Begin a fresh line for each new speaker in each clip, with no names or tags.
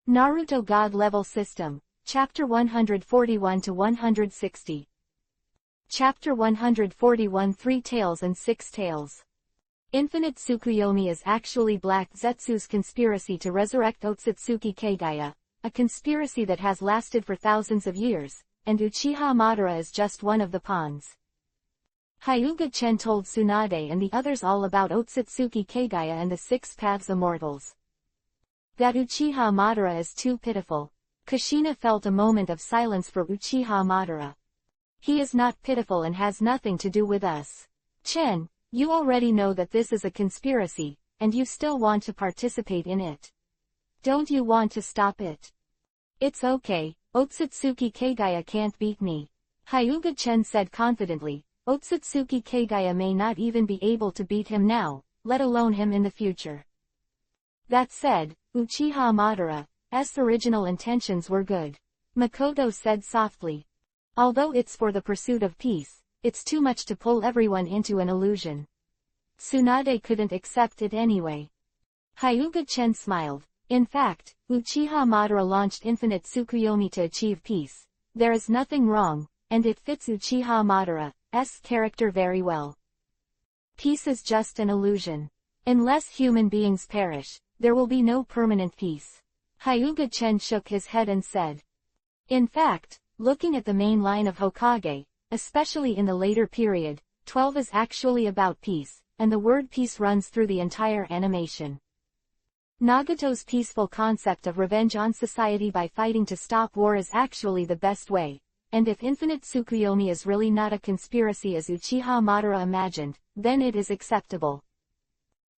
Naruto God Level System, Chapter 141 to 160. Chapter 141 3 Tails and 6 Tails. Infinite Tsukuyomi is actually Black Zetsu's conspiracy to resurrect Otsutsuki Kagaya, a conspiracy that has lasted for thousands of years, and Uchiha Madara is just one of the pawns. Hyuga-chen told Tsunade and the others all about Otsutsuki Kagaya and the 6 Paths Immortals. That Uchiha Madara is too pitiful. Kushina felt a moment of silence for Uchiha Madara. He is not pitiful and has nothing to do with us. Chen, you already know that this is a conspiracy, and you still want to participate in it. Don't you want to stop it? It's okay, Otsutsuki Kagaya can't beat me. Hyuga-chen said confidently. Otsutsuki Kagaya may not even be able to beat him now, let alone him in the future. That said, Uchiha Madara's original intentions were good. Makoto said softly. Although it's for the pursuit of peace, it's too much to pull everyone into an illusion. Tsunade couldn't accept it anyway. Hyuga-chen smiled. In fact, Uchiha Madara launched Infinite Tsukuyomi to achieve peace. There is nothing wrong, and it fits Uchiha Madara's character very well. Peace is just an illusion. Unless human beings perish, there will be no permanent peace. Hyuga-chen shook his head and said. In fact, looking at the main line of Hokage, especially in the later period, 12 is actually about peace, and the word peace runs through the entire animation. Nagato's peaceful concept of revenge on society by fighting to stop war is actually the best way, and if Infinite Tsukuyomi is really not a conspiracy as Uchiha Madara imagined, then it is acceptable.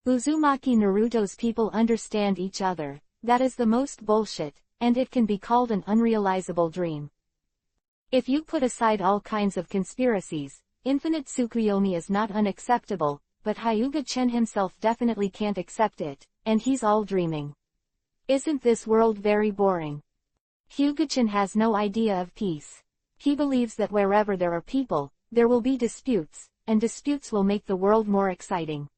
Uzumaki Naruto's people understand each other, that is the most bullshit, and it can be called an unrealizable dream. If you put aside all kinds of conspiracies, Infinite Tsukuyomi is not unacceptable, but Hyuga-chen himself definitely can't accept it, and he's all dreaming. Isn't this world very boring? Hyuga-chen has no idea of peace. He believes that wherever there are people, there will be disputes, and disputes will make the world more exciting.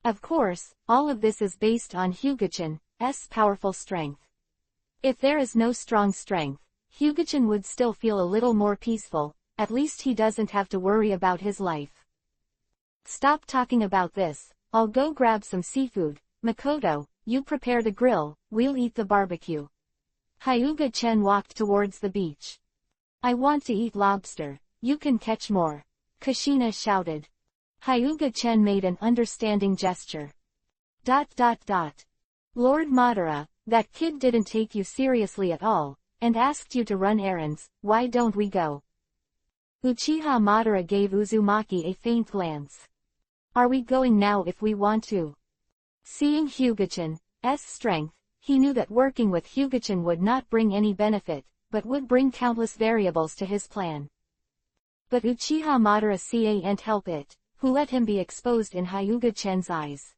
Of course, all of this is based on Hyuga-chan's powerful strength. If there is no strong strength, Hyuga-chan would still feel a little more peaceful, at least he doesn't have to worry about his life. Stop talking about this, I'll go grab some seafood. Makoto, you prepare the grill, we'll eat the barbecue. Hyuga-chen walked towards the beach. I want to eat lobster, you can catch more. Kushina shouted. Hyuga-chen made an understanding gesture. Lord Madara, that kid didn't take you seriously at all, and asked you to run errands, why don't we go? Uchiha Madara gave Uzumaki a faint glance. Are we going now if we want to? Seeing Hyuga-chan's strength, he knew that working with Hyuga-chan would not bring any benefit, but would bring countless variables to his plan. But Uchiha Madara can't help it, who let him be exposed in Hyuga-chan's eyes.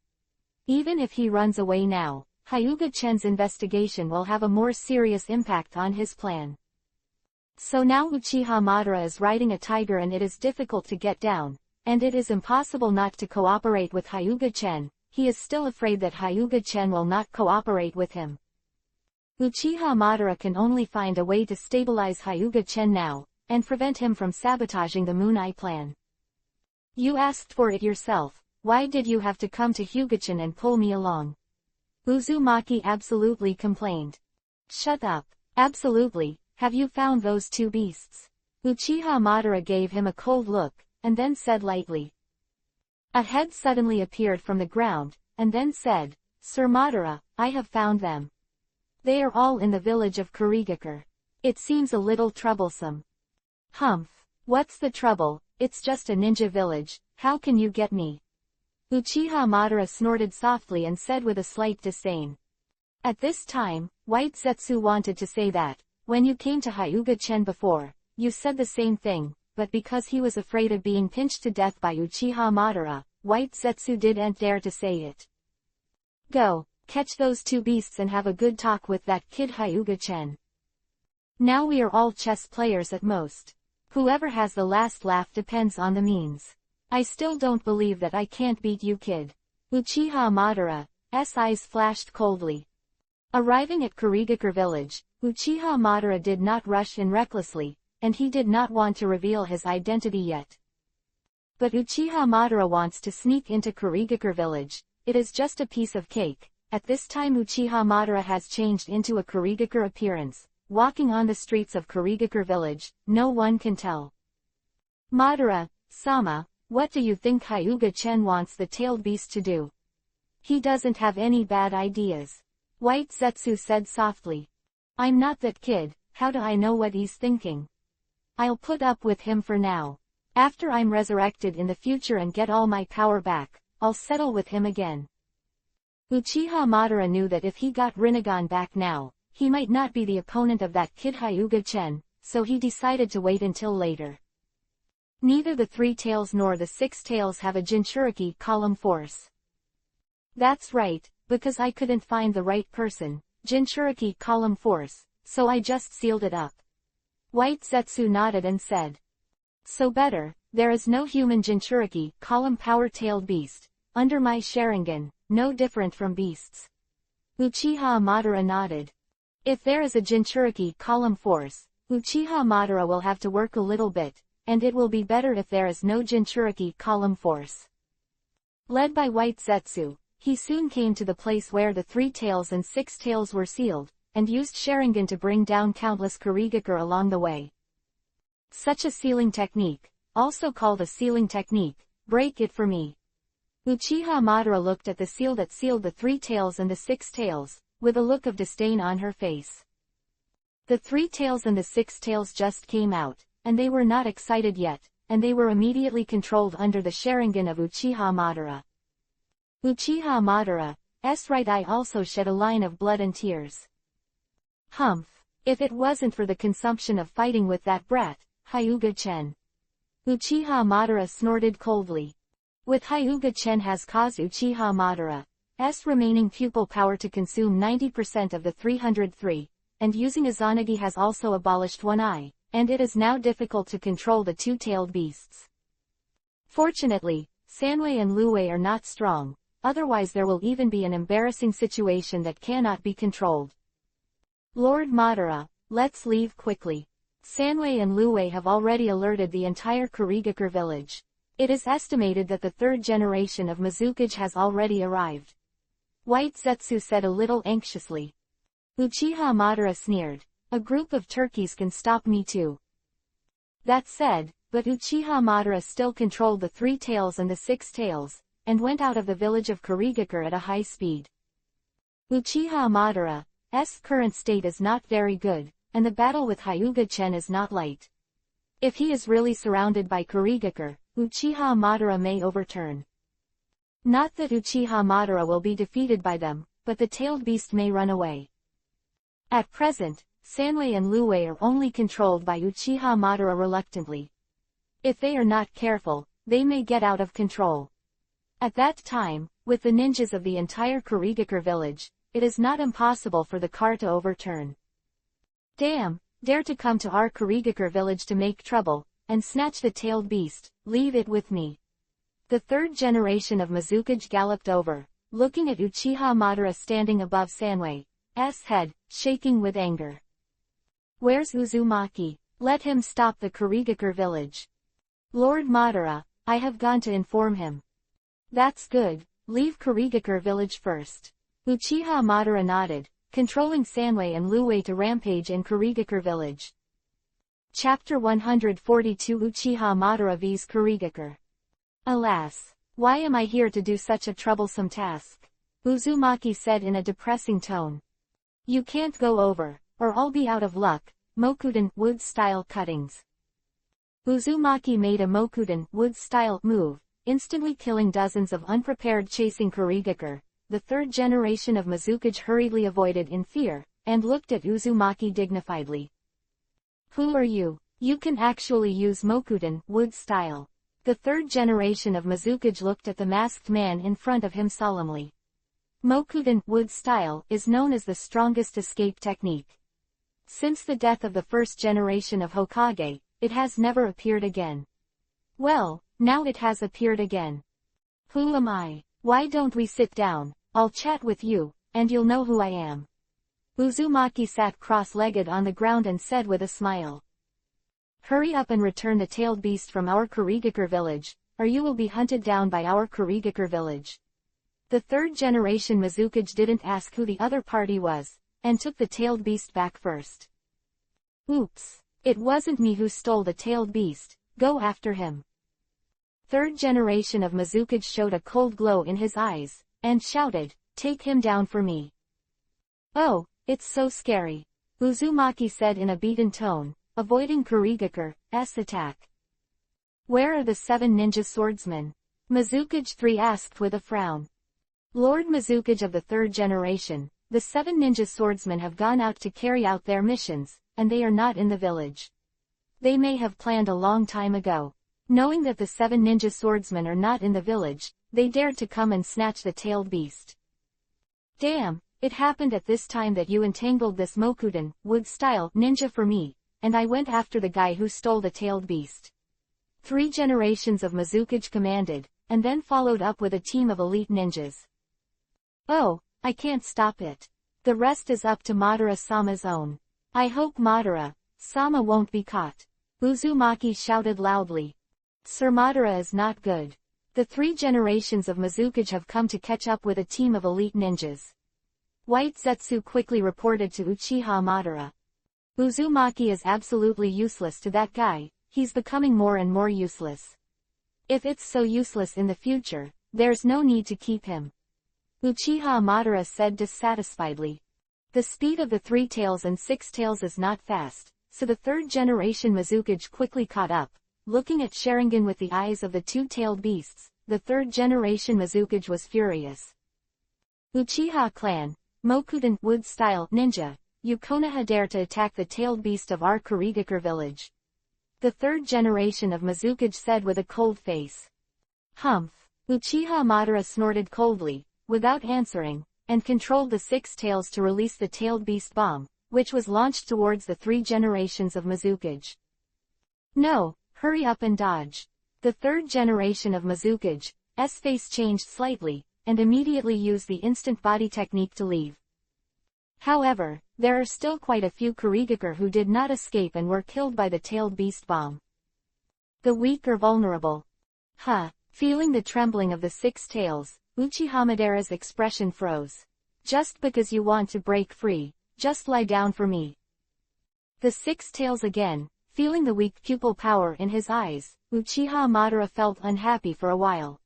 Even if he runs away now, Hyuga-chan's investigation will have a more serious impact on his plan. So now Uchiha Madara is riding a tiger and it is difficult to get down, and it is impossible not to cooperate with Hyuga-chan. He is still afraid that Hyuga-chan will not cooperate with him. Uchiha Madara can only find a way to stabilize Hyuga-chan now, and prevent him from sabotaging the Moon Eye plan. You asked for it yourself, why did you have to come to Hyuga-chan and pull me along? Uzumaki absolutely complained. Shut up. Absolutely, have you found those 2 beasts? Uchiha Madara gave him a cold look, and then said lightly. A head suddenly appeared from the ground, and then said, Sir Madara, I have found them. They are all in the village of Kurigakure. It seems a little troublesome. Humph. What's the trouble? It's just a ninja village, how can you get me? Uchiha Madara snorted softly and said with a slight disdain. At this time, White Zetsu wanted to say that, when you came to Hyuga-chen before, you said the same thing, but because he was afraid of being pinched to death by Uchiha Madara, White Zetsu didn't dare to say it. Go, catch those 2 beasts and have a good talk with that kid Hyuga-chen. Now we are all chess players at most. Whoever has the last laugh depends on the means. I still don't believe that I can't beat you, kid. Uchiha Madara's eyes flashed coldly. Arriving at Kurigakure village, Uchiha Madara did not rush in recklessly, and he did not want to reveal his identity yet. But Uchiha Madara wants to sneak into Kurigakure village. It is just a piece of cake. At this time Uchiha Madara has changed into a Kurigakure appearance, walking on the streets of Kurigakure village. No one can tell. Madara-sama, what do you think Hyuga-chen wants the tailed beast to do? He doesn't have any bad ideas. White Zetsu said softly. I'm not that kid, how do I know what he's thinking? I'll put up with him for now. After I'm resurrected in the future and get all my power back, I'll settle with him again. Uchiha Madara knew that if he got Rinnegan back now, he might not be the opponent of that kid Hyuga-chen, so he decided to wait until later. Neither the Three Tails nor the Six Tails have a Jinchuriki column force. That's right, because I couldn't find the right person, Jinchuriki column force, so I just sealed it up. White Zetsu nodded and said. So better, there is no human Jinchuriki column power-tailed beast, under my Sharingan, no different from beasts. Uchiha Madara nodded. If there is a Jinchuriki column force, Uchiha Madara will have to work a little bit, and it will be better if there is no Jinchuriki column force. Led by White Zetsu, he soon came to the place where the Three Tails and Six Tails were sealed, and used Sharingan to bring down countless Kurigakure along the way. Such a sealing technique, also called a sealing technique, break it for me. Uchiha Madara looked at the seal that sealed the Three Tails and the Six Tails, with a look of disdain on her face. The Three Tails and the Six Tails just came out, and they were not excited yet, and they were immediately controlled under the Sharingan of Uchiha Madara. Uchiha Madara's right eye also shed a line of blood and tears. Humph! If it wasn't for the consumption of fighting with that brat, Hyuga-chen. Uchiha Madara snorted coldly. With Hyuga-chen has caused Uchiha Madara's remaining pupil power to consume 90% of the 303, and using Izanagi has also abolished one eye, and it is now difficult to control the two-tailed beasts. Fortunately, Sanwei and Luwei are not strong, otherwise there will even be an embarrassing situation that cannot be controlled. Lord Madara, let's leave quickly. Sanwei and Luwei have already alerted the entire Kurigakure village. It is estimated that the third generation of Mizukage has already arrived. White Zetsu said a little anxiously. Uchiha Madara sneered. A group of turkeys can stop me too. That said, but Uchiha Madara still controlled the Three Tails and the Six Tails, and went out of the village of Kurigakure at a high speed. Uchiha Madara's current state is not very good, and the battle with Hyuga-chen is not light. If he is really surrounded by Kurigakure, Uchiha Madara may overturn. Not that Uchiha Madara will be defeated by them, but the tailed beast may run away. At present, Sanwei and Luwei are only controlled by Uchiha Madara reluctantly. If they are not careful, they may get out of control. At that time, with the ninjas of the entire Kurigakure village, it is not impossible for the car to overturn. Damn, dare to come to our Kurigakure village to make trouble, and snatch the tailed beast, leave it with me. The third generation of Mizukage galloped over, looking at Uchiha Madara standing above Sanwei's head, shaking with anger. Where's Uzumaki? Let him stop the Kurigakure village. Lord Madara, I have gone to inform him. That's good, leave Kurigakure village first. Uchiha Madara nodded, controlling Sanwei and Luwei to rampage in Kurigakure village. Chapter 142 Uchiha Madara vs Kurigakure. Alas, why am I here to do such a troublesome task? Uzumaki said in a depressing tone. You can't go over, or I'll be out of luck. Mokuden wood-style cuttings. Uzumaki made a Mokuden wood-style move, instantly killing dozens of unprepared chasing Kurigakure. The third generation of Mizukage hurriedly avoided in fear, and looked at Uzumaki dignifiedly. Who are you? You can actually use Mokuden wood-style. The third generation of Mizukage looked at the masked man in front of him solemnly. Mokuden wood-style is known as the strongest escape technique. Since the death of the first generation of Hokage, it has never appeared again. Well, now it has appeared again. Who am I? Why don't we sit down? I'll chat with you, and you'll know who I am. Uzumaki sat cross-legged on the ground and said with a smile. Hurry up and return the tailed beast from our Kurigakure village, or you will be hunted down by our Kurigakure village. The third generation Mizukage didn't ask who the other party was, and took the tailed beast back first. Oops, it wasn't me who stole the tailed beast, go after him. Third generation of Mizukage showed a cold glow in his eyes, and shouted, take him down for me. Oh, it's so scary, Uzumaki said in a beaten tone, avoiding Kurigakure's attack. Where are the 7 ninja swordsmen? Mizukage 3 asked with a frown. Lord Mizukage of the third generation, the 7 ninja swordsmen have gone out to carry out their missions, and they are not in the village. They may have planned a long time ago. Knowing that the 7 ninja swordsmen are not in the village, they dared to come and snatch the tailed beast. Damn, it happened at this time that you entangled this Mokuden, wood-style, ninja for me, and I went after the guy who stole the tailed beast. 3 generations of Mizukage commanded, and then followed up with a team of elite ninjas. Oh, I can't stop it. The rest is up to Madara-sama's own. I hope Madara-sama won't be caught. Uzumaki shouted loudly. Sir Madara is not good. The 3 generations of Mizukage have come to catch up with a team of elite ninjas. White Zetsu quickly reported to Uchiha Madara. Uzumaki is absolutely useless to that guy, he's becoming more and more useless. If it's so useless in the future, there's no need to keep him. Uchiha Madara said dissatisfiedly. The speed of the 3 tails and 6 tails is not fast, so the third generation Mizukage quickly caught up. Looking at Sharingan with the eyes of the 2-tailed beasts, the third generation Mizukage was furious. Uchiha clan, Mokuden, wood-style, ninja, you Konoha dare to attack the tailed beast of our Kurigakure village. The third generation of Mizukage said with a cold face. Humph. Uchiha Madara snorted coldly, without answering, and controlled the 6 tails to release the tailed beast bomb, which was launched towards the 3 generations of Mizukage. No, hurry up and dodge. The third generation of Mizukage's face changed slightly, and immediately used the instant body technique to leave. However, there are still quite a few Kurigakure who did not escape and were killed by the tailed beast bomb. The weak are vulnerable. Feeling the trembling of the 6 tails, Uchiha Madara's expression froze. Just because you want to break free, just lie down for me. The 6 tails again, feeling the weak pupil power in his eyes, Uchiha Madara felt unhappy for a while.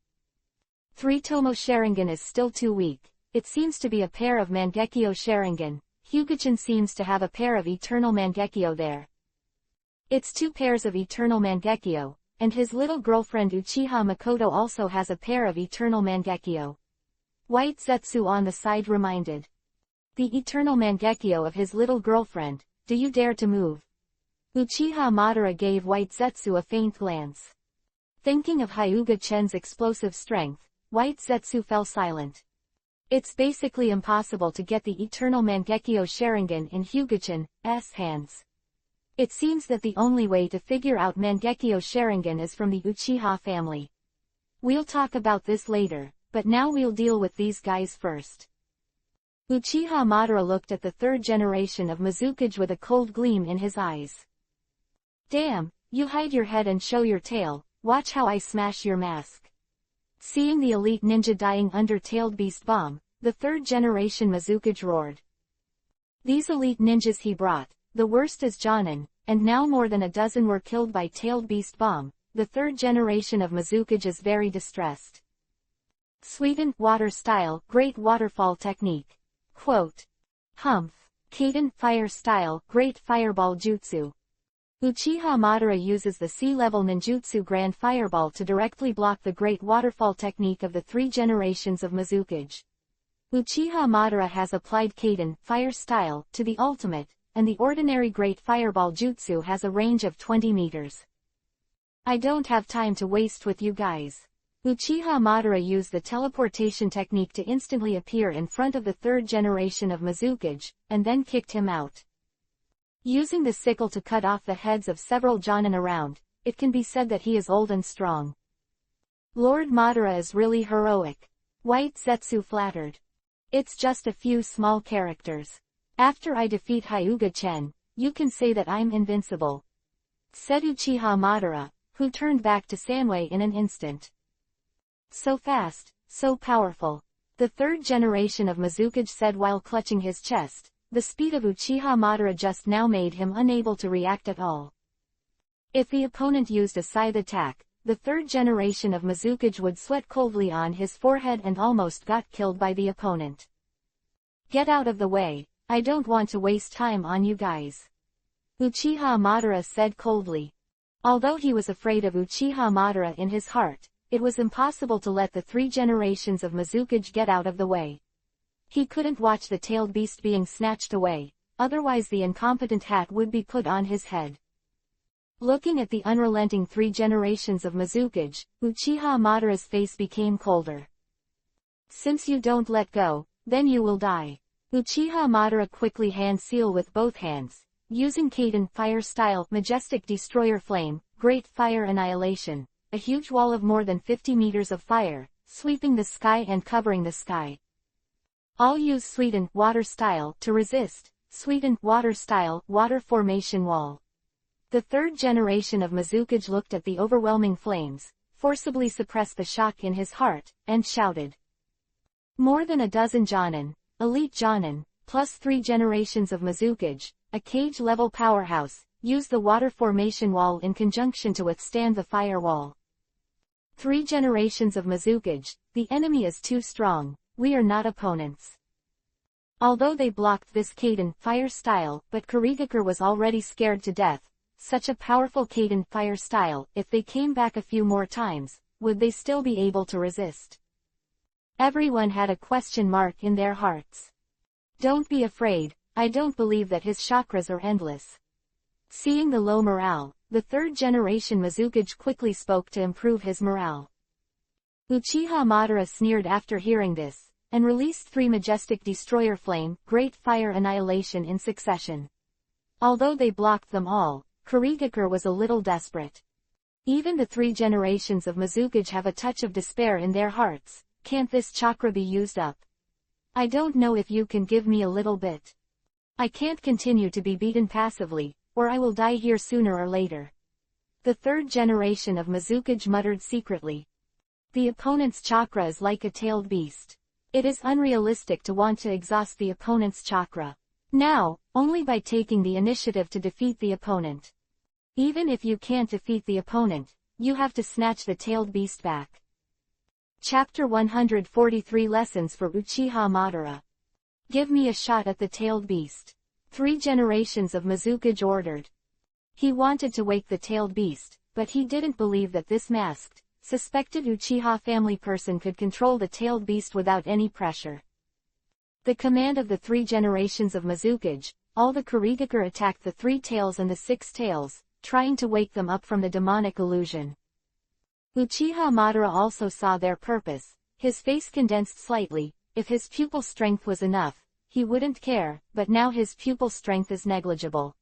3 Tomo Sharingan is still too weak. It seems to be a pair of Mangekyo Sharingan. Hyuga-chan seems to have a pair of Eternal Mangekyo there. It's 2 pairs of Eternal Mangekyo, and his little girlfriend Uchiha Makoto also has a pair of Eternal Mangekyo. White Zetsu on the side reminded. The Eternal Mangekyo of his little girlfriend, do you dare to move? Uchiha Madara gave White Zetsu a faint glance. Thinking of Hyuga-chan's explosive strength, White Zetsu fell silent. It's basically impossible to get the Eternal Mangekyo Sharingan in Hyuga-chan's hands. It seems that the only way to figure out Mangekyo Sharingan is from the Uchiha family. We'll talk about this later, but now we'll deal with these guys first. Uchiha Madara looked at the third generation of Mizukage with a cold gleam in his eyes. Damn, you hide your head and show your tail, watch how I smash your mask. Seeing the elite ninja dying under tailed beast bomb, the third generation Mizukage roared. These elite ninjas he brought, the worst is Jonin, and now more than a dozen were killed by tailed beast bomb. The third generation of Mizukage is very distressed. Sweden, water style, great waterfall technique. Quote. Humph. Kaden, fire style, great fireball jutsu. Uchiha Madara uses the sea-level ninjutsu Grand Fireball to directly block the Great Waterfall technique of the 3 generations of Mizukage. Uchiha Madara has applied Kaden, fire style, to the ultimate, and the ordinary Great Fireball jutsu has a range of 20 meters. I don't have time to waste with you guys. Uchiha Madara used the teleportation technique to instantly appear in front of the third generation of Mizukage, and then kicked him out. Using the sickle to cut off the heads of several Jonin around, it can be said that he is old and strong. Lord Madara is really heroic. White Zetsu flattered. It's just a few small characters. After I defeat Hyuga-chen, you can say that I'm invincible," said Uchiha Madara, who turned back to Sanwei in an instant. "So fast, so powerful," the third generation of Mizukage said while clutching his chest. The speed of Uchiha Madara just now made him unable to react at all. If the opponent used a scythe attack, the third generation of Mizukage would sweat coldly on his forehead and almost got killed by the opponent. "Get out of the way, I don't want to waste time on you guys," Uchiha Madara said coldly. Although he was afraid of Uchiha Madara in his heart, it was impossible to let the three generations of Mizukage get out of the way. He couldn't watch the tailed beast being snatched away, otherwise the incompetent hat would be put on his head. Looking at the unrelenting three generations of Mizukage, Uchiha Madara's face became colder. "Since you don't let go, then you will die." Uchiha Madara quickly hand seal with both hands, using Kaiden fire style majestic destroyer flame, great fire annihilation, a huge wall of more than 50 meters of fire, sweeping the sky and covering the sky. "I'll use Suiden water style to resist, Suiden water style water formation wall." The third generation of Mizukage looked at the overwhelming flames, forcibly suppressed the shock in his heart, and shouted. More than a dozen Jonin, elite Jonin, plus 3 generations of Mizukage, a cage-level powerhouse, used the water formation wall in conjunction to withstand the fire wall. 3 generations of Mizukage, the enemy is too strong, we are not opponents. Although they blocked this Kaiden fire style, but Kurigakure was already scared to death. Such a powerful Kaiden fire style, if they came back a few more times, would they still be able to resist? Everyone had a question mark in their hearts. "Don't be afraid, I don't believe that his chakras are endless." Seeing the low morale, the third generation Mizukage quickly spoke to improve his morale. Uchiha Madara sneered after hearing this, and released 3 majestic destroyer flame, great fire annihilation in succession. Although they blocked them all, Kurigakure was a little desperate. Even the 3 generations of Mizukage have a touch of despair in their hearts. Can't this chakra be used up? I don't know if you can give me a little bit. I can't continue to be beaten passively, or I will die here sooner or later. The third generation of Mizukage muttered secretly. The opponent's chakra is like a tailed beast. It is unrealistic to want to exhaust the opponent's chakra. Now, only by taking the initiative to defeat the opponent. Even if you can't defeat the opponent, you have to snatch the tailed beast back. Chapter 143 Lessons for Uchiha Madara. Give me a shot at the tailed beast. 3 generations of Mizukage ordered. He wanted to wake the tailed beast, but he didn't believe that this masked, suspected Uchiha family person could control the tailed beast without any pressure. The command of the 3 generations of Mizukage, all the Kurigakure attacked the 3 tails and the 6 tails, trying to wake them up from the demonic illusion. Uchiha Madara also saw their purpose. His face condensed slightly. If his pupil strength was enough, he wouldn't care, but now his pupil strength is negligible.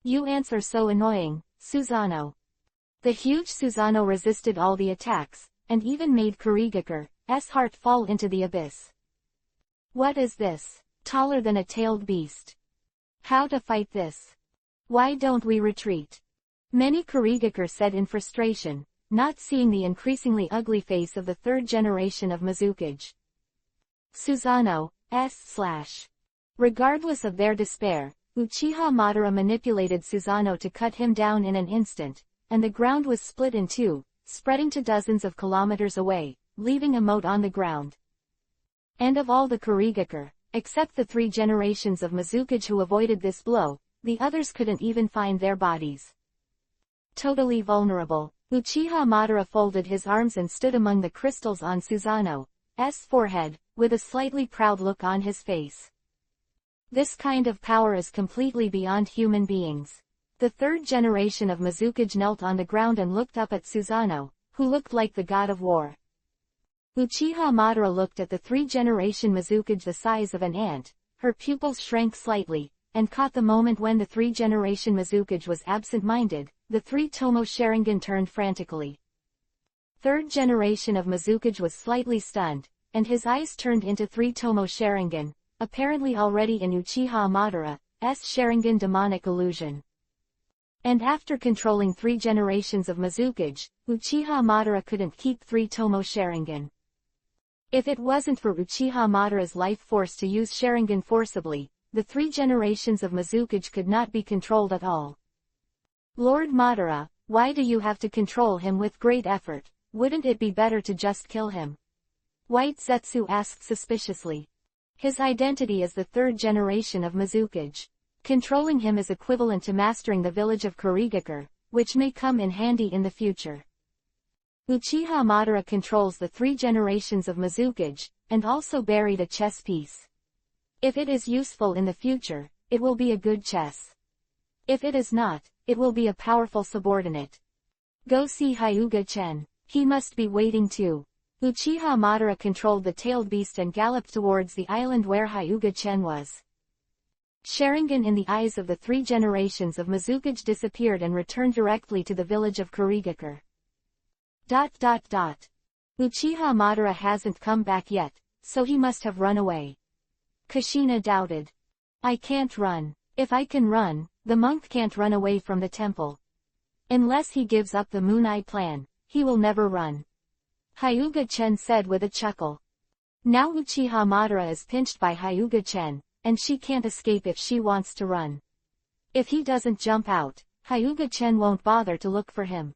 You ants are so annoying, Susanoo. The huge Susanoo resisted all the attacks, and even made Kurigakure's heart fall into the abyss. What is this? Taller than a tailed beast. How to fight this? Why don't we retreat? Many Kurigakure said in frustration, not seeing the increasingly ugly face of the third generation of Mizukage. Susanoo. Regardless of their despair, Uchiha Madara manipulated Susanoo to cut him down in an instant, and the ground was split in 2, spreading to dozens of kilometers away, leaving a moat on the ground. And of all the Kurigakure, except the 3 generations of Mizukage who avoided this blow, the others couldn't even find their bodies. Totally vulnerable, Uchiha Madara folded his arms and stood among the crystals on Susanoo's forehead, with a slightly proud look on his face. This kind of power is completely beyond human beings. The third generation of Mizukage knelt on the ground and looked up at Susanoo, who looked like the god of war. Uchiha Madara looked at the 3 generation Mizukage the size of an ant. Her pupils shrank slightly, and caught the moment when the 3 generation Mizukage was absent-minded. The 3 Tomo Sharingan turned frantically. Third generation of Mizukage was slightly stunned, and his eyes turned into 3 Tomo Sharingan, apparently already in Uchiha Madara's Sharingan demonic illusion. And after controlling 3 generations of Mizukage, Uchiha Madara couldn't keep 3 Tomo Sharingan. If it wasn't for Uchiha Madara's life force to use Sharingan forcibly, the 3 generations of Mizukage could not be controlled at all. Lord Madara, why do you have to control him with great effort? Wouldn't it be better to just kill him? White Zetsu asked suspiciously. His identity is the 3rd generation of Mizukage. Controlling him is equivalent to mastering the village of Kurigakure, which may come in handy in the future. Uchiha Madara controls the 3 generations of Mizukage, and also buried a chess piece. If it is useful in the future, it will be a good chess. If it is not, it will be a powerful subordinate. Go see Hyuga-chen. He must be waiting too. Uchiha Madara controlled the tailed beast and galloped towards the island where Hyuga-chen was. Sharingan in the eyes of the 3 generations of Mizukage disappeared and returned directly to the village of Kurigakure. Uchiha Madara hasn't come back yet, so he must have run away. Kushina doubted. I can't run. If I can run, the monk can't run away from the temple. Unless he gives up the Moon Eye plan, he will never run. Hyuga-chen said with a chuckle. Now Uchiha Madara is pinched by Hyuga-chen, and she can't escape if she wants to run. If he doesn't jump out, Hyuga-chen won't bother to look for him.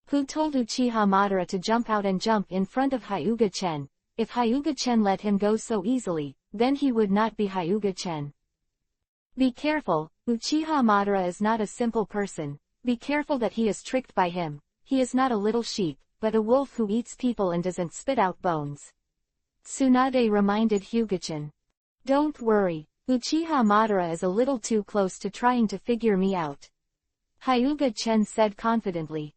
Who told Uchiha Madara to jump out and jump in front of Hyuga-chen? If Hyuga-chen let him go so easily, then he would not be Hyuga-chen. Be careful, Uchiha Madara is not a simple person. Be careful that he is tricked by him. He is not a little sheep, but a wolf who eats people and doesn't spit out bones. Tsunade reminded Hyuga-chen. Don't worry, Uchiha Madara is a little too close to trying to figure me out. Hyuga-chen said confidently.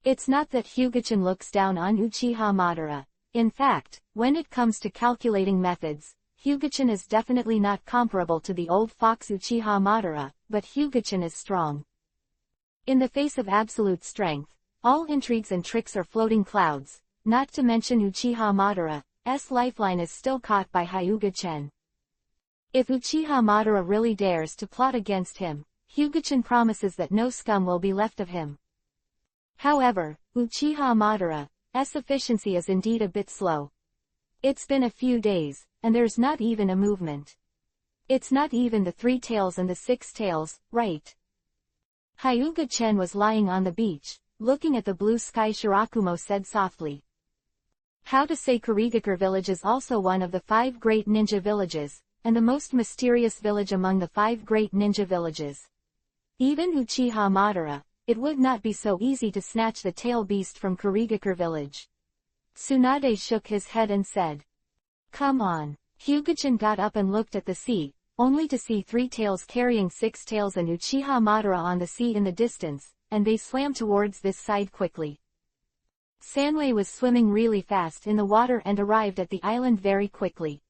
It's not that Hyuga-chen looks down on Uchiha Madara. In fact, when it comes to calculating methods, Hyuga-chen is definitely not comparable to the old fox Uchiha Madara, but Hyuga-chen is strong. In the face of absolute strength, all intrigues and tricks are floating clouds, not to mention Uchiha Madara's lifeline is still caught by Hyuga-chen. If Uchiha Madara really dares to plot against him, Hyuga-chen promises that no scum will be left of him. However, Uchiha Madara's efficiency is indeed a bit slow. It's been a few days, and there's not even a movement. It's not even the 3 tails and the 6 tails, right? Hyuga-chen was lying on the beach, looking at the blue sky. Shirakumo said softly. How to say Kurigakure village is also one of the 5 great ninja villages, and the most mysterious village among the 5 great ninja villages. Even Uchiha Madara, it would not be so easy to snatch the tail beast from Kurigakure village. Tsunade shook his head and said. Come on. Hyuga-chen got up and looked at the sea, only to see 3 tails carrying 6 tails and Uchiha Madara on the sea in the distance, and they swam towards this side quickly. Sanwei was swimming really fast in the water and arrived at the island very quickly.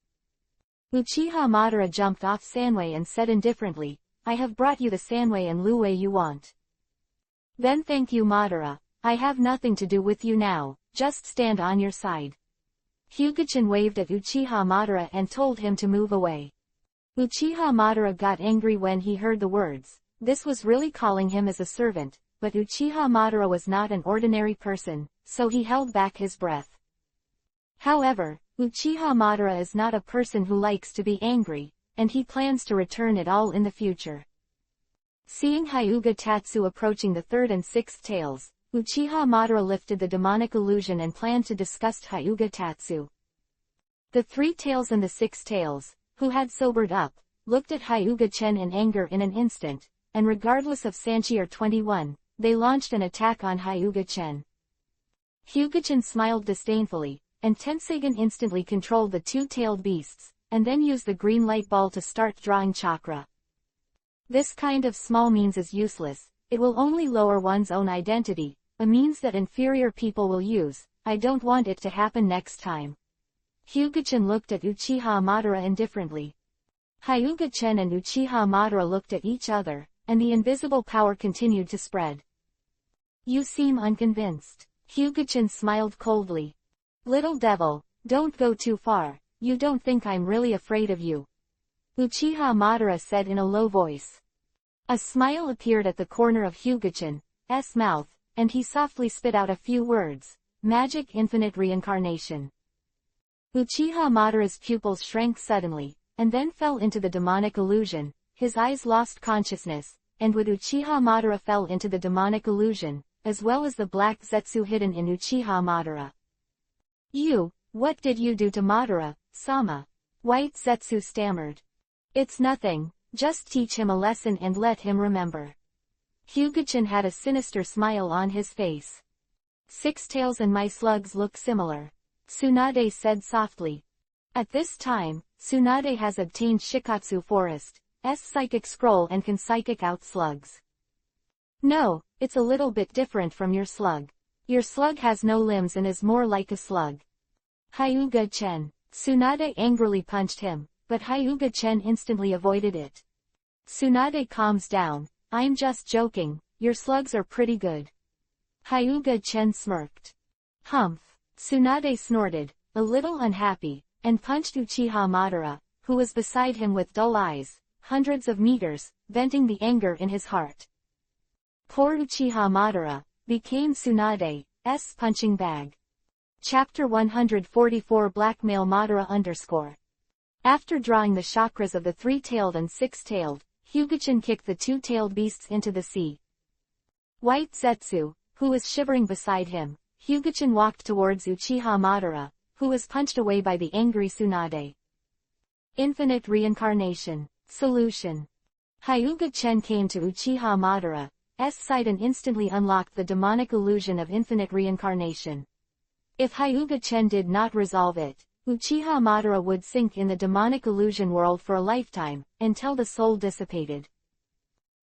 Uchiha Madara jumped off Sanwei and said indifferently, I have brought you the Sanwei and Luwei you want. Then thank you Madara, I have nothing to do with you now, just stand on your side. Hyuga-chen waved at Uchiha Madara and told him to move away. Uchiha Madara got angry when he heard the words. This was really calling him as a servant, but Uchiha Madara was not an ordinary person, so he held back his breath. However, Uchiha Madara is not a person who likes to be angry, and he plans to return it all in the future. Seeing Hyuga Tatsu approaching the 3rd and 6th tails, Uchiha Madara lifted the demonic illusion and planned to disgust Hyuga Tatsu. The 3 tails and the 6 tails, who had sobered up, looked at Hyuga-chen in anger in an instant, and regardless of Sanchi or 21, they launched an attack on Hyuga-chen. Hyuga-chen smiled disdainfully, and Tensegan instantly controlled the 2-tailed beasts, and then used the green light ball to start drawing chakra. This kind of small means is useless, it will only lower one's own identity, a means that inferior people will use. I don't want it to happen next time. Hyuga-chen looked at Uchiha Madara indifferently. Hyuga-chen and Uchiha Madara looked at each other, and the invisible power continued to spread. You seem unconvinced. Hyuga-chen smiled coldly. Little devil, don't go too far. you don't think I'm really afraid of you?" Uchiha Madara said in a low voice. A smile appeared at the corner of Hyuga-chan's mouth, and he softly spit out a few words. Magic infinite reincarnation. Uchiha Madara's pupils shrank suddenly, and then fell into the demonic illusion. His eyes lost consciousness, and with Uchiha Madara fell into the demonic illusion, as well as the black Zetsu hidden in Uchiha Madara. What did you do to Madara-sama?" White Zetsu stammered. "It's nothing, just teach him a lesson and let him remember." Hyuga-chan had a sinister smile on his face. "Six tails and my slugs look similar," Tsunade said softly. At this time, Tsunade has obtained Shikatsu Forest's psychic scroll and can psychic out slugs. "No, it's a little bit different from your slug. Your slug has no limbs and is more like a slug." Hyuga-chen. Tsunade angrily punched him, but Hyuga-chen instantly avoided it. Tsunade calms down. "I'm just joking, your slugs are pretty good." Hyuga-chen smirked. "Humph." Tsunade snorted, a little unhappy, and punched Uchiha Madara, who was beside him with dull eyes, hundreds of meters, venting the anger in his heart. Poor Uchiha Madara became Tsunade's punching bag. Chapter 144 Blackmail Madara After drawing the chakras of the three-tailed and six-tailed, Hyuga-chan kicked the two-tailed beasts into the sea. White Zetsu, who was shivering beside him, Hyuga-chan walked towards Uchiha Madara, who was punched away by the angry Tsunade. Infinite reincarnation. Solution. Hyuga-chan came to Uchiha Madara's side and instantly unlocked the demonic illusion of infinite reincarnation. If Hyuga-chan did not resolve it, Uchiha Madara would sink in the demonic illusion world for a lifetime, until the soul dissipated.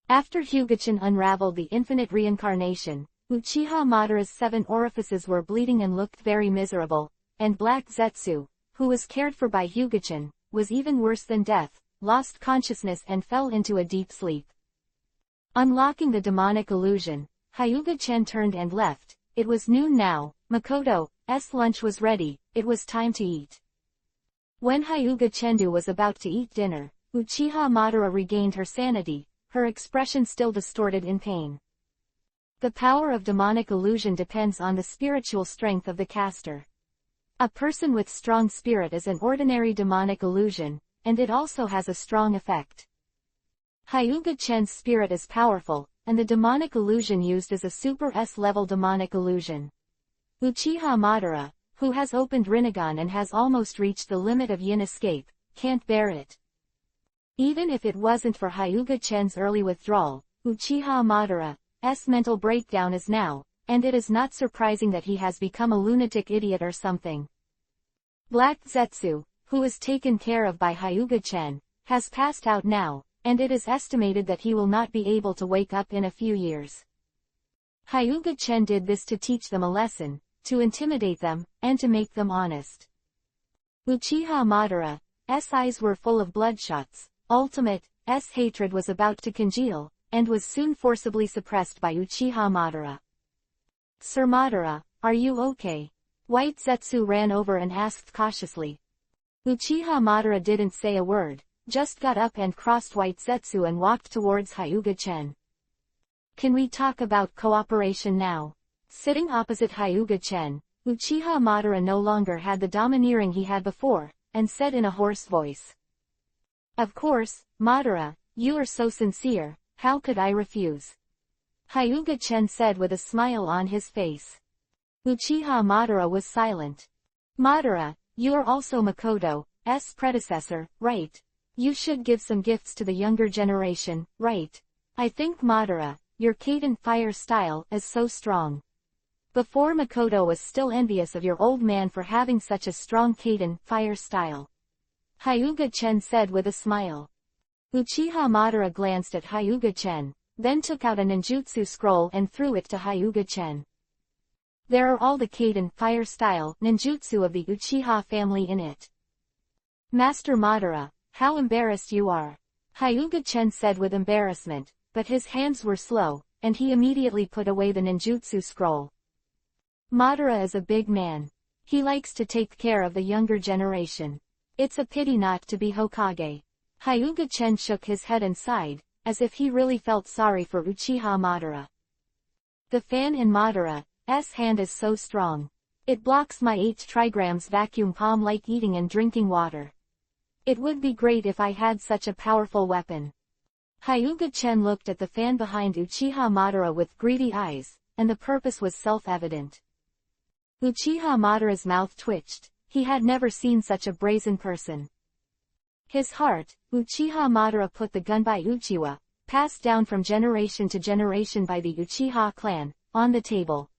After Hyuga-chan unraveled the infinite reincarnation, Uchiha Madara's 7 orifices were bleeding and looked very miserable, and Black Zetsu, who was cared for by Hyuga-chan, was even worse than death, lost consciousness and fell into a deep sleep. Unlocking the demonic illusion, Hyuga-chan turned and left. It was noon now. Makoto's lunch was ready, it was time to eat. When Hyuga-chan was about to eat dinner, Uchiha Madara regained her sanity, her expression still distorted in pain. The power of demonic illusion depends on the spiritual strength of the caster. A person with strong spirit is an ordinary demonic illusion, and it also has a strong effect. Hyuga-chan's spirit is powerful, and the demonic illusion used is a super S-level demonic illusion. Uchiha Madara, who has opened Rinnegan and has almost reached the limit of yin escape, can't bear it. Even if it wasn't for Hyuga-chan's early withdrawal, Uchiha Madara's mental breakdown is now, and it is not surprising that he has become a lunatic idiot or something. Black Zetsu, who is taken care of by Hyuga-chan, has passed out now, and it is estimated that he will not be able to wake up in a few years. Hyuga-chan did this to teach them a lesson, to intimidate them, and to make them honest. Uchiha Madara's eyes were full of bloodshots. Ultimate's hatred was about to congeal, and was soon forcibly suppressed by Uchiha Madara. "Sir Madara, are you okay?" White Zetsu ran over and asked cautiously. Uchiha Madara didn't say a word, just got up and crossed White Zetsu and walked towards Hyuga-chan. "Can we talk about cooperation now?" Sitting opposite Hyuga-chan, Uchiha Madara no longer had the domineering he had before, and said in a hoarse voice. "Of course, Madara, you are so sincere, how could I refuse?" Hyuga-chan said with a smile on his face. Uchiha Madara was silent. "Madara, you are also Makoto's predecessor, right? You should give some gifts to the younger generation, right? I think Madara, your Kaden fire style is so strong. Before Makoto was still envious of your old man for having such a strong Kaden fire style." Hyuga-chan said with a smile. Uchiha Madara glanced at Hyuga-chan, then took out a ninjutsu scroll and threw it to Hyuga-chan. "There are all the Kaden fire style ninjutsu of the Uchiha family in it." "Master Madara, how embarrassed you are." Hyuga-chan said with embarrassment, but his hands were slow, and he immediately put away the ninjutsu scroll. "Madara is a big man. He likes to take care of the younger generation. It's a pity not to be Hokage. Hyuga-chen shook his head and sighed, as if he really felt sorry for Uchiha Madara. The fan in Madara's hand is so strong. It blocks my 8 trigrams vacuum palm like eating and drinking water. It would be great if I had such a powerful weapon. Hyuga-chen looked at the fan behind Uchiha Madara with greedy eyes, and the purpose was self-evident. Uchiha Madara's mouth twitched. He had never seen such a brazen person. His heart, Uchiha Madara put the gun by Uchiwa, passed down from generation to generation by the Uchiha clan, on the table.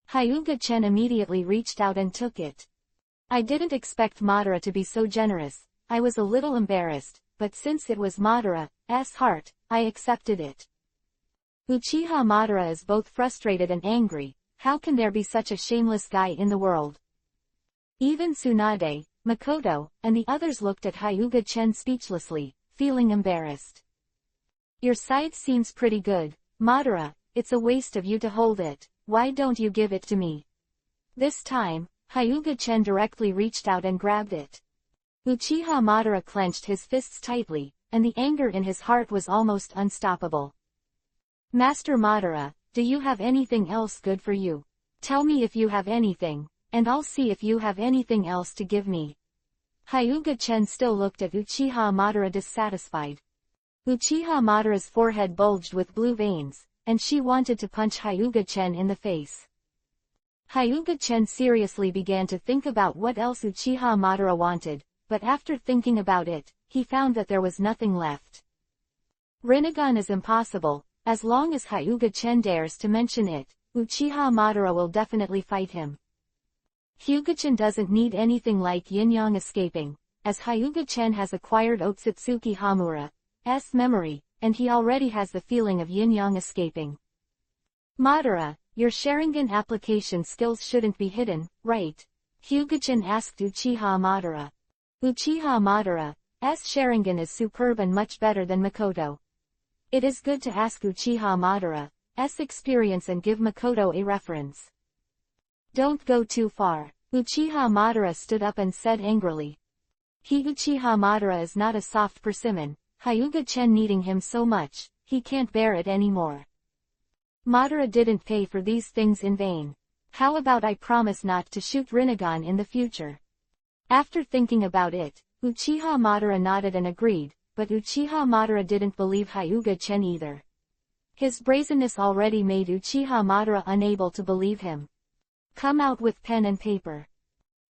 Hyuga-chen immediately reached out and took it. I didn't expect Madara to be so generous. I was a little embarrassed, but since it was Madara's heart, I accepted it. Uchiha Madara is both frustrated and angry. How can there be such a shameless guy in the world? Even Tsunade, Makoto, and the others looked at Hyuga-chen speechlessly, feeling embarrassed. Your side seems pretty good, Madara. It's a waste of you to hold it. Why don't you give it to me? This time, Hyuga-chen directly reached out and grabbed it. Uchiha Madara clenched his fists tightly, and the anger in his heart was almost unstoppable. Master Madara, do you have anything else good for you? Tell me if you have anything, and I'll see if you have anything else to give me. Hyuga-chen still looked at Uchiha Madara dissatisfied. Uchiha Madara's forehead bulged with blue veins, and she wanted to punch Hyuga-chen in the face. Hyuga-chen seriously began to think about what else Uchiha Madara wanted, but after thinking about it, he found that there was nothing left. Rinnegan is impossible. As long as Hyuga-chen dares to mention it, Uchiha Madara will definitely fight him. Hyuga-chen doesn't need anything like yin-yang escaping, as Hyuga-chen has acquired Otsutsuki Hamura's memory, and he already has the feeling of yin-yang escaping. Madara, your Sharingan application skills shouldn't be hidden, right? Hyuga-chen asked Uchiha Madara. Uchiha Madara's Sharingan is superb and much better than Makoto. It is good to ask Uchiha Madara's experience and give Makoto a reference. Don't go too far. Uchiha Madara stood up and said angrily. Uchiha Madara is not a soft persimmon. Hyuga-chen needing him so much, he can't bear it anymore. Madara didn't pay for these things in vain. How about I promise not to shoot Rinnegan in the future? After thinking about it, Uchiha Madara nodded and agreed, but Uchiha Madara didn't believe Hyuga-chen either. His brazenness already made Uchiha Madara unable to believe him. Come out with pen and paper.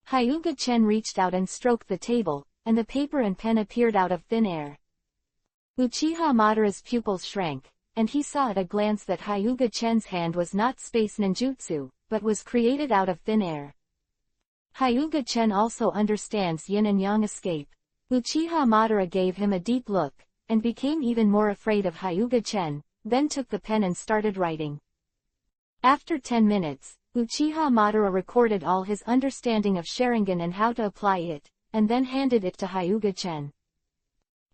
Hyuga-chen reached out and stroked the table, and the paper and pen appeared out of thin air. Uchiha Madara's pupils shrank, and he saw at a glance that Hyuga-chen's hand was not space ninjutsu, but was created out of thin air. Hyuga-chen also understands yin and yang escape. Uchiha Madara gave him a deep look, and became even more afraid of Hyuga-chen, then took the pen and started writing. After 10 minutes, Uchiha Madara recorded all his understanding of Sharingan and how to apply it, and then handed it to Hyuga-chen.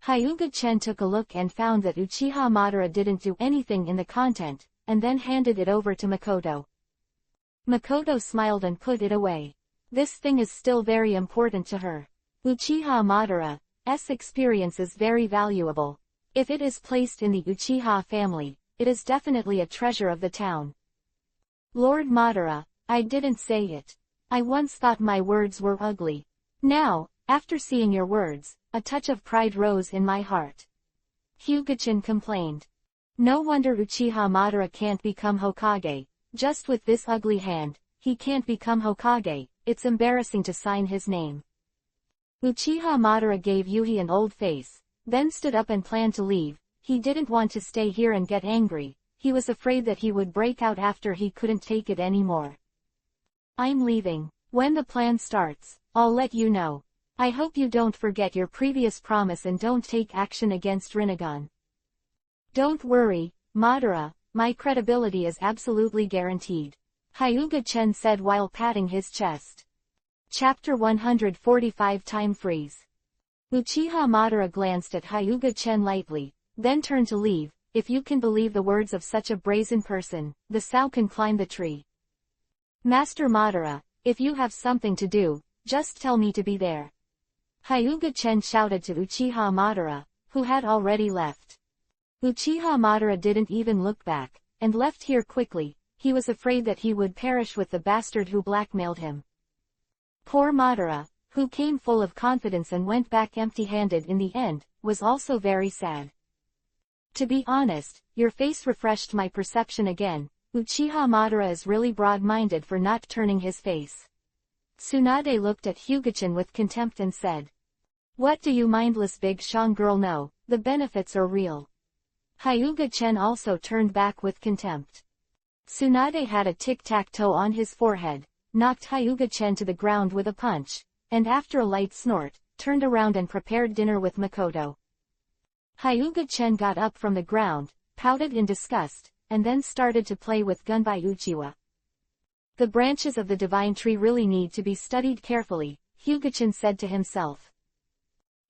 Hyuga-chen took a look and found that Uchiha Madara didn't do anything in the content, and then handed it over to Makoto. Makoto smiled and put it away. This thing is still very important to her. Uchiha Madara's experience is very valuable. If it is placed in the Uchiha family, it is definitely a treasure of the town. Lord Madara, I didn't say it. I once thought my words were ugly. Now, after seeing your words, a touch of pride rose in my heart. Hyuga-chen complained. No wonder Uchiha Madara can't become Hokage. Just with this ugly hand, he can't become Hokage. It's embarrassing to sign his name. Uchiha Madara gave Yuhi an old face, then stood up and planned to leave. He didn't want to stay here and get angry. He was afraid that he would break out after he couldn't take it anymore. I'm leaving. When the plan starts, I'll let you know. I hope you don't forget your previous promise and don't take action against Rinnegan. Don't worry, Madara, my credibility is absolutely guaranteed. Hyuga-chen said while patting his chest. Chapter 145 Time Freeze. Uchiha Madara glanced at Hyuga-chen lightly, then turned to leave. If you can believe the words of such a brazen person, the sow can climb the tree. Master Madara, if you have something to do, just tell me to be there. Hyuga-chen shouted to Uchiha Madara, who had already left. Uchiha Madara didn't even look back, and left here quickly. He was afraid that he would perish with the bastard who blackmailed him. Poor Madara, who came full of confidence and went back empty-handed in the end, was also very sad. To be honest, your face refreshed my perception again. Uchiha Madara is really broad-minded for not turning his face. Tsunade looked at Hyuga-chan with contempt and said, "What do you mindless big Shang girl know? The benefits are real." Hyuga-chen also turned back with contempt. Tsunade had a tic-tac-toe on his forehead, knocked Hyuga-chen to the ground with a punch, and after a light snort, turned around and prepared dinner with Makoto. Hyuga-chen got up from the ground, pouted in disgust, and then started to play with Gunbai Uchiwa. The branches of the divine tree really need to be studied carefully, Hyuga-chen said to himself.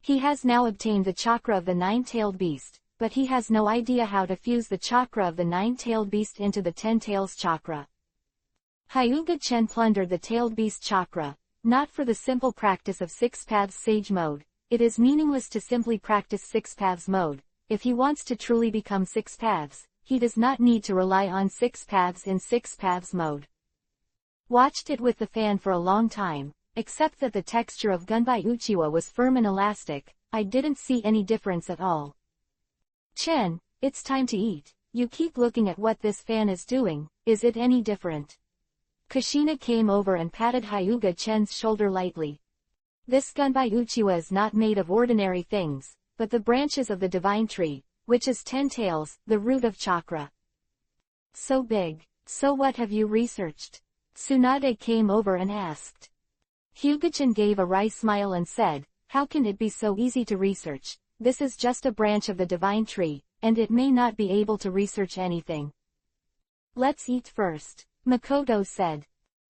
He has now obtained the chakra of the nine-tailed beast, but he has no idea how to fuse the chakra of the nine-tailed beast into the ten-tails chakra. Hyuga-chen plundered the tailed beast chakra, not for the simple practice of six paths sage mode. It is meaningless to simply practice six paths mode. If he wants to truly become six paths, he does not need to rely on six paths in six paths mode. Watched it with the fan for a long time, except that the texture of Gunbai Uchiwa was firm and elastic. I didn't see any difference at all. "Chen, it's time to eat. You keep looking at what this fan is doing. Is it any different?" Kushina came over and patted Hyuga-chen's shoulder lightly. This Gunbai Uchiwa is not made of ordinary things, but the branches of the divine tree, which is 10 tails, the root of chakra. So big. So what have you researched? Tsunade came over and asked. Hyuga-chen gave a wry smile and said, "How can it be so easy to research? This is just a branch of the divine tree, and it may not be able to research anything." "Let's eat first," Makoto said.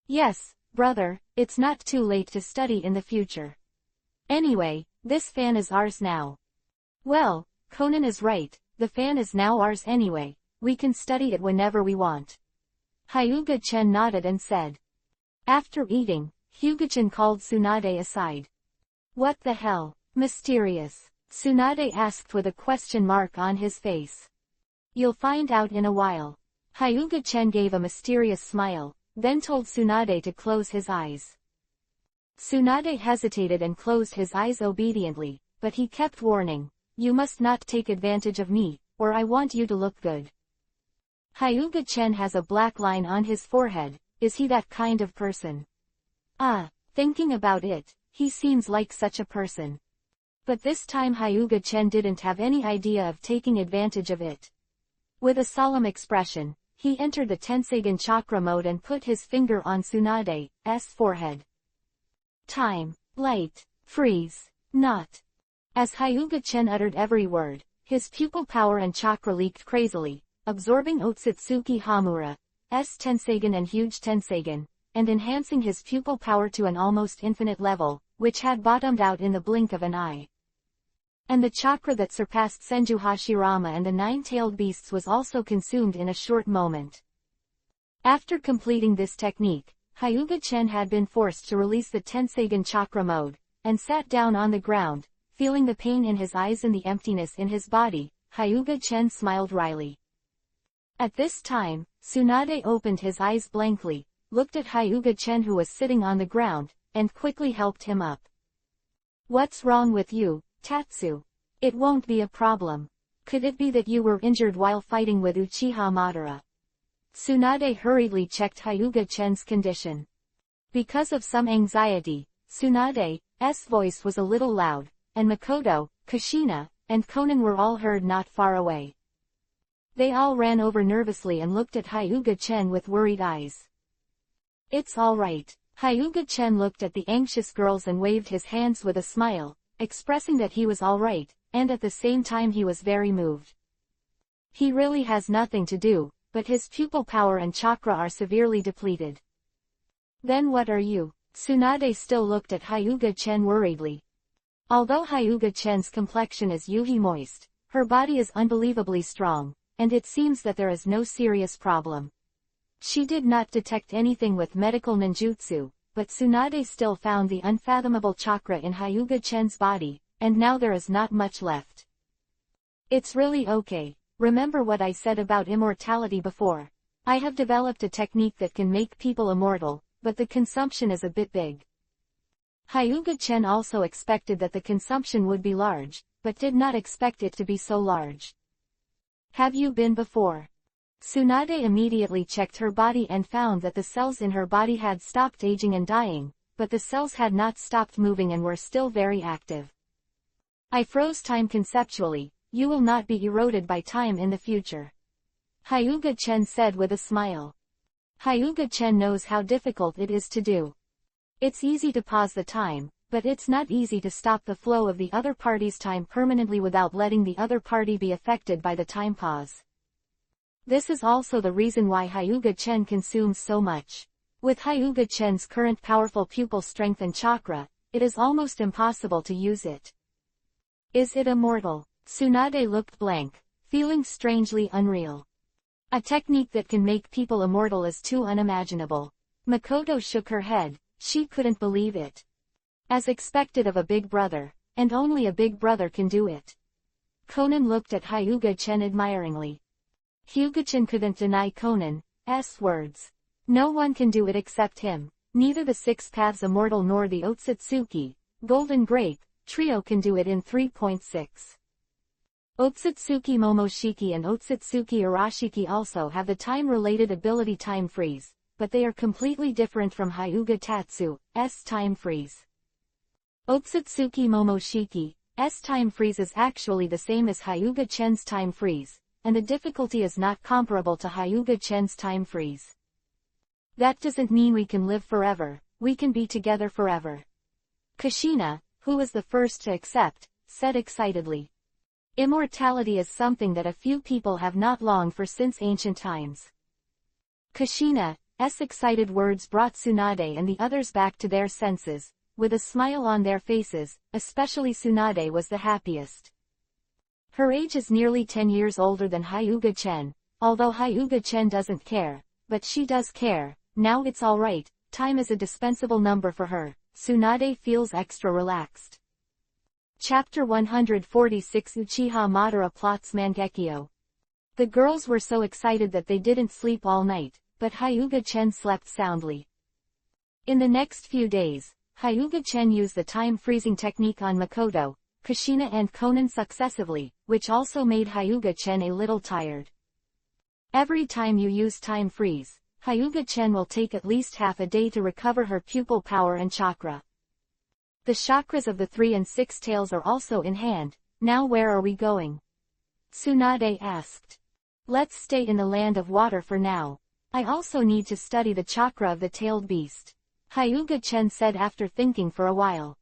"Yes, brother, it's not too late to study in the future. Anyway, this fan is ours now." "Well, Conan is right, the fan is now ours anyway, we can study it whenever we want." Hyuga-chen nodded and said. After eating, Hyuga-chen called Tsunade aside. "What the hell? Mysterious?" Tsunade asked with a question mark on his face. "You'll find out in a while." Hyuga-chen gave a mysterious smile, then told Tsunade to close his eyes. Tsunade hesitated and closed his eyes obediently, but he kept warning, "You must not take advantage of me, or I want you to look good." Hyuga-chen has a black line on his forehead. Is he that kind of person? Thinking about it, he seems like such a person. But this time Hyuga-chen didn't have any idea of taking advantage of it. With a solemn expression, he entered the Tenseigan chakra mode and put his finger on Tsunade's forehead. Time, light, freeze, not. As Hyuga-chen uttered every word, his pupil power and chakra leaked crazily, absorbing Otsutsuki Hamura's Tenseigan and huge Tenseigan, and enhancing his pupil power to an almost infinite level, which had bottomed out in the blink of an eye. And the chakra that surpassed Senju Hashirama and the nine-tailed beasts was also consumed in a short moment. After completing this technique, Hyuga-chen had been forced to release the Tenseigan chakra mode, and sat down on the ground, feeling the pain in his eyes and the emptiness in his body. Hyuga-chen smiled wryly. At this time, Tsunade opened his eyes blankly, looked at Hyuga-chen who was sitting on the ground, and quickly helped him up. "What's wrong with you, Tatsu? It won't be a problem. Could it be that you were injured while fighting with Uchiha Madara?" Tsunade hurriedly checked Hyuga-chen's condition. Because of some anxiety, Tsunade's voice was a little loud, and Makoto, Kushina, and Conan were all heard not far away. They all ran over nervously and looked at Hyuga-chen with worried eyes. "It's all right." Hyuga-chen looked at the anxious girls and waved his hands with a smile, expressing that he was all right, and at the same time he was very moved. He really has nothing to do, but his pupil power and chakra are severely depleted. "Then what are you?" Tsunade still looked at Hyuga-chen worriedly. Although Hyuga-chen's complexion is yuhi moist, her body is unbelievably strong, and it seems that there is no serious problem. She did not detect anything with medical ninjutsu, but Tsunade still found the unfathomable chakra in Hyuga-chen's body, and now there is not much left. It's really okay. Remember what I said about immortality before. I have developed a technique that can make people immortal, but the consumption is a bit big. Hyuga-chen also expected that the consumption would be large, but did not expect it to be so large. Have you been before? Tsunade immediately checked her body and found that the cells in her body had stopped aging and dying, but the cells had not stopped moving and were still very active. I froze time conceptually. You will not be eroded by time in the future. Hyuga-chen said with a smile. Hyuga-chen knows how difficult it is to do. It's easy to pause the time, but it's not easy to stop the flow of the other party's time permanently without letting the other party be affected by the time pause. This is also the reason why Hyuga-chen consumes so much. With Hyuga-chen's current powerful pupil strength and chakra, it is almost impossible to use it. Is it immortal? Tsunade looked blank, feeling strangely unreal. A technique that can make people immortal is too unimaginable. Makoto shook her head, she couldn't believe it. As expected of a big brother, and only a big brother can do it. Conan looked at Hyuga-chen admiringly. Hyuga-chen couldn't deny Conan's words. No one can do it except him. Neither the Six Paths Immortal nor the Otsutsuki, Golden Grape, trio can do it in 3.6. Otsutsuki Momoshiki and Otsutsuki Arashiki also have the time-related ability Time Freeze, but they are completely different from Hyuga Tatsu's Time Freeze. Otsutsuki Momoshiki's Time Freeze is actually the same as Hyuga-chen's Time Freeze, and the difficulty is not comparable to Hyuga-chen's Time Freeze. That doesn't mean we can live forever, we can be together forever. Kushina, who was the first to accept, said excitedly. Immortality is something that a few people have not longed for since ancient times. Kushina's excited words brought Tsunade and the others back to their senses, with a smile on their faces. Especially Tsunade was the happiest. Her age is nearly 10 years older than Hyuga-chen, although Hyuga-chen doesn't care, but she does care. Now it's alright, time is a dispensable number for her. Tsunade feels extra relaxed. Chapter 146 Uchiha Madara plots Mangekyo. The girls were so excited that they didn't sleep all night, but Hyuga-chen slept soundly. In the next few days, Hyuga-chen used the time-freezing technique on Makoto, Kushina and Conan successively, which also made Hyuga-chen a little tired. Every time you use time freeze, Hyuga-chen will take at least half a day to recover her pupil power and chakra. The chakras of the 3 and 6 tails are also in hand. Now where are we going? Tsunade asked. Let's stay in the land of water for now. I also need to study the chakra of the tailed beast. Hyuga-chen said after thinking for a while.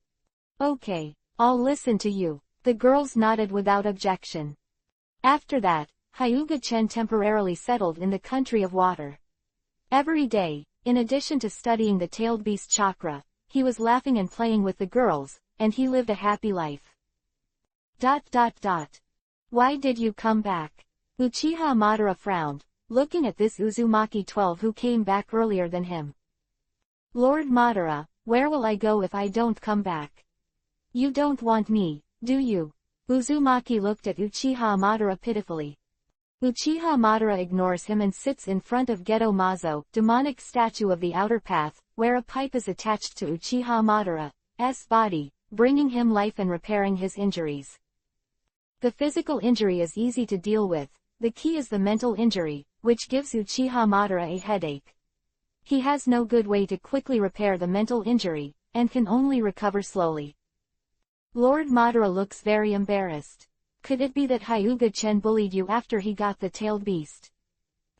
Okay, I'll listen to you. The girls nodded without objection. After that, Hyuga-chen temporarily settled in the country of water. Every day, in addition to studying the tailed beast chakra, he was laughing and playing with the girls, and he lived a happy life. Why did you come back? Uchiha Madara frowned, looking at this Uzumaki 12 who came back earlier than him. Lord Madara, where will I go if I don't come back? You don't want me, do you? Uzumaki looked at Uchiha Madara pitifully. Uchiha Madara ignores him and sits in front of Geto Mazo, demonic statue of the outer path, where a pipe is attached to Uchiha Madara's body, bringing him life and repairing his injuries. The physical injury is easy to deal with, the key is the mental injury, which gives Uchiha Madara a headache. He has no good way to quickly repair the mental injury, and can only recover slowly. Lord Madara looks very embarrassed. Could it be that Hyuga-chen bullied you after he got the tailed beast?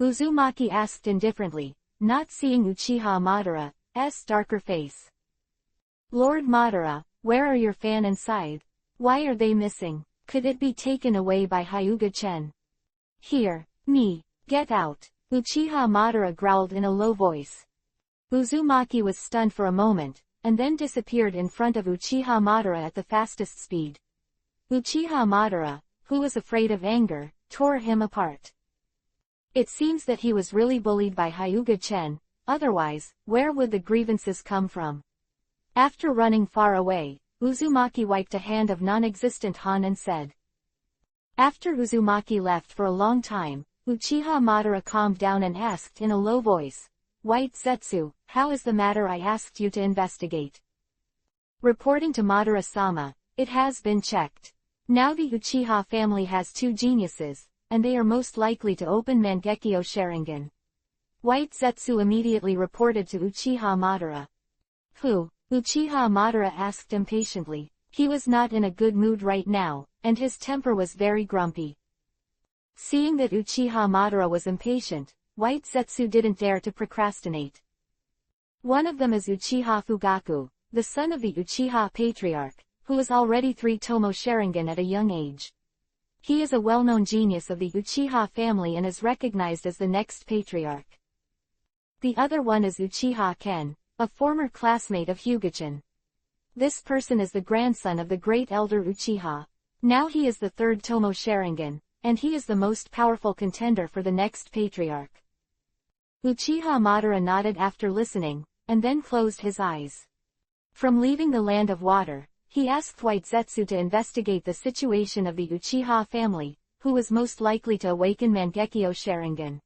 Uzumaki asked indifferently, not seeing Uchiha Madara's darker face. Lord Madara, where are your fan and scythe? Why are they missing? Could it be taken away by Hyuga-chen? Here, me, get out. Uchiha Madara growled in a low voice. Uzumaki was stunned for a moment, and then disappeared in front of Uchiha Madara at the fastest speed. Uchiha Madara, who was afraid of anger, tore him apart. It seems that he was really bullied by Hyuga-chen. otherwise, where would the grievances come from? After running far away, Uzumaki wiped a hand of non-existent Han and said. After Uzumaki left for a long time, Uchiha Madara calmed down and asked in a low voice, "White Zetsu, how is the matter I asked you to investigate?" Reporting to Madara-sama, "It has been checked. Now the Uchiha family has two geniuses, and they are most likely to open Mangekyo Sharingan." White Zetsu immediately reported to Uchiha Madara. "Who?" Uchiha Madara asked impatiently. He was not in a good mood right now, and his temper was very grumpy. Seeing that Uchiha Madara was impatient, White Zetsu didn't dare to procrastinate. "One of them is Uchiha Fugaku, the son of the Uchiha Patriarch, who was already 3 Tomo Sharingan at a young age. He is a well-known genius of the Uchiha family and is recognized as the next patriarch. The other one is Uchiha Ken, a former classmate of Hyuga-chan. This person is the grandson of the great elder Uchiha. Now he is the 3rd Tomo Sharingan, and he is the most powerful contender for the next patriarch." Uchiha Madara nodded after listening, and then closed his eyes. From leaving the land of water, he asked White Zetsu to investigate the situation of the Uchiha family, who was most likely to awaken Mangekyo Sharingan.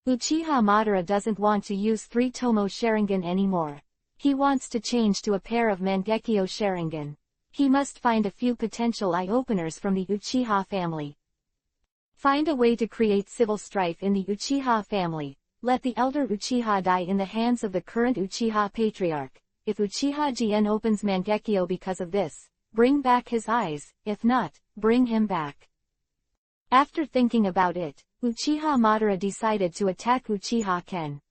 Uchiha Madara doesn't want to use 3 Tomo Sharingan anymore. He wants to change to a pair of Mangekyo Sharingan. He must find a few potential eye-openers from the Uchiha family. Find a way to create civil strife in the Uchiha family. Let the elder Uchiha die in the hands of the current Uchiha Patriarch. If Uchiha Jien opens Mangekyo because of this, bring back his eyes, if not, bring him back. After thinking about it, Uchiha Madara decided to attack Uchiha Ken.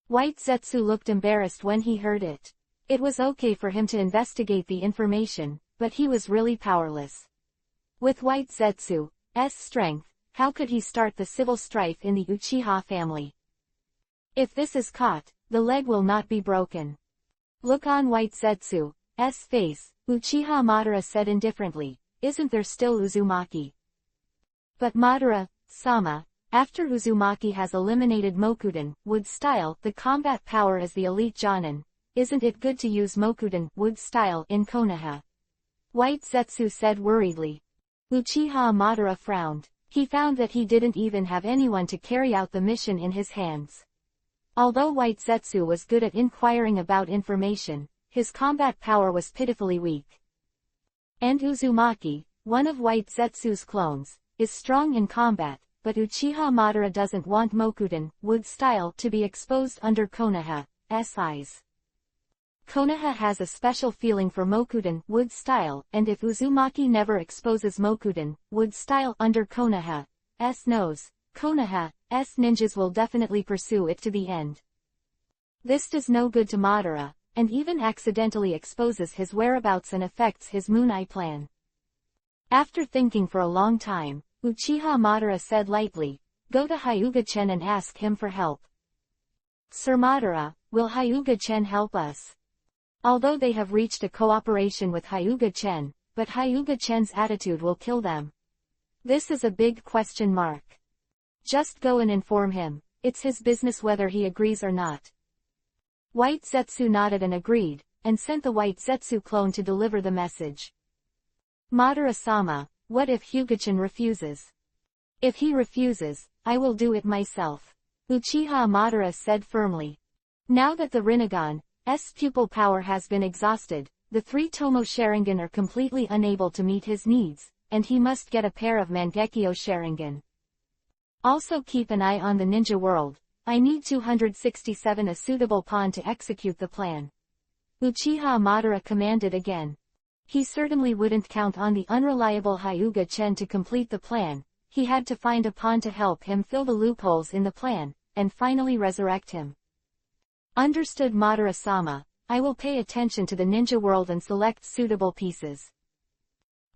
White Zetsu looked embarrassed when he heard it. It was okay for him to investigate the information, but he was really powerless. With White Zetsu's strength, how could he start the civil strife in the Uchiha family? If this is caught, the leg will not be broken. Look on White Zetsu's face, Uchiha Madara said indifferently, "Isn't there still Uzumaki?" But Madara-sama, after Uzumaki has eliminated Mokuden, wood style, the combat power as the elite Jonin, isn't it good to use Mokuden, wood style, in Konoha? White Zetsu said worriedly. Uchiha Madara frowned. He found that he didn't even have anyone to carry out the mission in his hands. Although White Zetsu was good at inquiring about information, his combat power was pitifully weak. And Uzumaki, one of White Zetsu's clones, is strong in combat, but Uchiha Madara doesn't want Mokuden, wood style, to be exposed under Konoha's eyes. Konoha has a special feeling for Mokuden, wood style, and if Uzumaki never exposes Mokuden, wood style, under Konoha's nose, Konoha's ninjas will definitely pursue it to the end. This does no good to Madara, and even accidentally exposes his whereabouts and affects his Moon Eye plan. After thinking for a long time, Uchiha Madara said lightly, "Go to Hyuga-chen and ask him for help." "Sir Madara, will Hyuga-chen help us?" Although they have reached a cooperation with Hyuga-chen, but Hyuga-chen's attitude will kill them. This is a big question mark. Just go and inform him. It's his business whether he agrees or not. White Zetsu nodded and agreed, and sent the White Zetsu clone to deliver the message. "Madara-sama, what if Hyuga-chan refuses?" "If he refuses, I will do it myself," Uchiha Madara said firmly. Now that the Rinnegan's pupil power has been exhausted, the 3 Tomo Sharingan are completely unable to meet his needs, and he must get a pair of Mangekyo Sharingan. Also keep an eye on the ninja world. I need 267 a suitable pawn to execute the plan. Uchiha Madara commanded again. He certainly wouldn't count on the unreliable Hyuga-chen to complete the plan. He had to find a pawn to help him fill the loopholes in the plan, and finally resurrect him. Understood, Madara-sama. I will pay attention to the ninja world and select suitable pieces.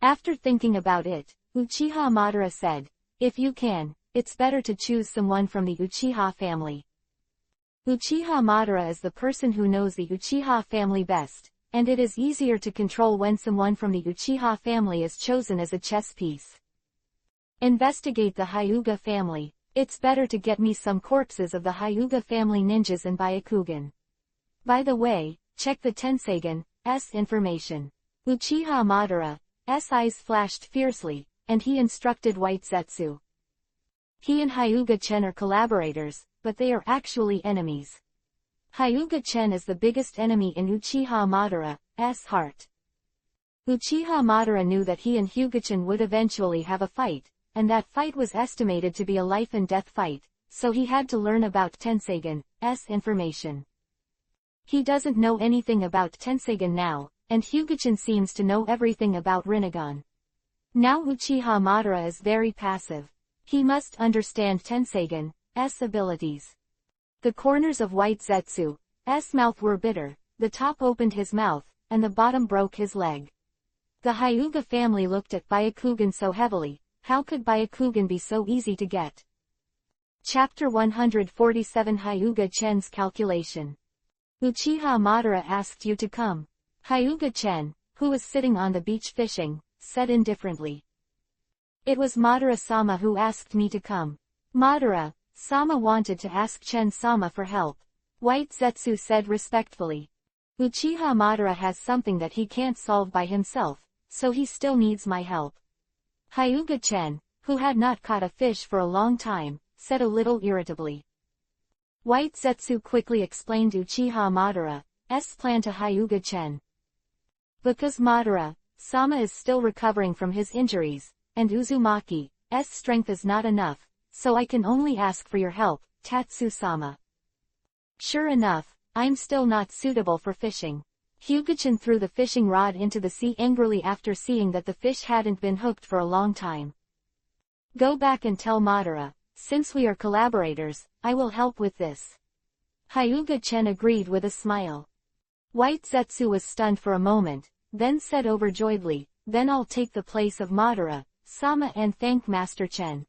After thinking about it, Uchiha Madara said, "If you can, it's better to choose someone from the Uchiha family." Uchiha Madara is the person who knows the Uchiha family best, and it is easier to control when someone from the Uchiha family is chosen as a chess piece. Investigate the Hyuga family. It's better to get me some corpses of the Hyuga family ninjas and Byakugan. By the way, check the Tensagen's information. Uchiha Madara's eyes flashed fiercely, and he instructed White Zetsu. He and Hyuga-chen are collaborators, but they are actually enemies. Hyuga-chen is the biggest enemy in Uchiha Madara's heart. Uchiha Madara knew that he and Hyuga-chen would eventually have a fight, and that fight was estimated to be a life-and-death fight, so he had to learn about Tensagen's information. He doesn't know anything about Tensagen now, and Hyuga-chen seems to know everything about Rinnegan. Now Uchiha Madara is very passive. He must understand Tensagen's abilities. The corners of White Zetsu's mouth were bitter, the top opened his mouth, and the bottom broke his leg. The Hyuga family looked at Byakugan so heavily. How could Byakugan be so easy to get? Chapter 147 Hyuga-chen's calculation. Uchiha Madara asked you to come. Hyuga-chen, who was sitting on the beach fishing, said indifferently. It was Madara-sama who asked me to come. Madara-sama wanted to ask Chen-sama for help. White Zetsu said respectfully. Uchiha Madara has something that he can't solve by himself, so he still needs my help. Hyuga-chen, who had not caught a fish for a long time, said a little irritably. White Zetsu quickly explained Uchiha Madara's plan to Hyuga-chen. Because Madara-sama is still recovering from his injuries, and Uzumaki's strength is not enough, so I can only ask for your help, Tatsu-sama. Sure enough, I'm still not suitable for fishing. Hyuga-chen threw the fishing rod into the sea angrily after seeing that the fish hadn't been hooked for a long time. Go back and tell Madara, since we are collaborators, I will help with this. Hyuga-chen agreed with a smile. White Zetsu was stunned for a moment, then said overjoyedly, then I'll take the place of Madara-sama and thank Master Chen.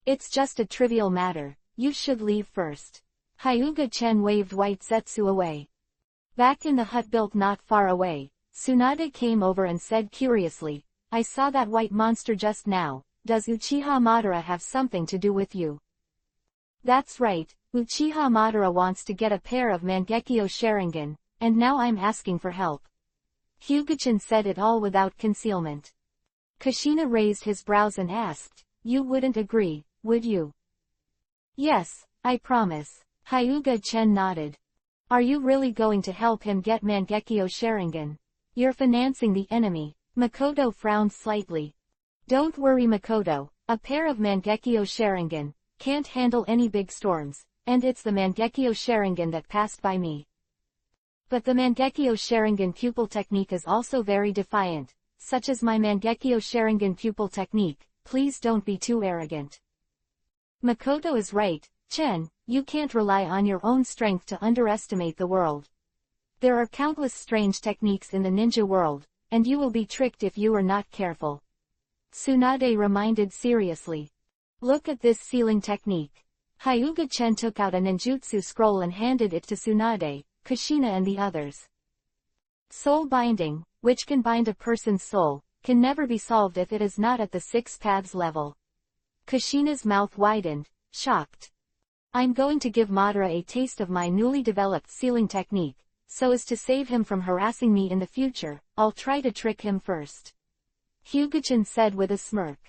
It's just a trivial matter, you should leave first. Hyuga-chen waved White Zetsu away. Back in the hut built not far away, Tsunade came over and said curiously, I saw that white monster just now, does Uchiha Madara have something to do with you? That's right, Uchiha Madara wants to get a pair of Mangekyo Sharingan, and now I'm asking for help. Hyuga-chen said it all without concealment. Kushina raised his brows and asked, you wouldn't agree, would you? Yes, I promise. Hyuga-chen nodded. Are you really going to help him get Mangekyo Sharingan? You're financing the enemy. Makoto frowned slightly. Don't worry Makoto, a pair of Mangekyo Sharingan can't handle any big storms, and it's the Mangekyo Sharingan that passed by me. But the Mangekyo Sharingan pupil technique is also very defiant, such as my Mangekyo Sharingan pupil technique, please don't be too arrogant. Makoto is right, Chen, you can't rely on your own strength to underestimate the world. There are countless strange techniques in the ninja world, and you will be tricked if you are not careful. Tsunade reminded seriously. Look at this sealing technique. Hyuga-chen took out a ninjutsu scroll and handed it to Tsunade, Kushina and the others. Soul binding, which can bind a person's soul, can never be solved if it is not at the 6 paths level. Kushina's mouth widened, shocked. I'm going to give Madara a taste of my newly developed sealing technique, so as to save him from harassing me in the future, I'll try to trick him first. Hyuga-chen said with a smirk.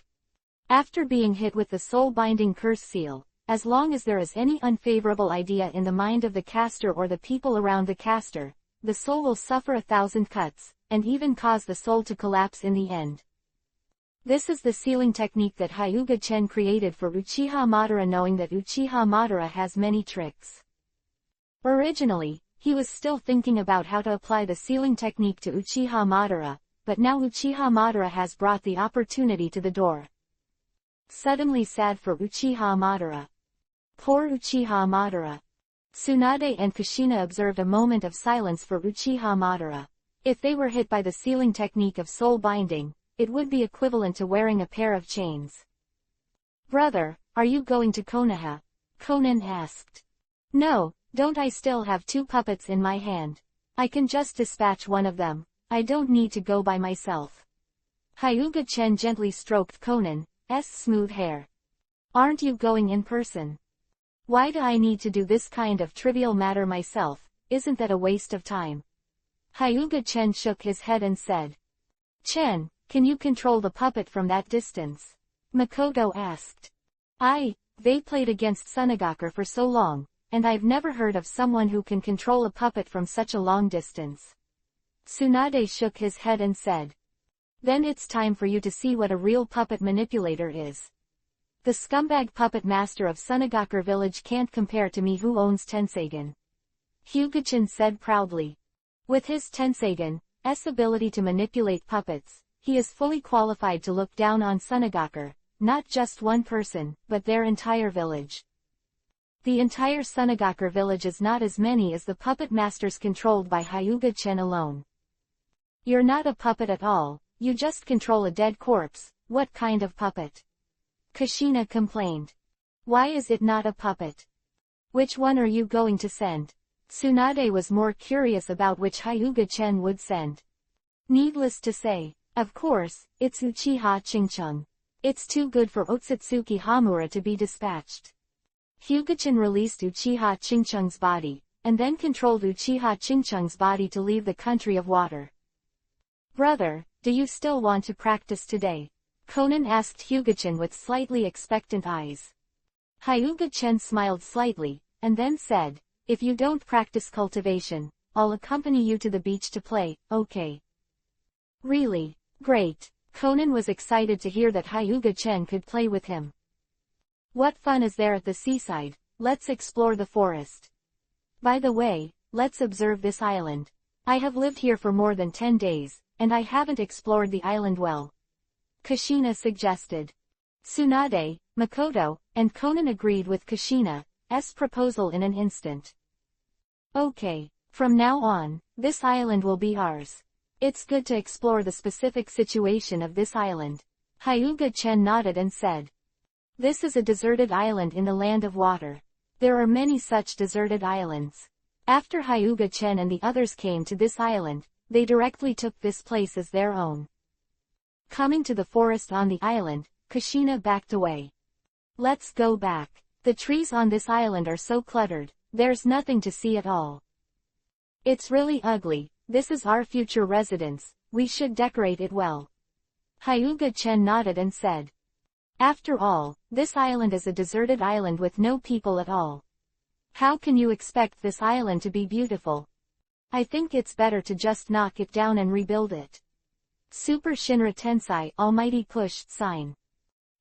After being hit with the soul-binding curse seal, as long as there is any unfavorable idea in the mind of the caster or the people around the caster, the soul will suffer 1,000 cuts, and even cause the soul to collapse in the end. This is the sealing technique that Hyuga-chen created for Uchiha Madara, knowing that Uchiha Madara has many tricks. Originally, he was still thinking about how to apply the sealing technique to Uchiha Madara, but now Uchiha Madara has brought the opportunity to the door. Suddenly sad for Uchiha Madara. Poor Uchiha Madara. Tsunade and Kushina observed a moment of silence for Uchiha Madara. If they were hit by the sealing technique of soul binding, it would be equivalent to wearing a pair of chains. Brother, are you going to Konoha? Konan asked. No, don't I still have 2 puppets in my hand? I can just dispatch one of them, I don't need to go by myself. Hyuga-chen gently stroked Konan's smooth hair. Aren't you going in person? Why do I need to do this kind of trivial matter myself? Isn't that a waste of time? Hyuga-chen shook his head and said. Chen, can you control the puppet from that distance? Makoto asked. They played against Sunagaku for so long, and I've never heard of someone who can control a puppet from such a long distance. Tsunade shook his head and said. Then it's time for you to see what a real puppet manipulator is. The scumbag puppet master of Sunagaku village can't compare to me who owns Tenseigan. Hyuga-chen said proudly. With his Tenseigan's ability to manipulate puppets, he is fully qualified to look down on Sunagaku, not just one person, but their entire village. The entire Sunagaku village is not as many as the puppet masters controlled by Hyuga-chen alone. You're not a puppet at all, you just control a dead corpse. What kind of puppet? Kushina complained. Why is it not a puppet? Which one are you going to send? Tsunade was more curious about which Hyuga-chen would send. Needless to say, of course, it's Uchiha Chingchung. It's too good for Otsutsuki Hamura to be dispatched. Hyuga-chen released Uchiha Chingchung's body, and then controlled Uchiha Chingchung's body to leave the country of water. Brother, do you still want to practice today? Conan asked Hyuga-chen with slightly expectant eyes. Hyuga-chen smiled slightly, and then said, if you don't practice cultivation, I'll accompany you to the beach to play, okay? Really? Great. Conan was excited to hear that Hyuga-chen could play with him. What fun is there at the seaside? Let's explore the forest. By the way, let's observe this island. I have lived here for more than 10 days, and I haven't explored the island well. Kushina suggested. Tsunade, Makoto, and Conan agreed with Kushina's proposal in an instant. Okay, from now on, this island will be ours. It's good to explore the specific situation of this island. Hyuga-chen nodded and said. This is a deserted island in the land of water. There are many such deserted islands. After Hyuga-chen and the others came to this island, they directly took this place as their own. Coming to the forest on the island, Kushina backed away. Let's go back. The trees on this island are so cluttered, there's nothing to see at all. It's really ugly. This is our future residence, we should decorate it well. Hyuga-chen nodded and said. After all, this island is a deserted island with no people at all. How can you expect this island to be beautiful? I think it's better to just knock it down and rebuild it. Super Shinra Tensei Almighty Push sign.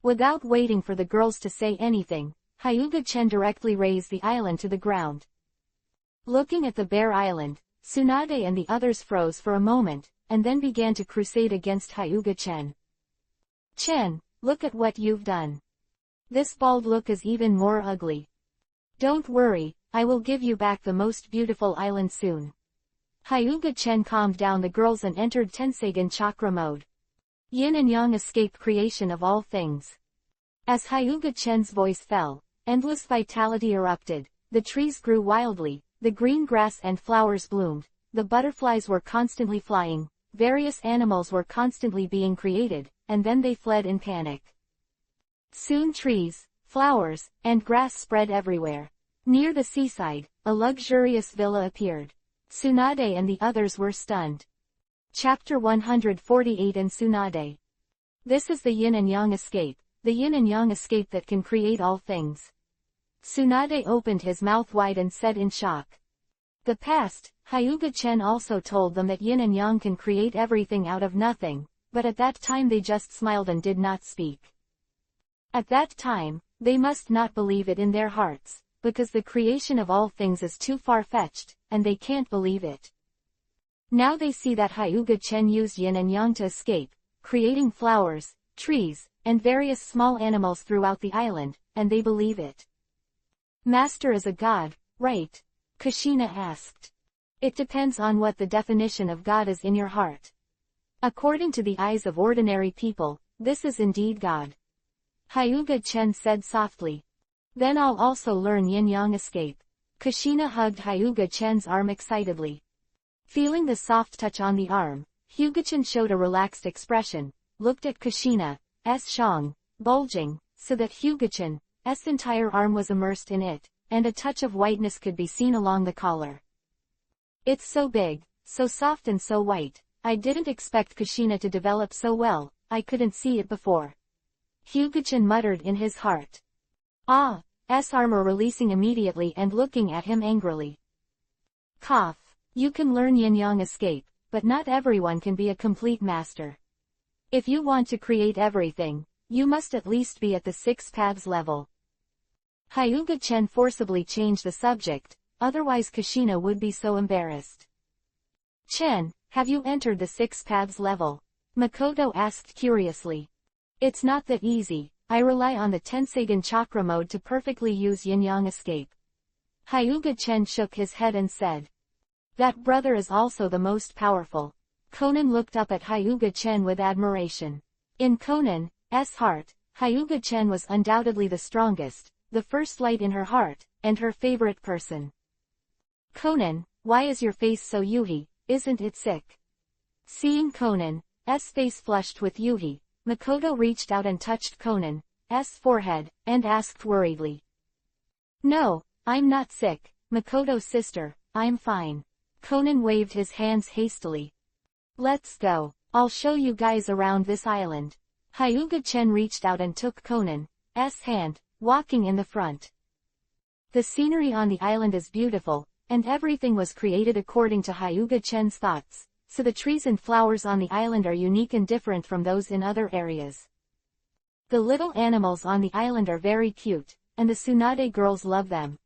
Without waiting for the girls to say anything, Hyuga-chen directly razed the island to the ground. Looking at the bare island, Tsunade and the others froze for a moment, and then began to crusade against Hyuga-chen. Chen, look at what you've done. This bald look is even more ugly. Don't worry, I will give you back the most beautiful island soon. Hyuga-chen calmed down the girls and entered Tenseigan chakra mode. Yin and Yang escape creation of all things. As Hyuga-chen's voice fell, endless vitality erupted, the trees grew wildly, the green grass and flowers bloomed, the butterflies were constantly flying, various animals were constantly being created, and then they fled in panic. Soon trees, flowers, and grass spread everywhere. Near the seaside, a luxurious villa appeared. Tsunade and the others were stunned. Chapter 148 and Tsunade. This is the yin and yang escape, the yin and yang escape that can create all things. Tsunade opened his mouth wide and said in shock. The past, Hyuga-chen also told them that yin and yang can create everything out of nothing, but at that time they just smiled and did not speak. At that time, they must not believe it in their hearts, because the creation of all things is too far-fetched, and they can't believe it. Now they see that Hyuga-chen used yin and yang to escape, creating flowers, trees, and various small animals throughout the island, and they believe it. Master is a god, right? Kushina asked. It depends on what the definition of God is in your heart. According to the eyes of ordinary people, this is indeed God. Hyuga-chen said softly. Then I'll also learn yin-yang escape. Kushina hugged Hyuga-chen's arm excitedly. Feeling the soft touch on the arm, Hyuga-chen showed a relaxed expression, looked at Kushina's shang, bulging, so that Hyuga-chan's entire arm was immersed in it, and a touch of whiteness could be seen along the collar. It's so big, so soft and so white. I didn't expect Kushina to develop so well, I couldn't see it before. Hyuga-chan muttered in his heart. Armor releasing immediately and looking at him angrily. Cough. You can learn yin-yang escape, but not everyone can be a complete master. If you want to create everything, you must at least be at the 6 paths level. Hyuga-chan forcibly changed the subject, otherwise Kushina would be so embarrassed. Chen, have you entered the 6 paths level? Makoto asked curiously. It's not that easy, I rely on the Tenseigan chakra mode to perfectly use yin-yang escape. Hyuga-chan shook his head and said. That brother is also the most powerful. Conan looked up at Hyuga-chan with admiration. In Conan's heart, Hyuga-chan was undoubtedly the strongest, the first light in her heart, and her favorite person. Conan, why is your face so yuhi, isn't it sick? Seeing Conan's face flushed with yuhi, Makoto reached out and touched Conan's forehead, and asked worriedly. No, I'm not sick, Makoto's sister, I'm fine. Conan waved his hands hastily. Let's go, I'll show you guys around this island. Hyuga-chan reached out and took Conan's hand, walking in the front. The scenery on the island is beautiful, and everything was created according to Hyuga-chan's thoughts, so the trees and flowers on the island are unique and different from those in other areas. The little animals on the island are very cute, and the Tsunade girls love them.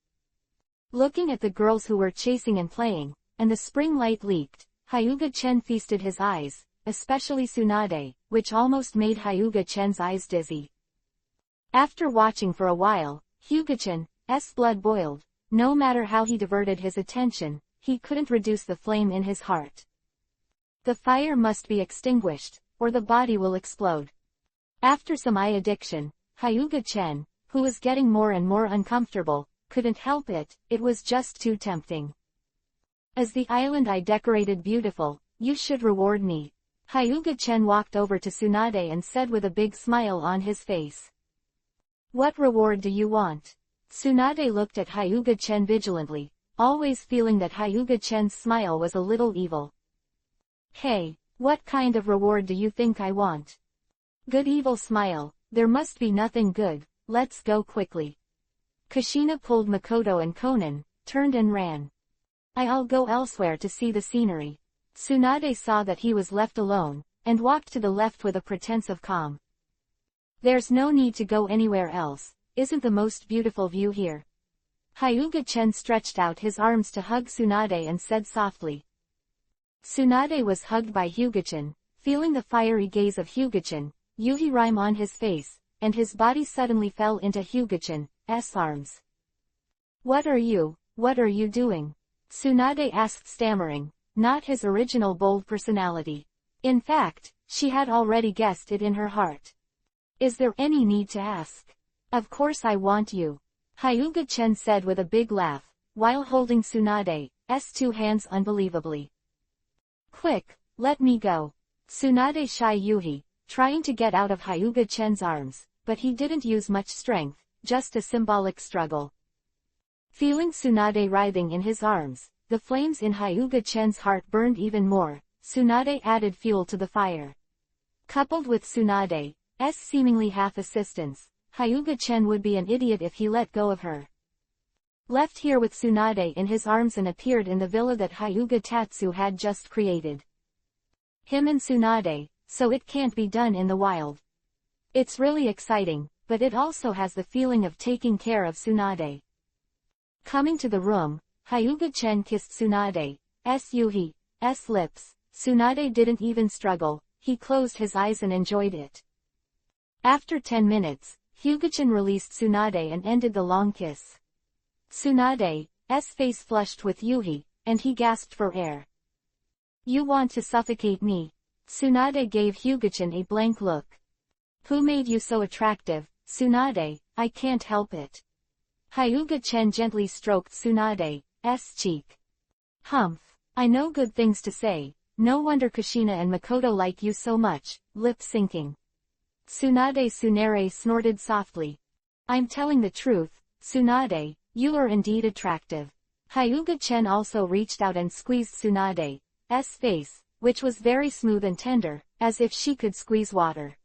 Looking at the girls who were chasing and playing, and the spring light leaked, Hyuga-chan feasted his eyes, especially Tsunade, which almost made Hyuga-chan's eyes dizzy. After watching for a while, Hyuga-chan's blood boiled. No matter how he diverted his attention, he couldn't reduce the flame in his heart. The fire must be extinguished, or the body will explode. After some eye addiction, Hyuga-chan, who was getting more and more uncomfortable, couldn't help it, it was just too tempting. As the island I decorated beautiful, you should reward me. Hyuga-chan walked over to Tsunade and said with a big smile on his face. What reward do you want? Tsunade looked at Hyuga-chan vigilantly, always feeling that Hyuga-chan's smile was a little evil. Hey, what kind of reward do you think I want? Good evil smile, there must be nothing good, let's go quickly. Kushina pulled Makoto and Conan, turned and ran. I'll go elsewhere to see the scenery. Tsunade saw that he was left alone, and walked to the left with a pretense of calm. There's no need to go anywhere else, isn't the most beautiful view here? Hyuga-chan stretched out his arms to hug Tsunade and said softly. Tsunade was hugged by Hyuga-chan, feeling the fiery gaze of Hyuga-chan, yuhi rime on his face, and his body suddenly fell into Hyuga-chan's arms. What are you doing? Tsunade asked stammering, not his original bold personality. In fact, she had already guessed it in her heart. Is there any need to ask? Of course I want you. Hyuga-chan said with a big laugh, while holding Tsunade's 2 hands unbelievably. Quick, let me go. Tsunade shy yuhi, trying to get out of Hyuga-chan's arms, but he didn't use much strength, just a symbolic struggle. Feeling Tsunade writhing in his arms, the flames in Hyuga-chan's heart burned even more. Tsunade added fuel to the fire. Coupled with Tsunade's seemingly half-assistance, Hyuga-chan would be an idiot if he let go of her. Left here with Tsunade in his arms and appeared in the villa that Hyuga Tatsu had just created. Him and Tsunade, so it can't be done in the wild. It's really exciting, but it also has the feeling of taking care of Tsunade. Coming to the room, Hyuga-chan kissed Tsunade's yuhi's lips. Tsunade didn't even struggle, he closed his eyes and enjoyed it. After 10 minutes, Hyuga-chan released Tsunade and ended the long kiss. Tsunade's face flushed with yuhi, and he gasped for air. You want to suffocate me? Tsunade gave Hyuga-chan a blank look. Who made you so attractive, Tsunade? I can't help it. Hyuga-chan gently stroked Tsunade's cheek. Humph, I know good things to say, no wonder Kushina and Makoto like you so much, lip syncing. Tsunade snorted softly. I'm telling the truth, Tsunade, you are indeed attractive. Hyuga-chen also reached out and squeezed Tsunade's face, which was very smooth and tender, as if she could squeeze water.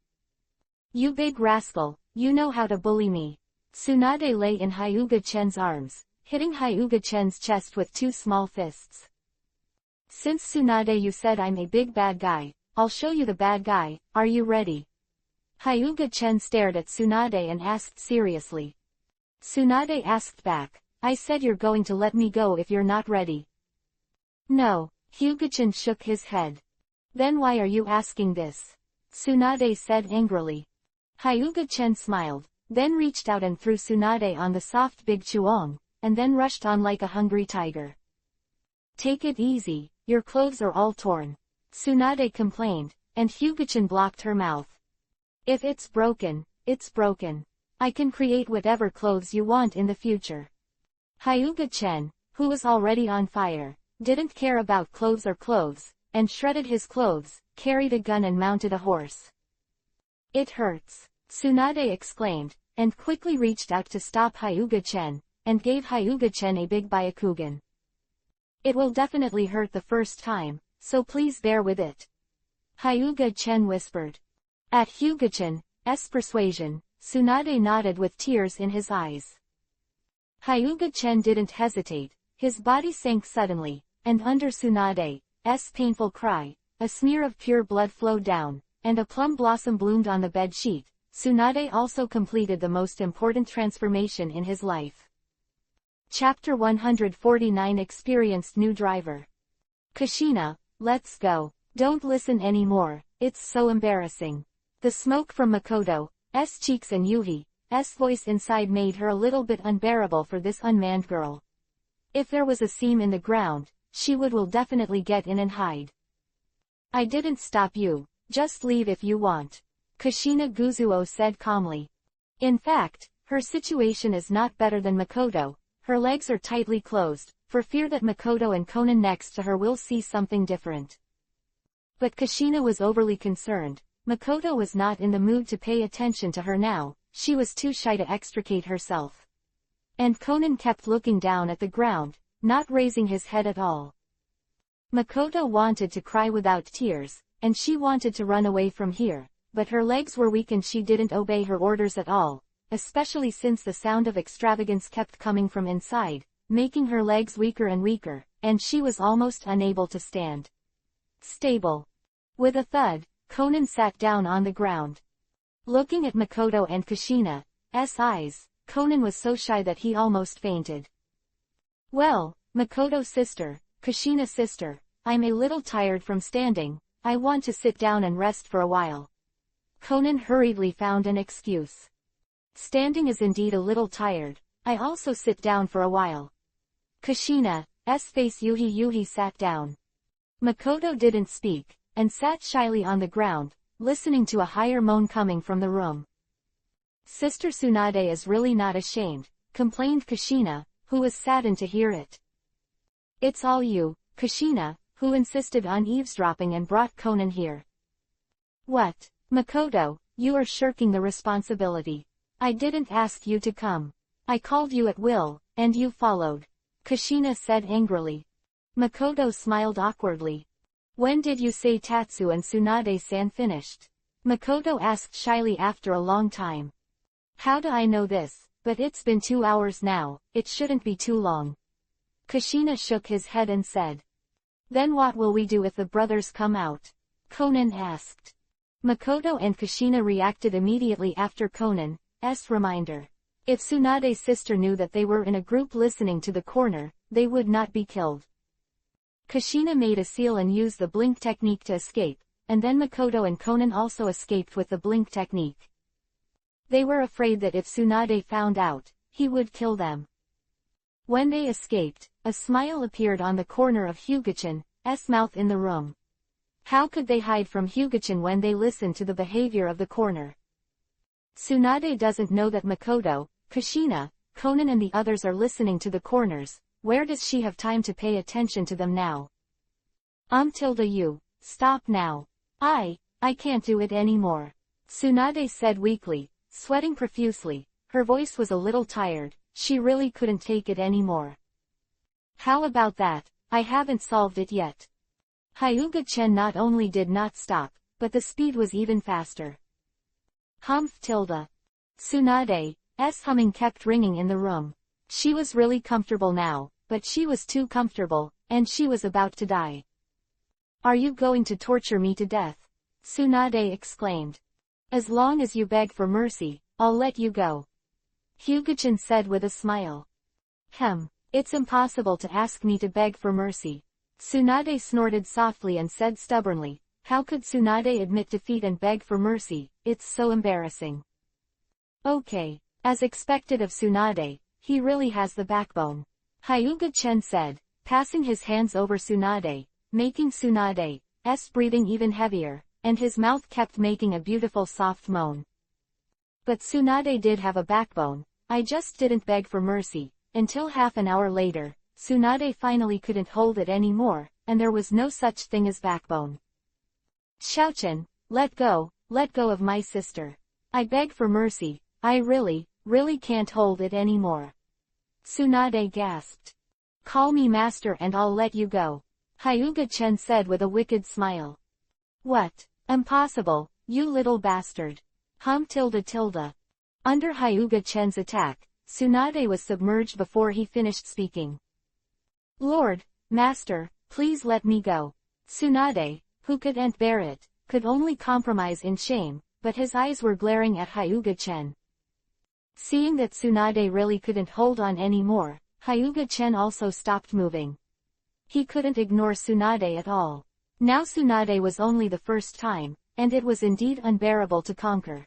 You big rascal, you know how to bully me. Tsunade lay in Hyuga-chen's arms, hitting Hyuga-chen's chest with two small fists. Since Tsunade you said I'm a big bad guy, I'll show you the bad guy, are you ready? Hyuga-chen stared at Tsunade and asked seriously. Tsunade asked back, I said you're going to let me go if you're not ready. No, Hyuga-chen shook his head. Then why are you asking this? Tsunade said angrily. Hyuga-chen smiled, then reached out and threw Tsunade on the soft big chuong, and then rushed on like a hungry tiger. Take it easy, your clothes are all torn. Tsunade complained, and Hyuga-chen blocked her mouth. If it's broken, it's broken. I can create whatever clothes you want in the future. Hyuga-chen, who was already on fire, didn't care about clothes or clothes, and shredded his clothes, carried a gun and mounted a horse. It hurts, Tsunade exclaimed, and quickly reached out to stop Hyuga-chen, and gave Hyuga-chen a big Byakugan. It will definitely hurt the first time, so please bear with it. Hyuga-chen whispered. At Hyuga-chen's persuasion, Tsunade nodded with tears in his eyes. Hyuga-chen didn't hesitate, his body sank suddenly, and under Tsunade's painful cry, a smear of pure blood flowed down, and a plum blossom bloomed on the bed sheet. Tsunade also completed the most important transformation in his life. Chapter 149 Experienced New Driver. Kushina, let's go. Don't listen anymore, it's so embarrassing. The smoke from Makoto's cheeks and Yuhi's voice inside made her a little bit unbearable for this unmanned girl. If there was a seam in the ground, she will definitely get in and hide. I didn't stop you, just leave if you want. Kushina Guzuo said calmly. In fact, her situation is not better than Makoto, her legs are tightly closed, for fear that Makoto and Konan next to her will see something different. But Kushina was overly concerned. Makoto was not in the mood to pay attention to her now, she was too shy to extricate herself. And Konan kept looking down at the ground, not raising his head at all. Makoto wanted to cry without tears, and she wanted to run away from here, but her legs were weak and she didn't obey her orders at all, especially since the sound of extravagance kept coming from inside, making her legs weaker and weaker, and she was almost unable to stand. Stable. With a thud, Konan sat down on the ground. Looking at Makoto and Kushina's eyes, Konan was so shy that he almost fainted. Well, Makoto sister, Kushina sister, I'm a little tired from standing, I want to sit down and rest for a while. Konan hurriedly found an excuse. Standing is indeed a little tired, I also sit down for a while. Kushina's face Yuhi sat down. Makoto didn't speak, and sat shyly on the ground, listening to a higher moan coming from the room. Sister Tsunade is really not ashamed, complained Kushina, who was saddened to hear it. It's all you, Kushina, who insisted on eavesdropping and brought Konan here. What? Makoto, you are shirking the responsibility. I didn't ask you to come. I called you at will, and you followed. Kushina said angrily. Makoto smiled awkwardly. When did you say Tatsu and Tsunade-san finished? Makoto asked shyly after a long time. How do I know this? But it's been 2 hours now, it shouldn't be too long. Kushina shook his head and said. Then what will we do if the brothers come out? Konan asked. Makoto and Kushina reacted immediately after Konan's reminder. If Tsunade's sister knew that they were in a group listening to the corner, they would not be killed. Kushina made a seal and used the blink technique to escape, and then Makoto and Konan also escaped with the blink technique. They were afraid that if Tsunade found out, he would kill them. When they escaped, a smile appeared on the corner of Hyuga-chan's mouth in the room. How could they hide from Hyuga-chan when they listened to the behavior of the corner? Tsunade doesn't know that Makoto, Kushina, Konan and the others are listening to the corners. Where does she have time to pay attention to them now? You, stop now. I can't do it anymore. Tsunade said weakly, sweating profusely. Her voice was a little tired, she really couldn't take it anymore. How about that? I haven't solved it yet. Hyuga-chen not only did not stop, but the speed was even faster. Humph tilde. Tsunade's humming kept ringing in the room. She was really comfortable now, but she was too comfortable, and she was about to die. Are you going to torture me to death? Tsunade exclaimed. As long as you beg for mercy, I'll let you go. Hyuga-chen said with a smile. It's impossible to ask me to beg for mercy. Tsunade snorted softly and said stubbornly, how could Tsunade admit defeat and beg for mercy? It's so embarrassing. Okay. As expected of Tsunade, he really has the backbone. Hyuga-chen said, passing his hands over Tsunade, making Tsunade's breathing even heavier, and his mouth kept making a beautiful soft moan. But Tsunade did have a backbone. I just didn't beg for mercy. Until half an hour later, Tsunade finally couldn't hold it anymore, and there was no such thing as backbone. Xiaochen, let go of my sister. I beg for mercy, I really can't hold it anymore. Tsunade gasped. Call me master and I'll let you go. Hyuga-chen said with a wicked smile. What? Impossible, you little bastard. Under Hyuga-chen's attack, Tsunade was submerged before he finished speaking. Lord, Master, please let me go. Tsunade, who couldn't bear it, could only compromise in shame, but his eyes were glaring at Hyuga-chen. Seeing that Tsunade really couldn't hold on anymore, Hyuga-chen also stopped moving. He couldn't ignore Tsunade at all. Now Tsunade was only the first time, and it was indeed unbearable to conquer.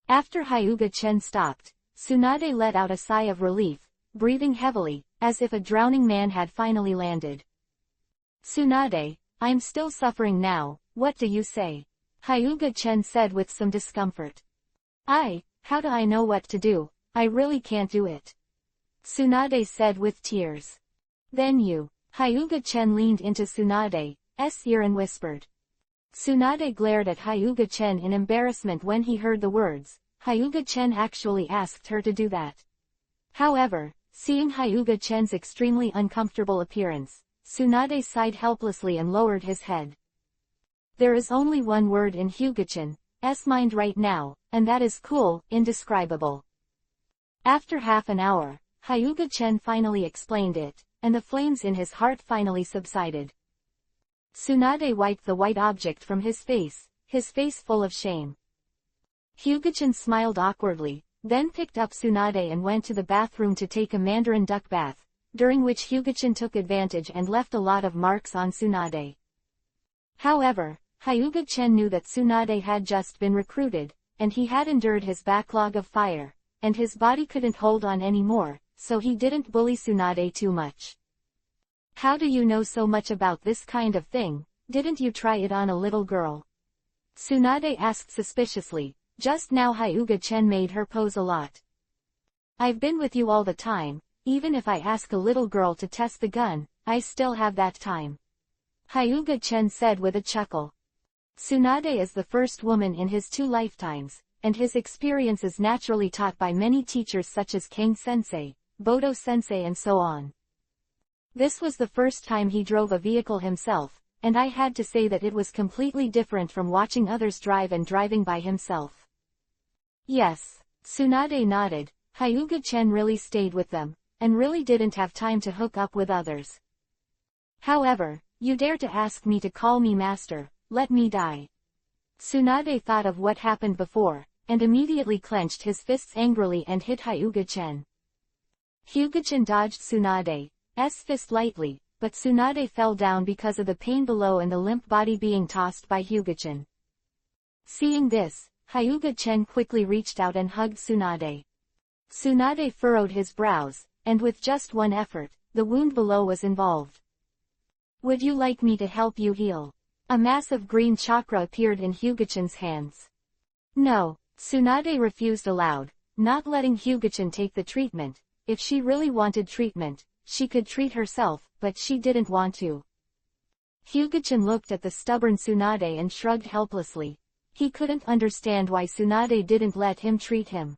After Hyuga-chen stopped, Tsunade let out a sigh of relief, breathing heavily, as if a drowning man had finally landed. Tsunade, I'm still suffering now, what do you say? Hyuga-chen said with some discomfort. How do I know what to do? I really can't do it. Tsunade said with tears. Then you. Hyuga-chen leaned into Tsunade's ear and whispered. Tsunade glared at Hyuga-chen in embarrassment when he heard the words. Hyuga-chen actually asked her to do that. However, seeing Hyuga-chen's extremely uncomfortable appearance, Tsunade sighed helplessly and lowered his head. There is only one word in Hyuga-chen's mind right now, and that is cool, indescribable. After half an hour, Hyuga-chen finally explained it, and the flames in his heart finally subsided. Tsunade wiped the white object from his face full of shame. Hyuga-chen smiled awkwardly, then picked up Tsunade and went to the bathroom to take a mandarin duck bath, during which Hyuga-chen took advantage and left a lot of marks on Tsunade. However, Hyuga-chen knew that Tsunade had just been recruited, and he had endured his backlog of fire, and his body couldn't hold on anymore, so he didn't bully Tsunade too much. How do you know so much about this kind of thing? Didn't you try it on a little girl? Tsunade asked suspiciously. Just now Hyuga-chen made her pose a lot. I've been with you all the time, even if I ask a little girl to test the gun, I still have that time. Hyuga-chen said with a chuckle. Tsunade is the first woman in his 2 lifetimes, and his experience is naturally taught by many teachers such as Kang-sensei, Bodo-sensei and so on. This was the first time he drove a vehicle himself, and I had to say that it was completely different from watching others drive and driving by himself. Yes, Tsunade nodded. Hyuga-chen really stayed with them, and really didn't have time to hook up with others. However, you dare to ask me to call me master, let me die. Tsunade thought of what happened before, and immediately clenched his fists angrily and hit Hyuga-chen. Hyuga-chen dodged Tsunade's fist lightly, but Tsunade fell down because of the pain below and the limp body being tossed by Hyuga-chen. Seeing this, Hyuga-chen quickly reached out and hugged Tsunade. Tsunade furrowed his brows, and with just one effort, the wound below was involved. Would you like me to help you heal? A massive green chakra appeared in Hyuga-chen's hands. No, Tsunade refused aloud, not letting Hyuga-chen take the treatment. If she really wanted treatment, she could treat herself, but she didn't want to. Hyuga-chen looked at the stubborn Tsunade and shrugged helplessly. He couldn't understand why Tsunade didn't let him treat him.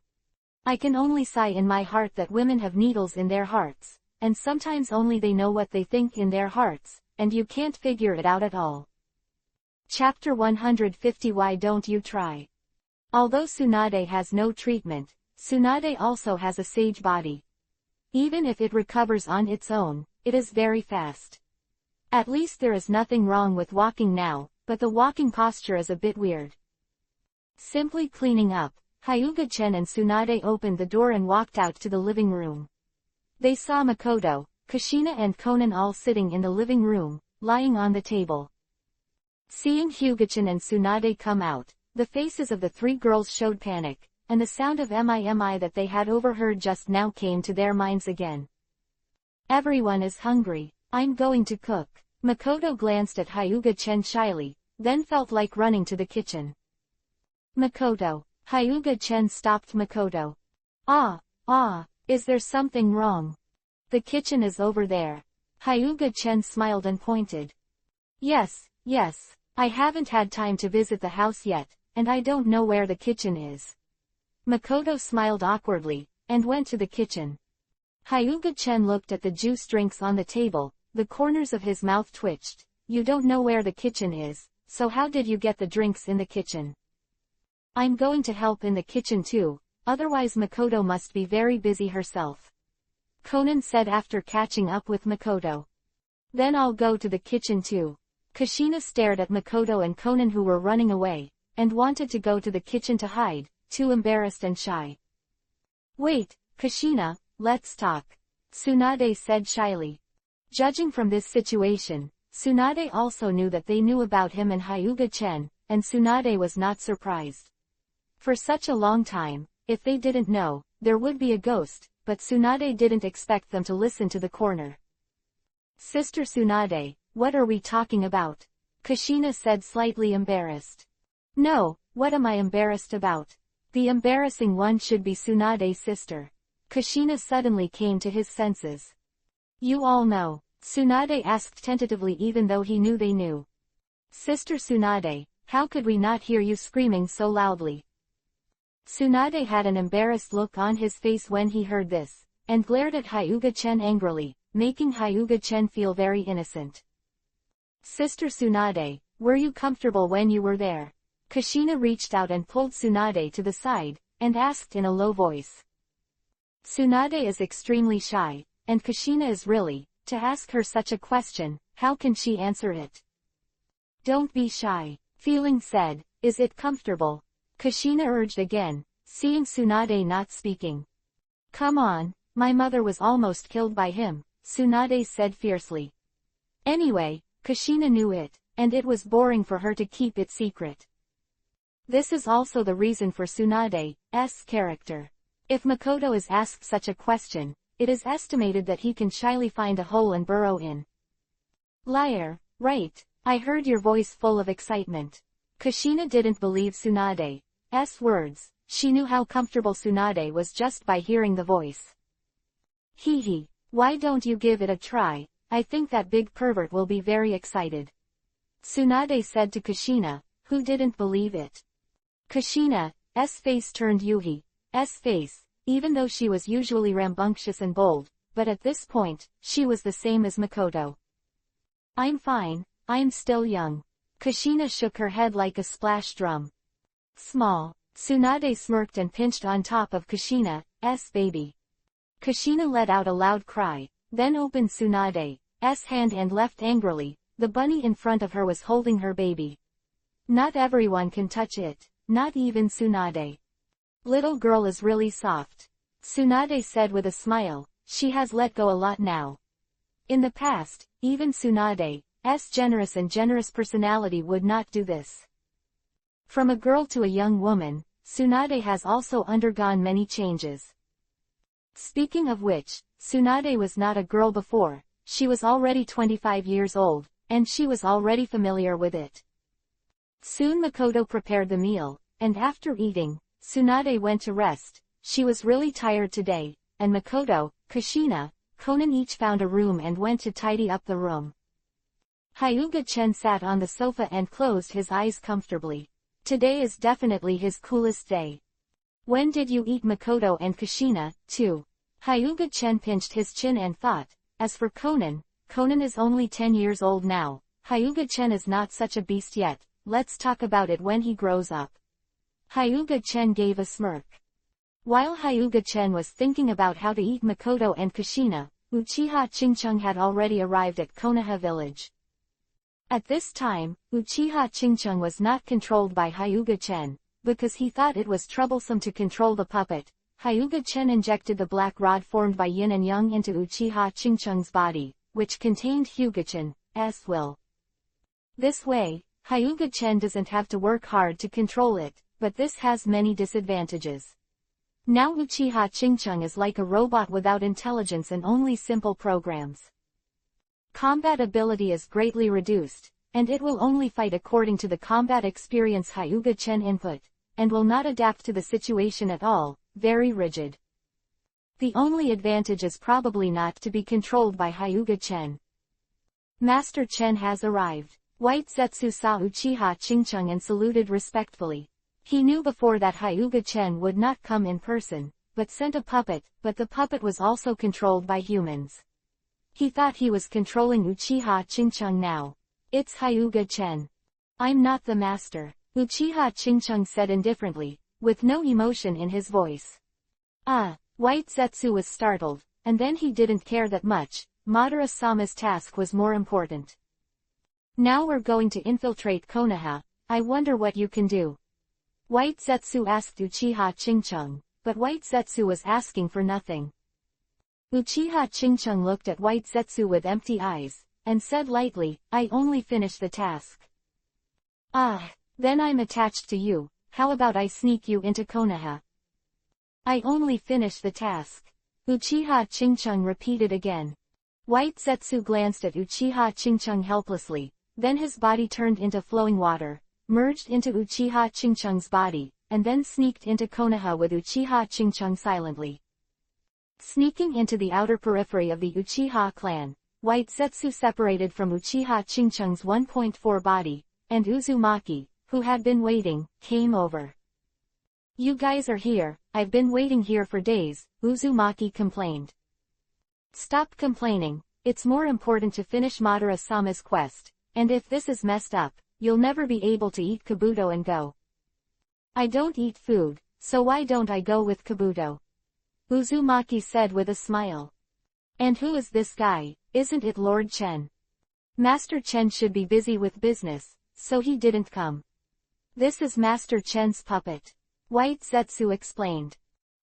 I can only sigh in my heart that women have needles in their hearts, and sometimes only they know what they think in their hearts, and you can't figure it out at all. Chapter 150. Why don't you try? Although Tsunade has no treatment, Tsunade also has a sage body. Even if it recovers on its own, it is very fast. At least there is nothing wrong with walking now, but the walking posture is a bit weird. Simply cleaning up, Hyuga-chen and Tsunade opened the door and walked out to the living room. They saw Makoto, Kushina and Konan all sitting in the living room, lying on the table. Seeing Hyuga-chen and Tsunade come out, the faces of the three girls showed panic, and the sound of "mi" that they had overheard just now came to their minds again. Everyone is hungry. I'm going to cook. Makoto glanced at Hyuga-chen shyly, then felt like running to the kitchen. Makoto. Hyuga-chen stopped Makoto. Is there something wrong? The kitchen is over there. Hyuga-chen smiled and pointed. Yes. I haven't had time to visit the house yet, and I don't know where the kitchen is. Makoto smiled awkwardly, and went to the kitchen. Hyuga-chen looked at the juice drinks on the table, the corners of his mouth twitched. You don't know where the kitchen is, so how did you get the drinks in the kitchen? I'm going to help in the kitchen too, otherwise Makoto must be very busy herself. Konan said after catching up with Makoto. Then I'll go to the kitchen too. Kushina stared at Makoto and Konan who were running away, and wanted to go to the kitchen to hide, too embarrassed and shy. Wait, Kushina, let's talk. Tsunade said shyly. Judging from this situation, Tsunade also knew that they knew about him and Hyuga-chen, and Tsunade was not surprised. For such a long time, if they didn't know, there would be a ghost, but Tsunade didn't expect them to listen to the corner. Sister Tsunade, what are we talking about? Kushina said slightly embarrassed. No, what am I embarrassed about? The embarrassing one should be Tsunade's sister. Kushina suddenly came to his senses. You all know, Tsunade asked tentatively even though he knew they knew. Sister Tsunade, how could we not hear you screaming so loudly? Tsunade had an embarrassed look on his face when he heard this, and glared at Hyuga-chen angrily, making Hyuga-chen feel very innocent. Sister Tsunade, were you comfortable when you were there? Kushina reached out and pulled Tsunade to the side, and asked in a low voice. Tsunade is extremely shy, and Kushina is really, to ask her such a question, how can she answer it? Don't be shy, feeling said, is it comfortable? Kushina urged again, seeing Tsunade not speaking. Come on, my mother was almost killed by him, Tsunade said fiercely. Anyway, Kushina knew it, and it was boring for her to keep it secret. This is also the reason for Tsunade's character. If Makoto is asked such a question, it is estimated that he can shyly find a hole and burrow in. Liar, right, I heard your voice full of excitement. Kushina didn't believe Tsunade's words, she knew how comfortable Tsunade was just by hearing the voice. Hee, why don't you give it a try? I think that big pervert will be very excited. Tsunade said to Kushina, who didn't believe it. Kushina's face turned Yuhi's face, even though she was usually rambunctious and bold, but at this point, she was the same as Makoto. I'm fine, I'm still young. Kushina shook her head like a splash drum. Small. Tsunade smirked and pinched on top of Kushina's baby. Kushina let out a loud cry, then opened Tsunade's hand and left angrily. The bunny in front of her was holding her baby. Not everyone can touch it, not even Tsunade. Little girl is really soft. Tsunade said with a smile, she has let go a lot now. In the past, even Tsunade's generous personality would not do this. From a girl to a young woman, Tsunade has also undergone many changes. Speaking of which, Tsunade was not a girl before, she was already 25 years old, and she was already familiar with it. Soon Makoto prepared the meal, and after eating, Tsunade went to rest. She was really tired today, and Makoto, Kushina, Konan each found a room and went to tidy up the room. Hyuga-chen sat on the sofa and closed his eyes comfortably. Today is definitely his coolest day. When did you eat Makoto and Kushina, too? Hyuga-chen pinched his chin and thought, as for Conan is only 10 years old now. Hyuga-chen is not such a beast yet, let's talk about it when he grows up. Hyuga-chen gave a smirk. While Hyuga-chen was thinking about how to eat Makoto and Kushina, Uchiha Chingchung had already arrived at Konoha village. At this time, Uchiha Chingchung was not controlled by Hyuga-chen, because he thought it was troublesome to control the puppet. Hyuga-chen injected the black rod formed by yin and yang into Uchiha Chingchung's body, which contained Hyuga-chen's will. This way, Hyuga-chen doesn't have to work hard to control it, but this has many disadvantages. Now Uchiha Chingchung is like a robot without intelligence and only simple programs. Combat ability is greatly reduced, and it will only fight according to the combat experience Hyuga-chen input, and will not adapt to the situation at all, very rigid. The only advantage is probably not to be controlled by Hyuga-chen. Master Chen has arrived. White Zetsu saw Uchiha Chingchung and saluted respectfully. He knew before that Hyuga-chen would not come in person, but sent a puppet, but the puppet was also controlled by humans. He thought he was controlling Uchiha Chingchung now. It's Hyuga-chen. I'm not the master, Uchiha Chingchung said indifferently, with no emotion in his voice. White Zetsu was startled, and then he didn't care that much. Madara-sama's task was more important. Now we're going to infiltrate Konoha. I wonder what you can do. White Zetsu asked Uchiha Chingchung, but White Zetsu was asking for nothing. Uchiha Chingchung looked at White Zetsu with empty eyes, and said lightly, I only finished the task. Then I'm attached to you. How about I sneak you into Konoha? I only finished the task. Uchiha Chingchung repeated again. White Zetsu glanced at Uchiha Chingchung helplessly, then his body turned into flowing water, merged into Uchiha Chingchung's body, and then sneaked into Konoha with Uchiha Chingchung silently. Sneaking into the outer periphery of the Uchiha clan, White Zetsu separated from Uchiha Chingchung's 1.4 body, and Uzumaki, who had been waiting, came over. You guys are here, I've been waiting here for days, Uzumaki complained. Stop complaining, it's more important to finish Madara-sama's quest, and if this is messed up, you'll never be able to eat Kabuto and go. I don't eat food, so why don't I go with Kabuto? Uzumaki said with a smile. And who is this guy? Isn't it Lord Chen? Master Chen should be busy with business, so he didn't come. This is Master Chen's puppet. White Zetsu explained.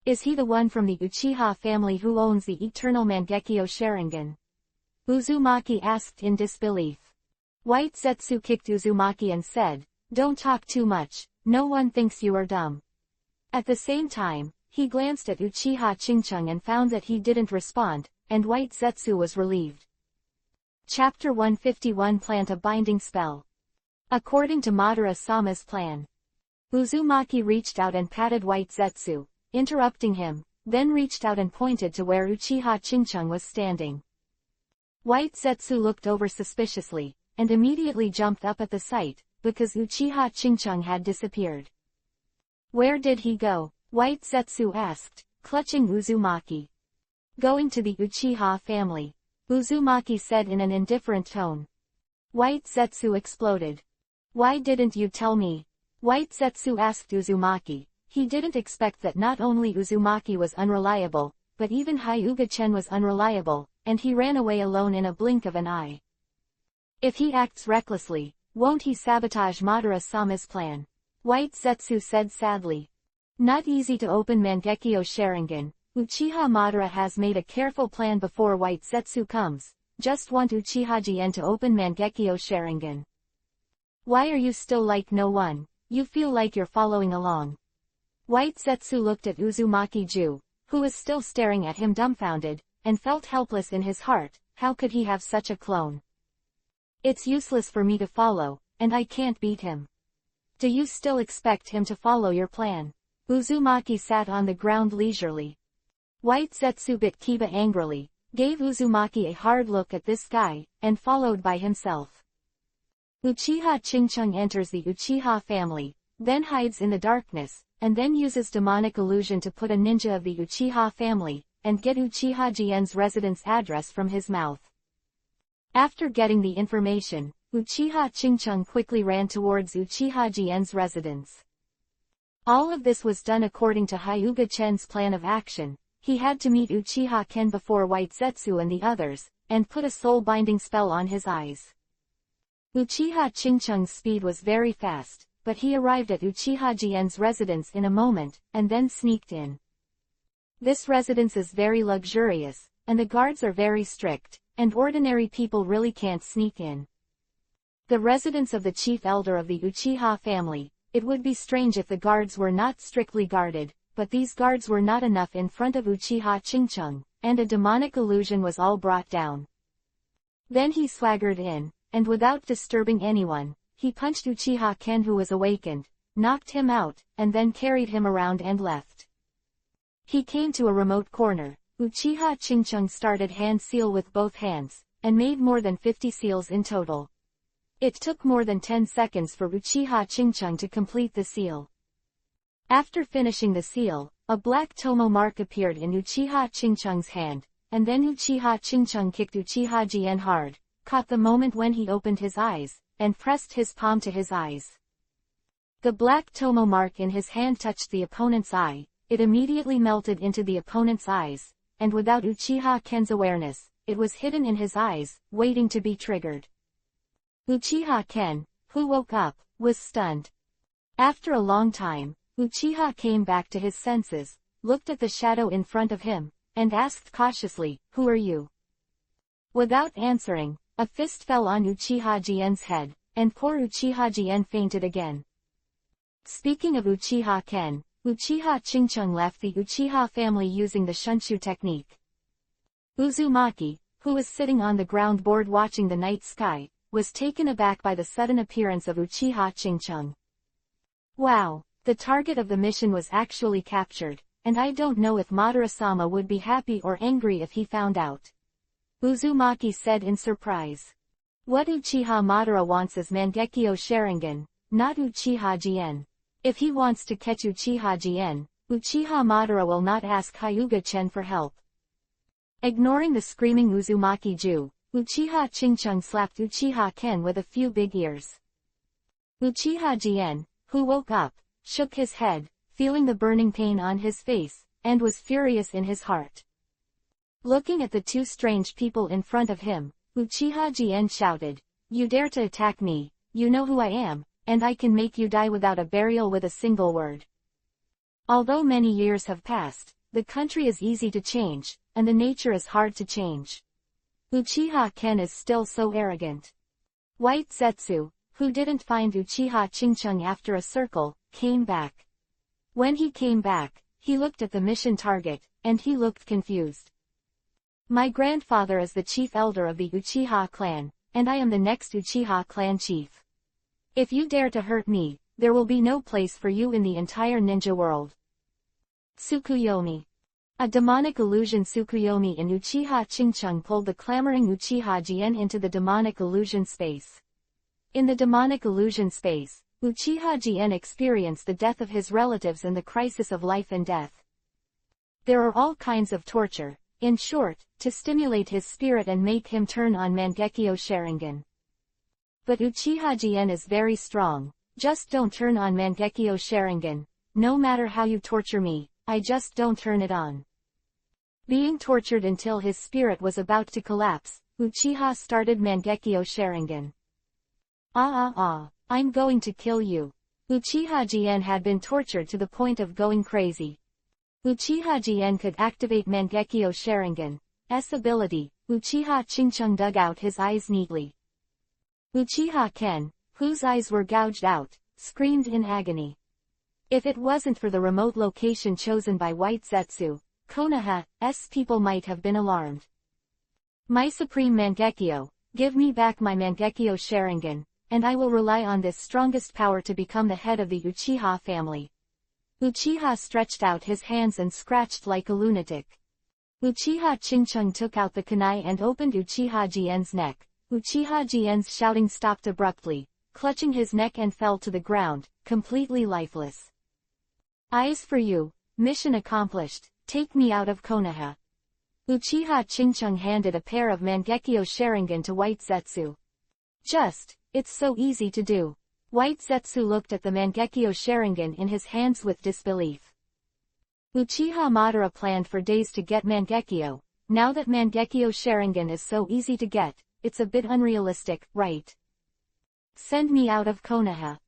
Is he the one from the Uchiha family who owns the eternal Mangekyo Sharingan? Uzumaki asked in disbelief. White Zetsu kicked Uzumaki and said, don't talk too much, no one thinks you are dumb. At the same time, he glanced at Uchiha Chingchung and found that he didn't respond, and White Zetsu was relieved. Chapter 151 Plant a binding spell. According to Madara-sama's plan. Uzumaki reached out and patted White Zetsu, interrupting him, then reached out and pointed to where Uchiha Chingchung was standing. White Zetsu looked over suspiciously, and immediately jumped up at the sight, because Uchiha Chingchung had disappeared. Where did he go? White Zetsu asked, clutching Uzumaki. Going to the Uchiha family, Uzumaki said in an indifferent tone. White Zetsu exploded. Why didn't you tell me? White Zetsu asked Uzumaki. He didn't expect that not only Uzumaki was unreliable, but even Hyuga-chen was unreliable, and he ran away alone in a blink of an eye. If he acts recklessly, won't he sabotage Madara-sama's plan? White Zetsu said sadly. Not easy to open Mangekyo Sharingan. Uchiha Madara has made a careful plan before White Zetsu comes. Just want Uchiha Jien to open Mangekyo Sharingan. Why are you still like no one? You feel like you're following along. White Zetsu looked at Uzumaki-ju, who was still staring at him dumbfounded, and felt helpless in his heart. How could he have such a clone? It's useless for me to follow, and I can't beat him. Do you still expect him to follow your plan? Uzumaki sat on the ground leisurely. White Zetsu bit Kiba angrily, gave Uzumaki a hard look at this guy, and followed by himself. Uchiha Chingchung enters the Uchiha family. then hides in the darkness, and then uses demonic illusion to put a ninja of the Uchiha family, and get Uchiha Jien's residence address from his mouth. After getting the information, Uchiha Chingcheng quickly ran towards Uchiha Jien's residence. All of this was done according to Hyuga Chen's plan of action. He had to meet Uchiha Ken before White Zetsu and the others, and put a soul-binding spell on his eyes. Uchiha Chingcheng's speed was very fast, but he arrived at Uchiha Jien's residence in a moment, and then sneaked in. This residence is very luxurious, and the guards are very strict, and ordinary people really can't sneak in. The residence of the chief elder of the Uchiha family. It would be strange if the guards were not strictly guarded, but these guards were not enough in front of Uchiha Chingcheng, and a demonic illusion was all brought down. Then he swaggered in, and without disturbing anyone, he punched Uchiha Ken who was awakened, knocked him out, and then carried him around and left. He came to a remote corner. Uchiha Chingcheng started hand seal with both hands, and made more than 50 seals in total. It took more than 10 seconds for Uchiha Chingcheng to complete the seal. After finishing the seal, a black tomo mark appeared in Uchiha Chingcheng's hand, and then Uchiha Chingcheng kicked Uchiha Jien hard, caught the moment when he opened his eyes, and pressed his palm to his eyes. The black tomo mark in his hand touched the opponent's eye, it immediately melted into the opponent's eyes, and without Uchiha Ken's awareness, it was hidden in his eyes, waiting to be triggered. Uchiha Ken, who woke up, was stunned. After a long time, Uchiha came back to his senses, looked at the shadow in front of him, and asked cautiously, "Who are you?" Without answering, a fist fell on Uchiha Jien's head, and poor Uchiha Jien fainted again. Speaking of Uchiha Ken, Uchiha Chingcheng left the Uchiha family using the Shunshu technique. Uzumaki, who was sitting on the ground board watching the night sky, was taken aback by the sudden appearance of Uchiha Chingcheng. Wow, the target of the mission was actually captured, and I don't know if Madara-sama would be happy or angry if he found out. Uzumaki said in surprise. What Uchiha Madara wants is Mangekyo Sharingan, not Uchiha Jien. If he wants to catch Uchiha Jien, Uchiha Madara will not ask Hyuga Chen for help. Ignoring the screaming Uzumaki-ju, Uchiha Chingcheng slapped Uchiha Ken with a few big ears. Uchiha Jien, who woke up, shook his head, feeling the burning pain on his face, and was furious in his heart. Looking at the two strange people in front of him, Uchiha Jien shouted, "You dare to attack me, you know who I am, and I can make you die without a burial with a single word." Although many years have passed, the country is easy to change, and the nature is hard to change. Uchiha Ken is still so arrogant. White Zetsu, who didn't find Uchiha Chingcheng after a circle, came back. When he came back, he looked at the mission target, and he looked confused. My grandfather is the chief elder of the Uchiha clan, and I am the next Uchiha clan chief. If you dare to hurt me, there will be no place for you in the entire ninja world. Tsukuyomi. A demonic illusion Tsukuyomi in Uchiha Chingcheng pulled the clamoring Uchiha Jien into the demonic illusion space. In the demonic illusion space, Uchiha Jien experienced the death of his relatives and the crisis of life and death. There are all kinds of torture, in short, to stimulate his spirit and make him turn on Mangekyo Sharingan. But Uchiha Jien is very strong. Just don't turn on Mangekyo Sharingan. No matter how you torture me, I just don't turn it on. Being tortured until his spirit was about to collapse, Uchiha started Mangekyo Sharingan. I'm going to kill you. Uchiha Jien had been tortured to the point of going crazy. Uchiha Jien could activate Mangekyo Sharingan. S ability, Uchiha Chingcheng dug out his eyes neatly. Uchiha Ken, whose eyes were gouged out, screamed in agony. If it wasn't for the remote location chosen by White Zetsu, Konoha's people might have been alarmed. My supreme Mangekyo, give me back my Mangekyo Sharingan, and I will rely on this strongest power to become the head of the Uchiha family. Uchiha stretched out his hands and scratched like a lunatic. Uchiha Chingcheng took out the kunai and opened Uchiha Jien's neck. Uchiha Jien's shouting stopped abruptly, clutching his neck and fell to the ground, completely lifeless. Eyes for you, mission accomplished, take me out of Konoha. Uchiha Chingchung handed a pair of Mangekyo Sharingan to White Zetsu. It's so easy to do. White Zetsu looked at the Mangekyo Sharingan in his hands with disbelief. Uchiha Madara planned for days to get Mangekyo. Now that Mangekyo Sharingan is so easy to get, it's a bit unrealistic, right? Send me out of Konoha.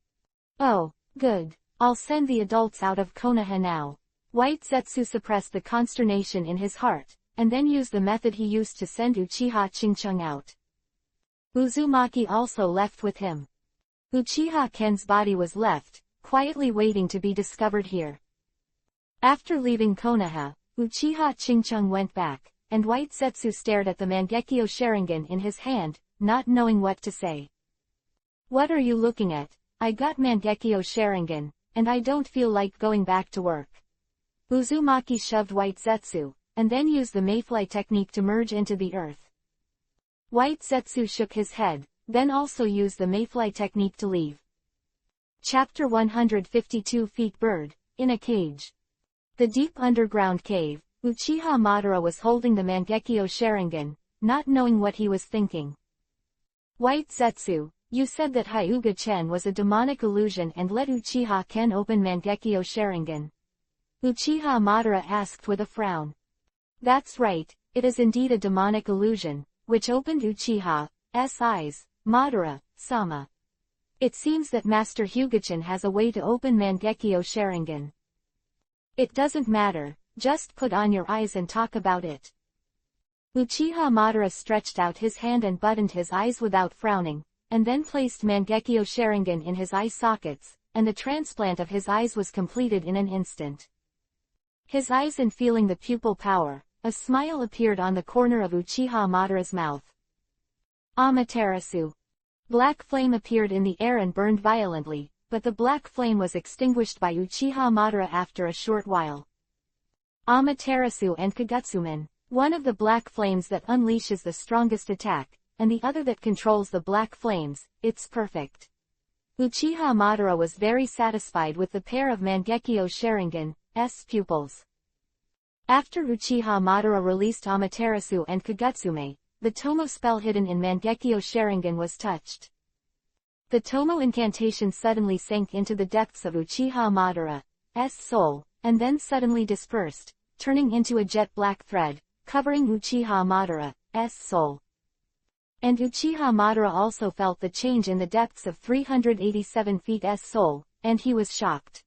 Oh, good. I'll send the adults out of Konoha now. White Zetsu suppressed the consternation in his heart, and then used the method he used to send Uchiha Chingchung out. Uzumaki also left with him. Uchiha Ken's body was left, quietly waiting to be discovered here. After leaving Konoha, Uchiha Chingchung went back, and White Zetsu stared at the Mangekyo Sharingan in his hand, not knowing what to say. What are you looking at? I got Mangekyo Sharingan, and I don't feel like going back to work. Uzumaki shoved White Zetsu, and then used the mayfly technique to merge into the earth. White Zetsu shook his head, then also used the mayfly technique to leave. Chapter 152 Feet Bird, in a Cage. The deep underground cave, Uchiha Madara was holding the Mangekyo Sharingan, not knowing what he was thinking. White Zetsu, you said that Hyuga-chen was a demonic illusion and let Uchiha Ken open Mangekyo Sharingan. Uchiha Madara asked with a frown. That's right, it is indeed a demonic illusion, which opened Uchiha's eyes, Madara-sama. It seems that Master Hyuga-chen has a way to open Mangekyo Sharingan. It doesn't matter, just put on your eyes and talk about it. Uchiha Madara stretched out his hand and buttoned his eyes without frowning, and then placed Mangekyo Sharingan in his eye sockets, and the transplant of his eyes was completed in an instant. His eyes and feeling the pupil power, a smile appeared on the corner of Uchiha Madara's mouth. Amaterasu. Black flame appeared in the air and burned violently, but the black flame was extinguished by Uchiha Madara after a short while. Amaterasu and Kagutsuman, one of the black flames that unleashes the strongest attack, and the other that controls the black flames, it's perfect. Uchiha Madara was very satisfied with the pair of Mangekyo Sharingan's pupils. After Uchiha Madara released Amaterasu and Kagutsume, the Tomo spell hidden in Mangekyo Sharingan was touched. The Tomo incantation suddenly sank into the depths of Uchiha Madara's soul, and then suddenly dispersed, turning into a jet black thread, covering Uchiha Madara's soul. And Uchiha Madara also felt the change in the depths of 387 feet's soul, and he was shocked.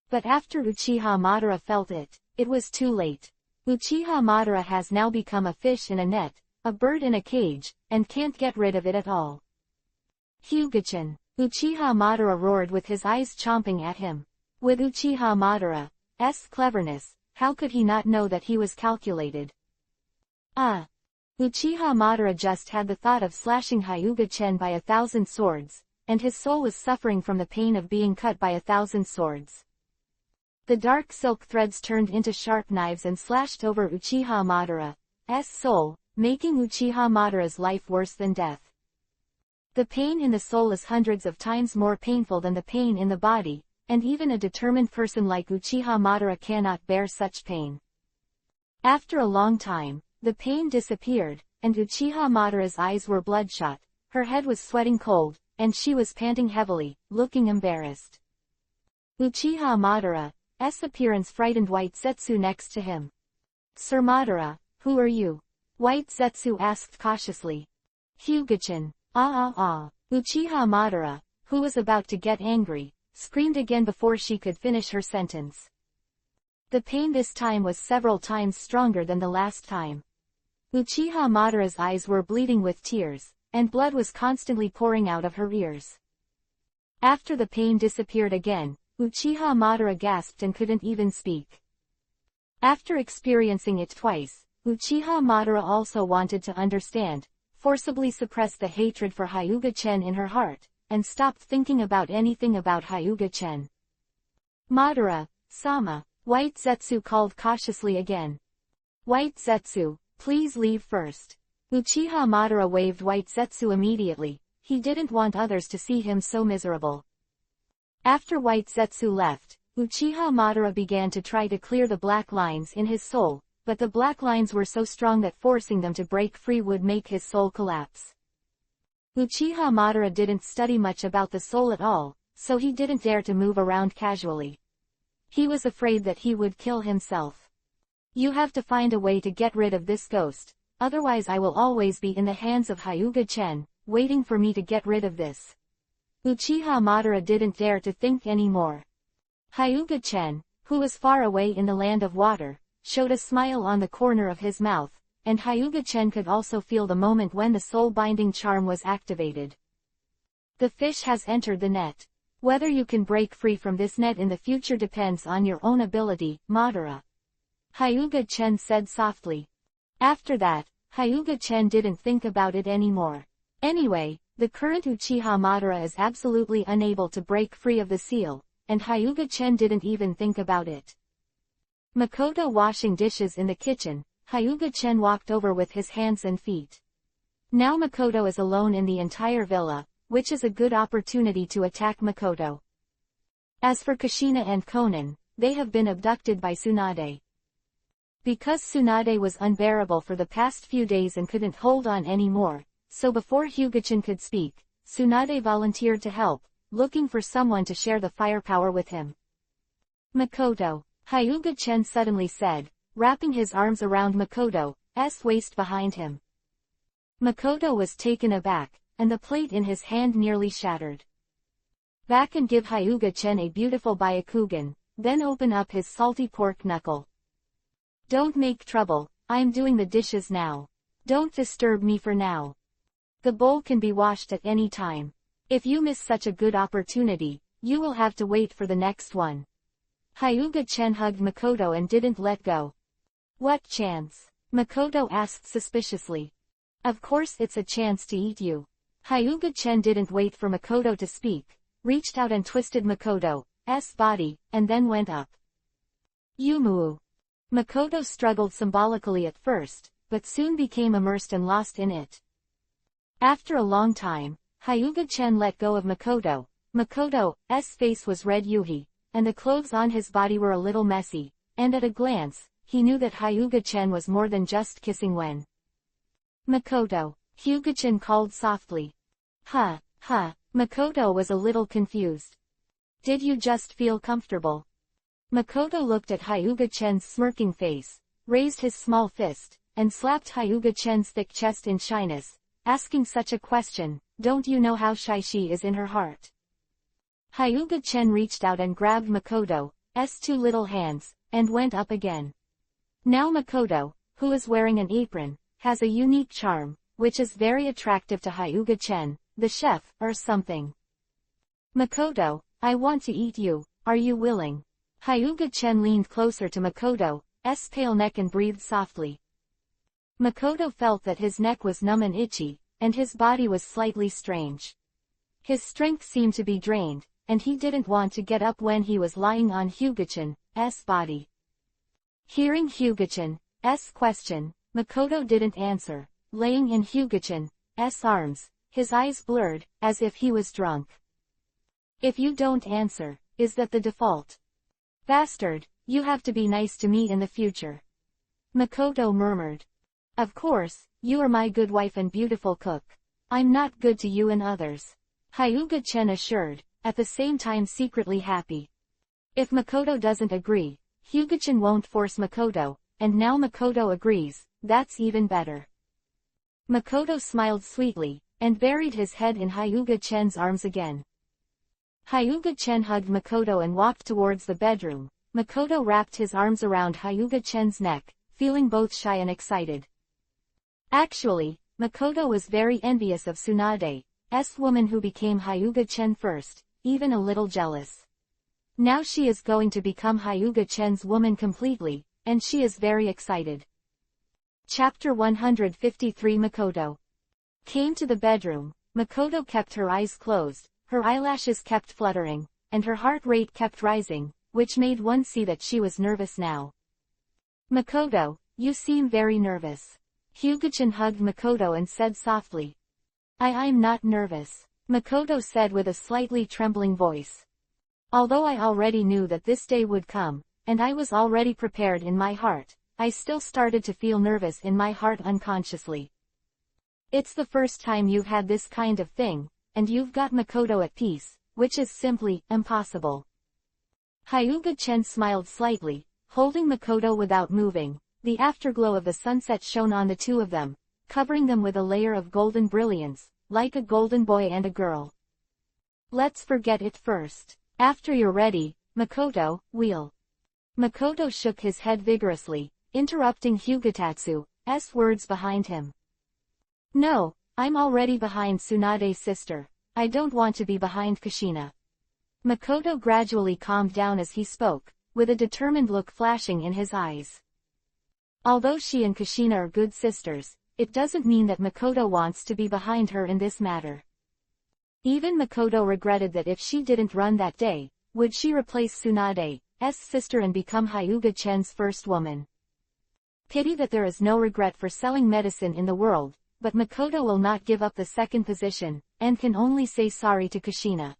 But after Uchiha Madara felt it, it was too late. Uchiha Madara has now become a fish in a net, a bird in a cage, and can't get rid of it at all. Hyuga-chen! Uchiha Madara roared with his eyes chomping at him. With Uchiha Madara's cleverness, how could he not know that he was calculated? Uchiha Madara just had the thought of slashing Hyuga-chen by 1,000 swords, and his soul was suffering from the pain of being cut by 1,000 swords. The dark silk threads turned into sharp knives and slashed over Uchiha Madara's soul, making Uchiha Madara's life worse than death. The pain in the soul is hundreds of times more painful than the pain in the body, and even a determined person like Uchiha Madara cannot bear such pain. After a long time, the pain disappeared, and Uchiha Madara's eyes were bloodshot, her head was sweating cold, and she was panting heavily, looking embarrassed. Uchiha Madara's appearance frightened White Zetsu next to him. Sir Madara, who are you? White Zetsu asked cautiously. Hyuga-chen. Uchiha Madara, who was about to get angry, screamed again before she could finish her sentence. The pain this time was several times stronger than the last time. Uchiha Madara's eyes were bleeding with tears, and blood was constantly pouring out of her ears. After the pain disappeared again, Uchiha Madara gasped and couldn't even speak. After experiencing it twice, Uchiha Madara also wanted to understand, forcibly suppressed the hatred for Hyuga-chen in her heart, and stopped thinking about anything about Hyuga-chen. Madara-sama, White Zetsu called cautiously again. White Zetsu, please leave first. Uchiha Madara waved White Zetsu immediately. he didn't want others to see him so miserable. After White Zetsu left, Uchiha Madara began to try to clear the black lines in his soul, but the black lines were so strong that forcing them to break free would make his soul collapse. Uchiha Madara didn't study much about the soul at all, so he didn't dare to move around casually. He was afraid that he would kill himself. You have to find a way to get rid of this ghost, otherwise I will always be in the hands of Hyuga-chen, waiting for me to get rid of this. Uchiha Madara didn't dare to think anymore. Hyuga-chen, who was far away in the land of water, showed a smile on the corner of his mouth, and Hyuga-chen could also feel the moment when the soul-binding charm was activated. The fish has entered the net. Whether you can break free from this net in the future depends on your own ability, Madara. Hyuga-chen said softly. After that, Hyuga-chen didn't think about it anymore. Anyway, the current Uchiha Madara is absolutely unable to break free of the seal, and Hyuga-chen didn't even think about it. Makoto washing dishes in the kitchen, Hyuga-chen walked over with his hands and feet. Now Makoto is alone in the entire villa, which is a good opportunity to attack Makoto. As for Kushina and Konan, they have been abducted by Tsunade. Because Tsunade was unbearable for the past few days and couldn't hold on anymore, so before Hyuga-chen could speak, Tsunade volunteered to help, looking for someone to share the firepower with him. Makoto, Hyuga-chen suddenly said, wrapping his arms around Makoto's waist behind him. Makoto was taken aback, and the plate in his hand nearly shattered. Back and give Hyuga-chen a beautiful Byakugan, then open up his salty pork knuckle. Don't make trouble, I'm doing the dishes now. Don't disturb me for now. The bowl can be washed at any time. If you miss such a good opportunity, you will have to wait for the next one. Hyuga-chen hugged Makoto and didn't let go. What chance? Makoto asked suspiciously. Of course it's a chance to eat you. Hyuga-chen didn't wait for Makoto to speak, reached out and twisted Makoto's body, and then went up. Yumu. Makoto struggled symbolically at first, but soon became immersed and lost in it. After a long time, Hyuga-chen let go of Makoto. Makoto's face was red yuhi, and the clothes on his body were a little messy, and at a glance, he knew that Hyuga-chen was more than just kissing when. Makoto, Hyuga-chen called softly. Makoto was a little confused. Did you just feel comfortable? Makoto looked at Hyuga-chen's smirking face, raised his small fist, and slapped Hyuga-chen's thick chest in shyness, asking such a question, don't you know how shy she is in her heart? Hyuga-chen reached out and grabbed Makoto's two little hands, and went up again. Now Makoto, who is wearing an apron, has a unique charm, which is very attractive to Hyuga-chen, the chef, or something. Makoto, I want to eat you, are you willing? Hyuga-chen leaned closer to Makoto's pale neck and breathed softly. Makoto felt that his neck was numb and itchy, and his body was slightly strange. His strength seemed to be drained, and he didn't want to get up when he was lying on Hyuga-chan's body. Hearing Hyuga-chan's question, Makoto didn't answer, laying in Hyuga-chan's arms, his eyes blurred, as if he was drunk. If you don't answer, is that the default? Bastard, you have to be nice to me in the future. Makoto murmured. Of course, you are my good wife and beautiful cook. I'm not good to you and others. Hyuga-chen assured, at the same time secretly happy. If Makoto doesn't agree, Hyuga-chen won't force Makoto, and now Makoto agrees, that's even better. Makoto smiled sweetly, and buried his head in Hyuga-chen's arms again. Hyuga-chen hugged Makoto and walked towards the bedroom. Makoto wrapped his arms around Hyuga-chen's neck, feeling both shy and excited. Actually, Makoto was very envious of Tsunade's woman who became Hyuga-chen first, even a little jealous. Now she is going to become Hyuga-chen's woman completely, and she is very excited. Chapter 153 Makoto came to the bedroom. Makoto kept her eyes closed, her eyelashes kept fluttering, and her heart rate kept rising, which made one see that she was nervous now. Makoto, you seem very nervous. Hyuga-chen hugged Makoto and said softly. I'm not nervous, Makoto said with a slightly trembling voice. Although I already knew that this day would come, and I was already prepared in my heart, I still started to feel nervous in my heart unconsciously. It's the first time you've had this kind of thing, and you've got Makoto at peace, which is simply impossible. Hyuga-chen smiled slightly, holding Makoto without moving. The afterglow of the sunset shone on the two of them, covering them with a layer of golden brilliance, like a golden boy and a girl. Let's forget it first. After you're ready, Makoto, we'll. Makoto shook his head vigorously, interrupting Hyugatatsu's words behind him. No, I'm already behind Tsunade's sister. I don't want to be behind Kushina. Makoto gradually calmed down as he spoke, with a determined look flashing in his eyes. Although she and Kushina are good sisters, it doesn't mean that Makoto wants to be behind her in this matter. Even Makoto regretted that if she didn't run that day, would she replace Tsunade's sister and become Hyuga-chen's first woman. Pity that there is no regret for selling medicine in the world, but Makoto will not give up the second position, and can only say sorry to Kushina.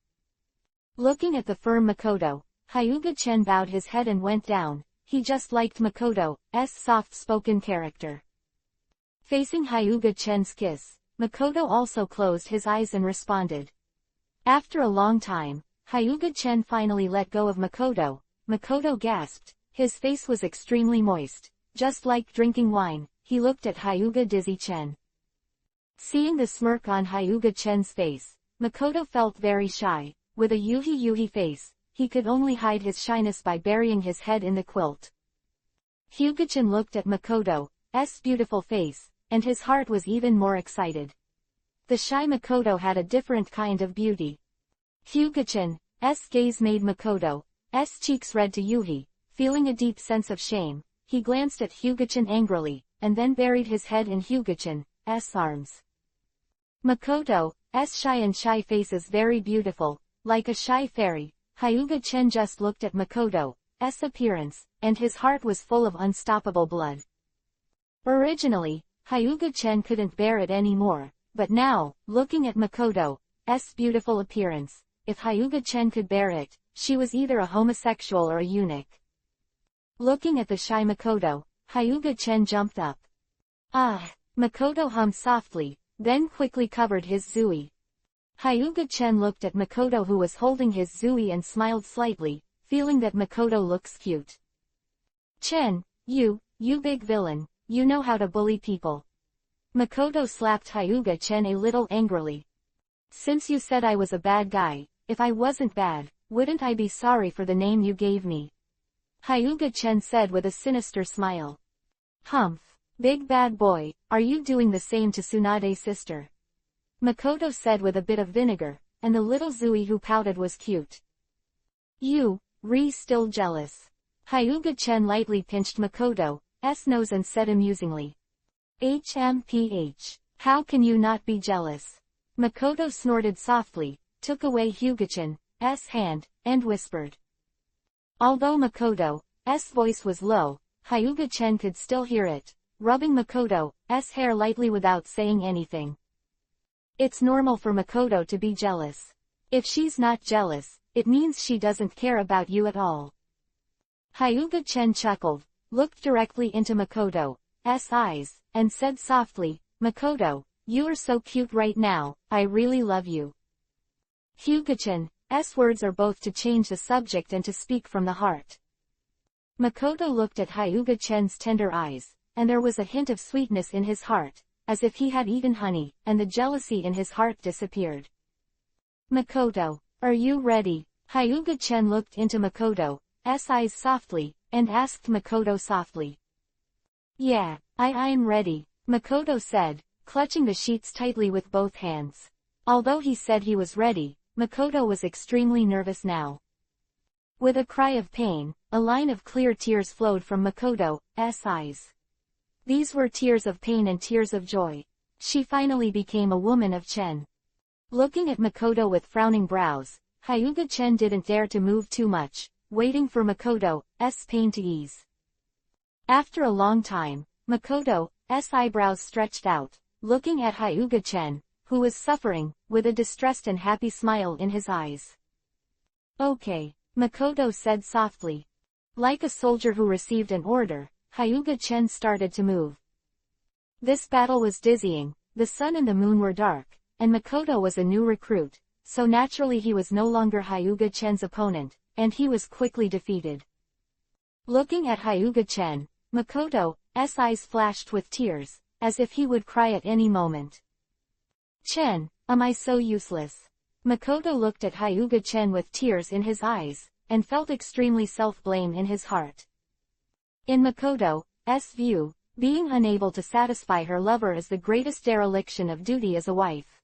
Looking at the firm Makoto, Hyuga-chen bowed his head and went down. He just liked Makoto's soft-spoken character. Facing Hyuga-chen's kiss, Makoto also closed his eyes and responded. After a long time, Hyuga-chen finally let go of Makoto. Makoto gasped. His face was extremely moist. Just like drinking wine, he looked at Hyuga-dizzy-chen. Seeing the smirk on Hyuga-chen's face, Makoto felt very shy. With a yuhi-yuhi face, he could only hide his shyness by burying his head in the quilt. Hyuga-chen looked at Makoto's beautiful face, and his heart was even more excited. The shy Makoto had a different kind of beauty. Hyuga-chen's gaze made Makoto's cheeks red to yuhi. Feeling a deep sense of shame, he glanced at Hyuga-chen angrily, and then buried his head in Hyuga-chen's arms. Makoto's shy face is very beautiful, like a shy fairy. Hyuga-chen just looked at Makoto's appearance, and his heart was full of unstoppable blood. Originally, Hyuga-chen couldn't bear it anymore, but now, looking at Makoto's beautiful appearance, if Hyuga-chen could bear it, she was either a homosexual or a eunuch. Looking at the shy Makoto, Hyuga-chen jumped up. Ah! Makoto hummed softly, then quickly covered his zui. Hyuga-chen looked at Makoto, who was holding his zui, and smiled slightly, feeling that Makoto looks cute. Chen, you big villain, you know how to bully people. Makoto slapped Hyuga-chen a little angrily. Since you said I was a bad guy, if I wasn't bad, wouldn't I be sorry for the name you gave me? Hyuga-chen said with a sinister smile. Humph, big bad boy, are you doing the same to Tsunade's sister? Makoto said with a bit of vinegar, and the little Zui who pouted was cute. You, still jealous? Hyuga-chen lightly pinched Makoto's nose and said amusingly. HMPH, how can you not be jealous? Makoto snorted softly, took away Hyuga-chen's hand, and whispered. Although Makoto's voice was low, Hyuga-chen could still hear it, rubbing Makoto's hair lightly without saying anything. It's normal for Makoto to be jealous. If she's not jealous, it means she doesn't care about you at all. Hyuga-chen chuckled, looked directly into Makoto's eyes, and said softly, Makoto, you are so cute right now, I really love you. Hyuga-chen's words are both to change the subject and to speak from the heart. Makoto looked at Hyuga-chen's tender eyes, and there was a hint of sweetness in his heart, as if he had eaten honey, and the jealousy in his heart disappeared. Makoto, are you ready? Hyuga-chen looked into Makoto's eyes softly, and asked Makoto softly. Yeah, I'm ready, Makoto said, clutching the sheets tightly with both hands. Although he said he was ready, Makoto was extremely nervous now. With a cry of pain, a line of clear tears flowed from Makoto's eyes. These were tears of pain and tears of joy. She finally became a woman of Chen. Looking at Makoto with frowning brows, Hyuga-chen didn't dare to move too much, waiting for Makoto's pain to ease. After a long time, Makoto's eyebrows stretched out. Looking at Hyuga-chen, who was suffering, with a distressed and happy smile in his eyes. "Okay," Makoto said softly. Like a soldier who received an order, Hyuga-chen started to move. This battle was dizzying, the sun and the moon were dark, and Makoto was a new recruit, so naturally he was no longer Hyuga-chen's opponent, and he was quickly defeated. Looking at Hyuga-chen, Makoto's eyes flashed with tears, as if he would cry at any moment. "Chen, am I so useless?" Makoto looked at Hyuga-chen with tears in his eyes, and felt extremely self-blame in his heart. In Makoto's view, being unable to satisfy her lover is the greatest dereliction of duty as a wife.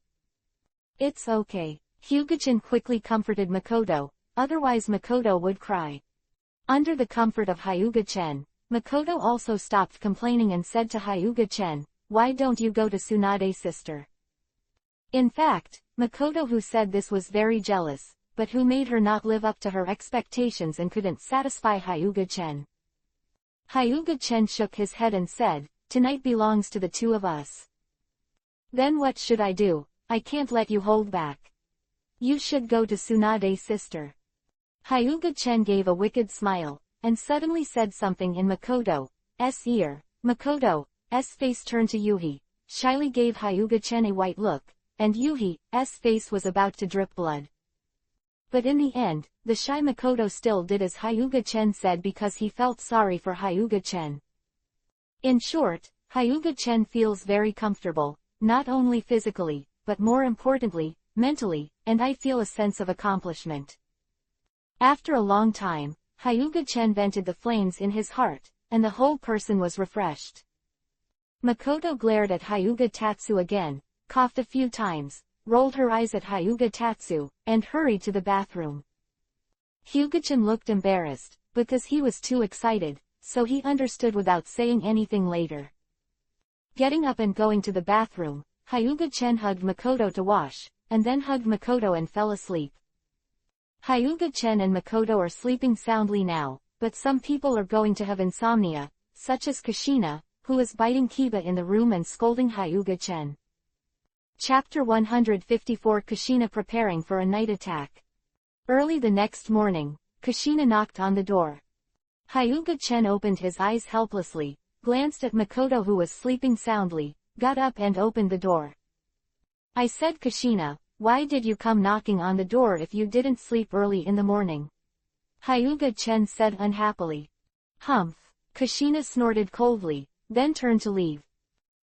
"It's okay," Hyuga-chen quickly comforted Makoto, otherwise Makoto would cry. Under the comfort of Hyuga-chen, Makoto also stopped complaining and said to Hyuga-chen, "Why don't you go to Tsunade's sister?" In fact, Makoto, who said this, was very jealous, but who made her not live up to her expectations and couldn't satisfy Hyuga-chen. Hyuga-chen shook his head and said, "Tonight belongs to the two of us." "Then what should I do? I can't let you hold back. You should go to Tsunade's sister." Hyuga-chen gave a wicked smile, and suddenly said something in Makoto's ear. Makoto's face turned to Yuhi, shyly gave Hyuga-chen a white look, and Yuhi's face was about to drip blood. But in the end, the shy Makoto still did as Hyuga-chen said because he felt sorry for Hyuga-chen. In short, Hyuga-chen feels very comfortable, not only physically, but more importantly, mentally, and I feel a sense of accomplishment. After a long time, Hyuga-chen vented the flames in his heart, and the whole person was refreshed. Makoto glared at Hyuga-tatsu again, coughed a few times, rolled her eyes at Hyuga-tatsu, and hurried to the bathroom. Hyuga-chen looked embarrassed, because he was too excited, so he understood without saying anything later. Getting up and going to the bathroom, Hyuga-chen hugged Makoto to wash, and then hugged Makoto and fell asleep. Hyuga-chen and Makoto are sleeping soundly now, but some people are going to have insomnia, such as Kushina, who is biting Kiba in the room and scolding Hyuga-chen. Chapter 154 Kushina preparing for a night attack. Early the next morning, Kushina knocked on the door. Hyuga-chen opened his eyes helplessly, glanced at Makoto who was sleeping soundly, got up and opened the door. "I said, Kushina, why did you come knocking on the door if you didn't sleep early in the morning?" Hyuga-chen said unhappily. "Humph." Kushina snorted coldly, then turned to leave.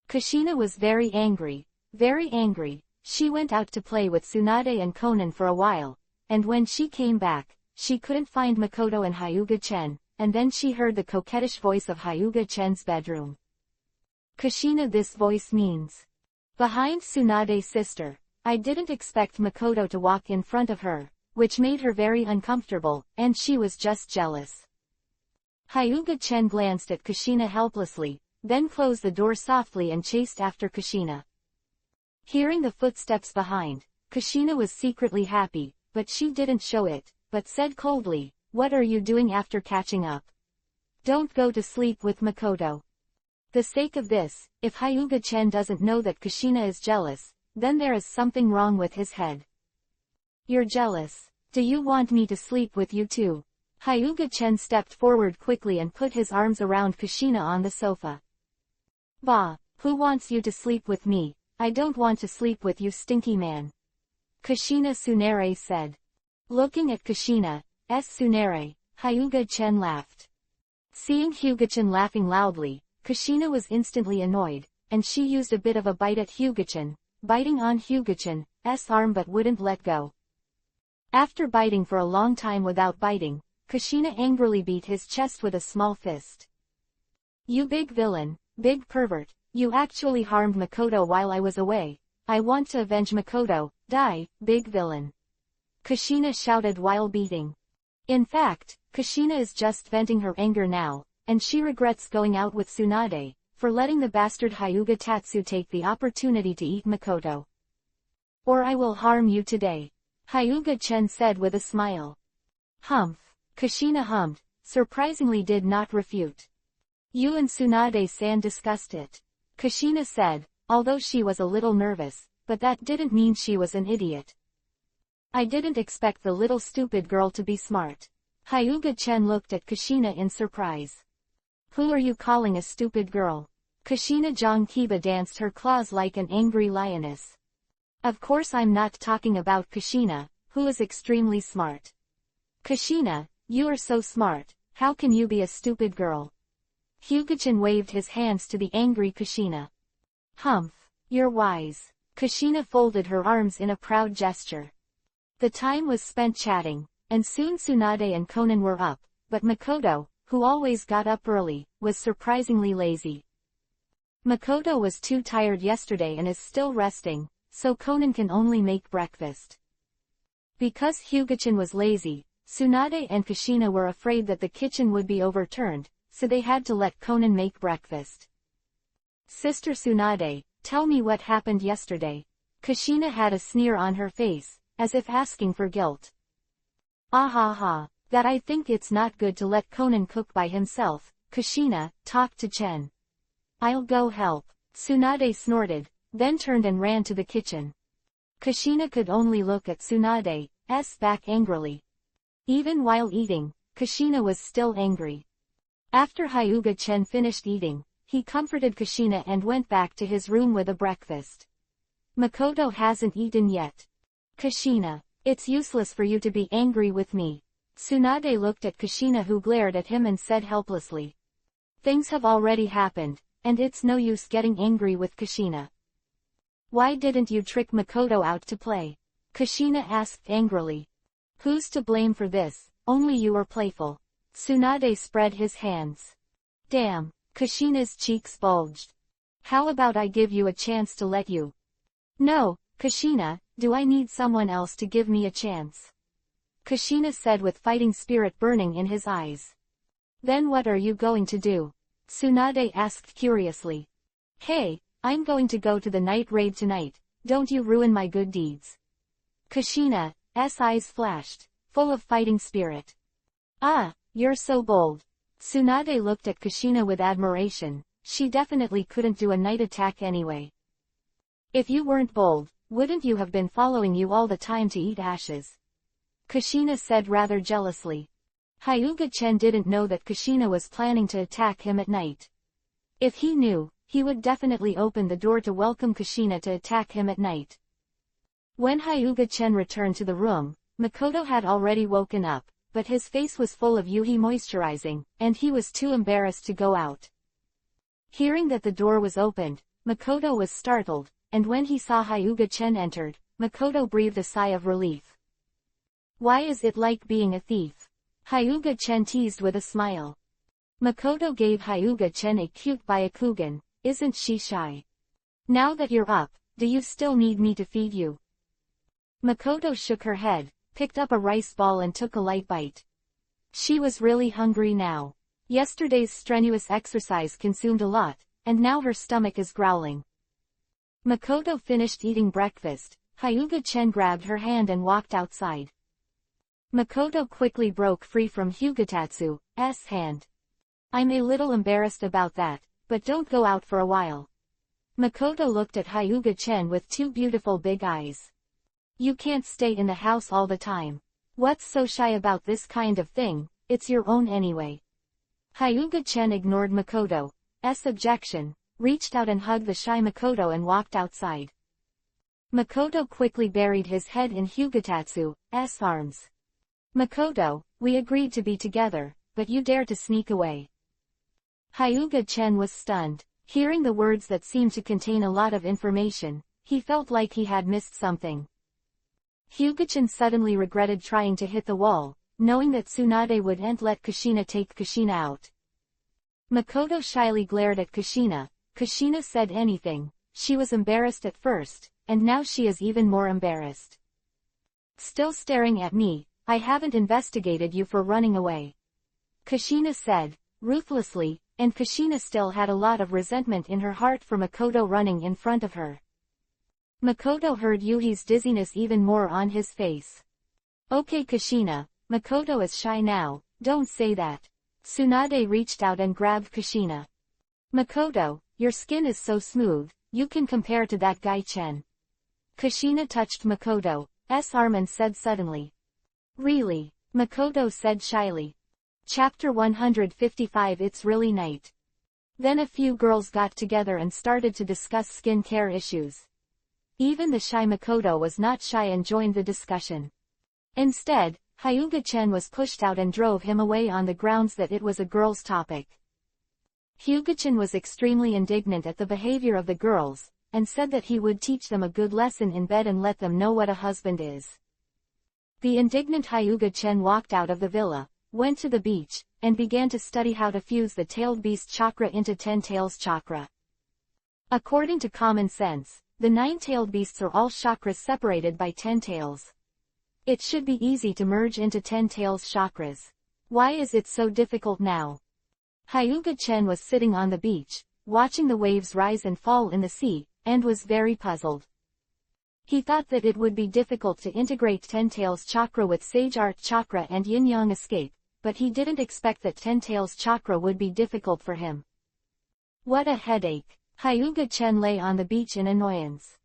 Kushina was very angry. Very angry. She went out to play with Tsunade and Konan for a while, and when she came back, she couldn't find Makoto and Hyuga-chen, and then she heard the coquettish voice of Hyuga-chen's bedroom. "Kushina, this voice means behind Tsunade's sister." I didn't expect Makoto to walk in front of her, which made her very uncomfortable, and she was just jealous. Hyuga-chen glanced at Kushina helplessly, then closed the door softly and chased after Kushina. Hearing the footsteps behind, Kushina was secretly happy, but she didn't show it, but said coldly, "What are you doing after catching up? Don't go to sleep with Makoto." The sake of this, if Hyuga-chen doesn't know that Kushina is jealous, then there is something wrong with his head. "You're jealous. Do you want me to sleep with you too?" Hyuga-chen stepped forward quickly and put his arms around Kushina on the sofa. "Bah, who wants you to sleep with me? I don't want to sleep with you, stinky man," Kushina Tsunare said. Looking at Kushina's Tsunare, Hyuga-chen laughed. Seeing Hyuga-chen laughing loudly, Kushina was instantly annoyed, and she used a bit of a bite at Hyuga-chen, biting on Hyuga-chen's arm but wouldn't let go. After biting for a long time without biting, Kushina angrily beat his chest with a small fist. "You big villain, big pervert, you actually harmed Makoto while I was away. I want to avenge Makoto, die, big villain," Kushina shouted while beating. In fact, Kushina is just venting her anger now, and she regrets going out with Tsunade, for letting the bastard Hyuga-tatsu take the opportunity to eat Makoto. "Or I will harm you today," Hyuga-chen said with a smile. "Humph," Kushina hummed, surprisingly did not refute. "You and Tsunade-san discussed it," Kushina said, although she was a little nervous, but that didn't mean she was an idiot. I didn't expect the little stupid girl to be smart. Hyuga-chen looked at Kushina in surprise. Who are you calling a stupid girl? Kushina Jongkiba danced her claws like an angry lioness. Of course I'm not talking about Kushina, who is extremely smart. Kushina, you are so smart, how can you be a stupid girl? Hyuga-chen waved his hands to the angry Kushina. Humph, you're wise. Kushina folded her arms in a proud gesture. The time was spent chatting, and soon Tsunade and Konan were up, but Makoto, who always got up early, was surprisingly lazy. Makoto was too tired yesterday and is still resting, so Konan can only make breakfast. Because Hyuga-chen was lazy, Tsunade and Kushina were afraid that the kitchen would be overturned, so they had to let Konan make breakfast. Sister Tsunade, tell me what happened yesterday. Kushina had a sneer on her face, as if asking for guilt. Ah ha ha, that I think it's not good to let Konan cook by himself. Kushina, talk to Chen. I'll go help. Tsunade snorted, then turned and ran to the kitchen. Kushina could only look at Tsunade's back angrily. Even while eating, Kushina was still angry. After Hyuga-chen finished eating, he comforted Kushina and went back to his room with a breakfast. Makoto hasn't eaten yet. Kushina, it's useless for you to be angry with me. Tsunade looked at Kushina, who glared at him and said helplessly. Things have already happened, and it's no use getting angry with Kushina. Why didn't you trick Makoto out to play? Kushina asked angrily. Who's to blame for this? Only you are playful. Tsunade spread his hands. Damn, Kushina's cheeks bulged. How about I give you a chance to let you? No, Kushina, do I need someone else to give me a chance? Kushina said with fighting spirit burning in his eyes. Then what are you going to do? Tsunade asked curiously. Hey, I'm going to go to the night raid tonight, don't you ruin my good deeds. Kushina's eyes flashed, full of fighting spirit. Ah, you're so bold. Tsunade looked at Kushina with admiration, she definitely couldn't do a night attack anyway. If you weren't bold, wouldn't you have been following you all the time to eat ashes? Kushina said rather jealously. Hyuga-chen didn't know that Kushina was planning to attack him at night. If he knew, he would definitely open the door to welcome Kushina to attack him at night. When Hyuga-chen returned to the room, Makoto had already woken up, but his face was full of Yuhi moisturizing, and he was too embarrassed to go out. Hearing that the door was opened, Makoto was startled, and when he saw Hyuga-chen entered, Makoto breathed a sigh of relief. Why is it like being a thief? Hyuga-chen teased with a smile. Makoto gave Hyuga-chen a cute byakugan, isn't she shy? Now that you're up, do you still need me to feed you? Makoto shook her head, picked up a rice ball and took a light bite. She was really hungry now. Yesterday's strenuous exercise consumed a lot, and now her stomach is growling. Makoto finished eating breakfast, Hyuga-chen grabbed her hand and walked outside. Makoto quickly broke free from Hyugatatsu's hand. I'm a little embarrassed about that, but don't go out for a while. Makoto looked at Hyuga-chen with two beautiful big eyes. You can't stay in the house all the time. What's so shy about this kind of thing? It's your own anyway. Hyuga-chen ignored Makoto's objection, reached out and hugged the shy Makoto and walked outside. Makoto quickly buried his head in Hyugatatsu's arms. Makoto, we agreed to be together, but you dare to sneak away. Hyuga-chen was stunned. Hearing the words that seemed to contain a lot of information, he felt like he had missed something. Hyuga-chen suddenly regretted trying to hit the wall, knowing that Tsunade wouldn't let Kushina take Kushina out. Makoto shyly glared at Kushina. Kushina said anything. She was embarrassed at first, and now she is even more embarrassed. Still staring at me, I haven't investigated you for running away. Kushina said, ruthlessly, and Kushina still had a lot of resentment in her heart for Makoto running in front of her. Makoto heard Yuhi's dizziness even more on his face. Okay Kushina, Makoto is shy now, don't say that. Tsunade reached out and grabbed Kushina. Makoto, your skin is so smooth, you can compare to that guy Chen. Kushina touched Makoto's arm and said suddenly. Really? Makoto said shyly. Chapter 155. It's really night. Then a few girls got together and started to discuss skincare issues. Even the shy Makoto was not shy and joined the discussion. Instead, Hyuga-chen was pushed out and drove him away on the grounds that it was a girls' topic. Hyuga-chen was extremely indignant at the behavior of the girls, and said that he would teach them a good lesson in bed and let them know what a husband is. The indignant Hyuga-chen walked out of the villa, went to the beach, and began to study how to fuse the tailed beast chakra into 10 tails chakra. According to common sense, the 9 tailed beasts are all chakras separated by 10 tails. It should be easy to merge into 10 tails chakras. Why is it so difficult now? Hyuga-chen was sitting on the beach, watching the waves rise and fall in the sea, and was very puzzled. He thought that it would be difficult to integrate 10 tails chakra with Sage Art chakra and Yin-Yang escape, but he didn't expect that 10 tails chakra would be difficult for him. What a headache! Hyuga-chen lay on the beach in annoyance.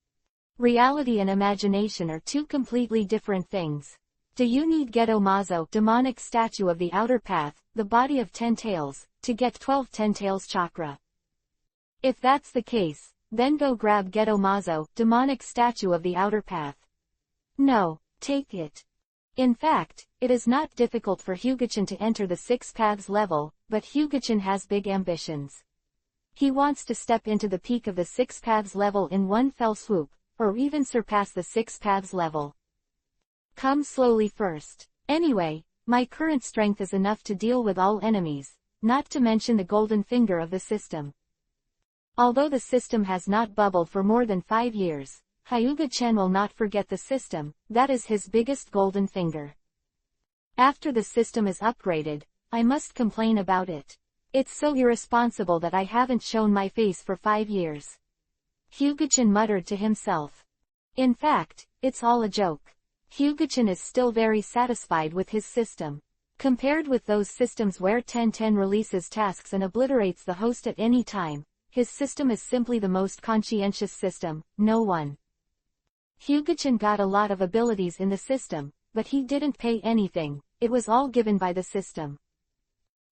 Reality and imagination are two completely different things. Do you need Geto Mazo, demonic statue of the outer path, the body of 10 tails, to get 12 10 tails chakra? If that's the case, then go grab Geto Mazo, demonic statue of the outer path. No, take it. In fact, it is not difficult for Hyuga-chen to enter the 6 paths level, but Hyuga-chen has big ambitions. He wants to step into the peak of the 6 paths level in one fell swoop, or even surpass the 6 paths level. Come slowly first. Anyway, my current strength is enough to deal with all enemies, not to mention the golden finger of the system. Although the system has not bubbled for more than 5 years, Hyuga-chen will not forget the system, that is his biggest golden finger. After the system is upgraded, I must complain about it. It's so irresponsible that I haven't shown my face for 5 years. Hyuga-chen muttered to himself. In fact, it's all a joke. Hyuga-chen is still very satisfied with his system. Compared with those systems where 1010 releases tasks and obliterates the host at any time, his system is simply the most conscientious system, no one. Hyuga-chen got a lot of abilities in the system, but he didn't pay anything, it was all given by the system.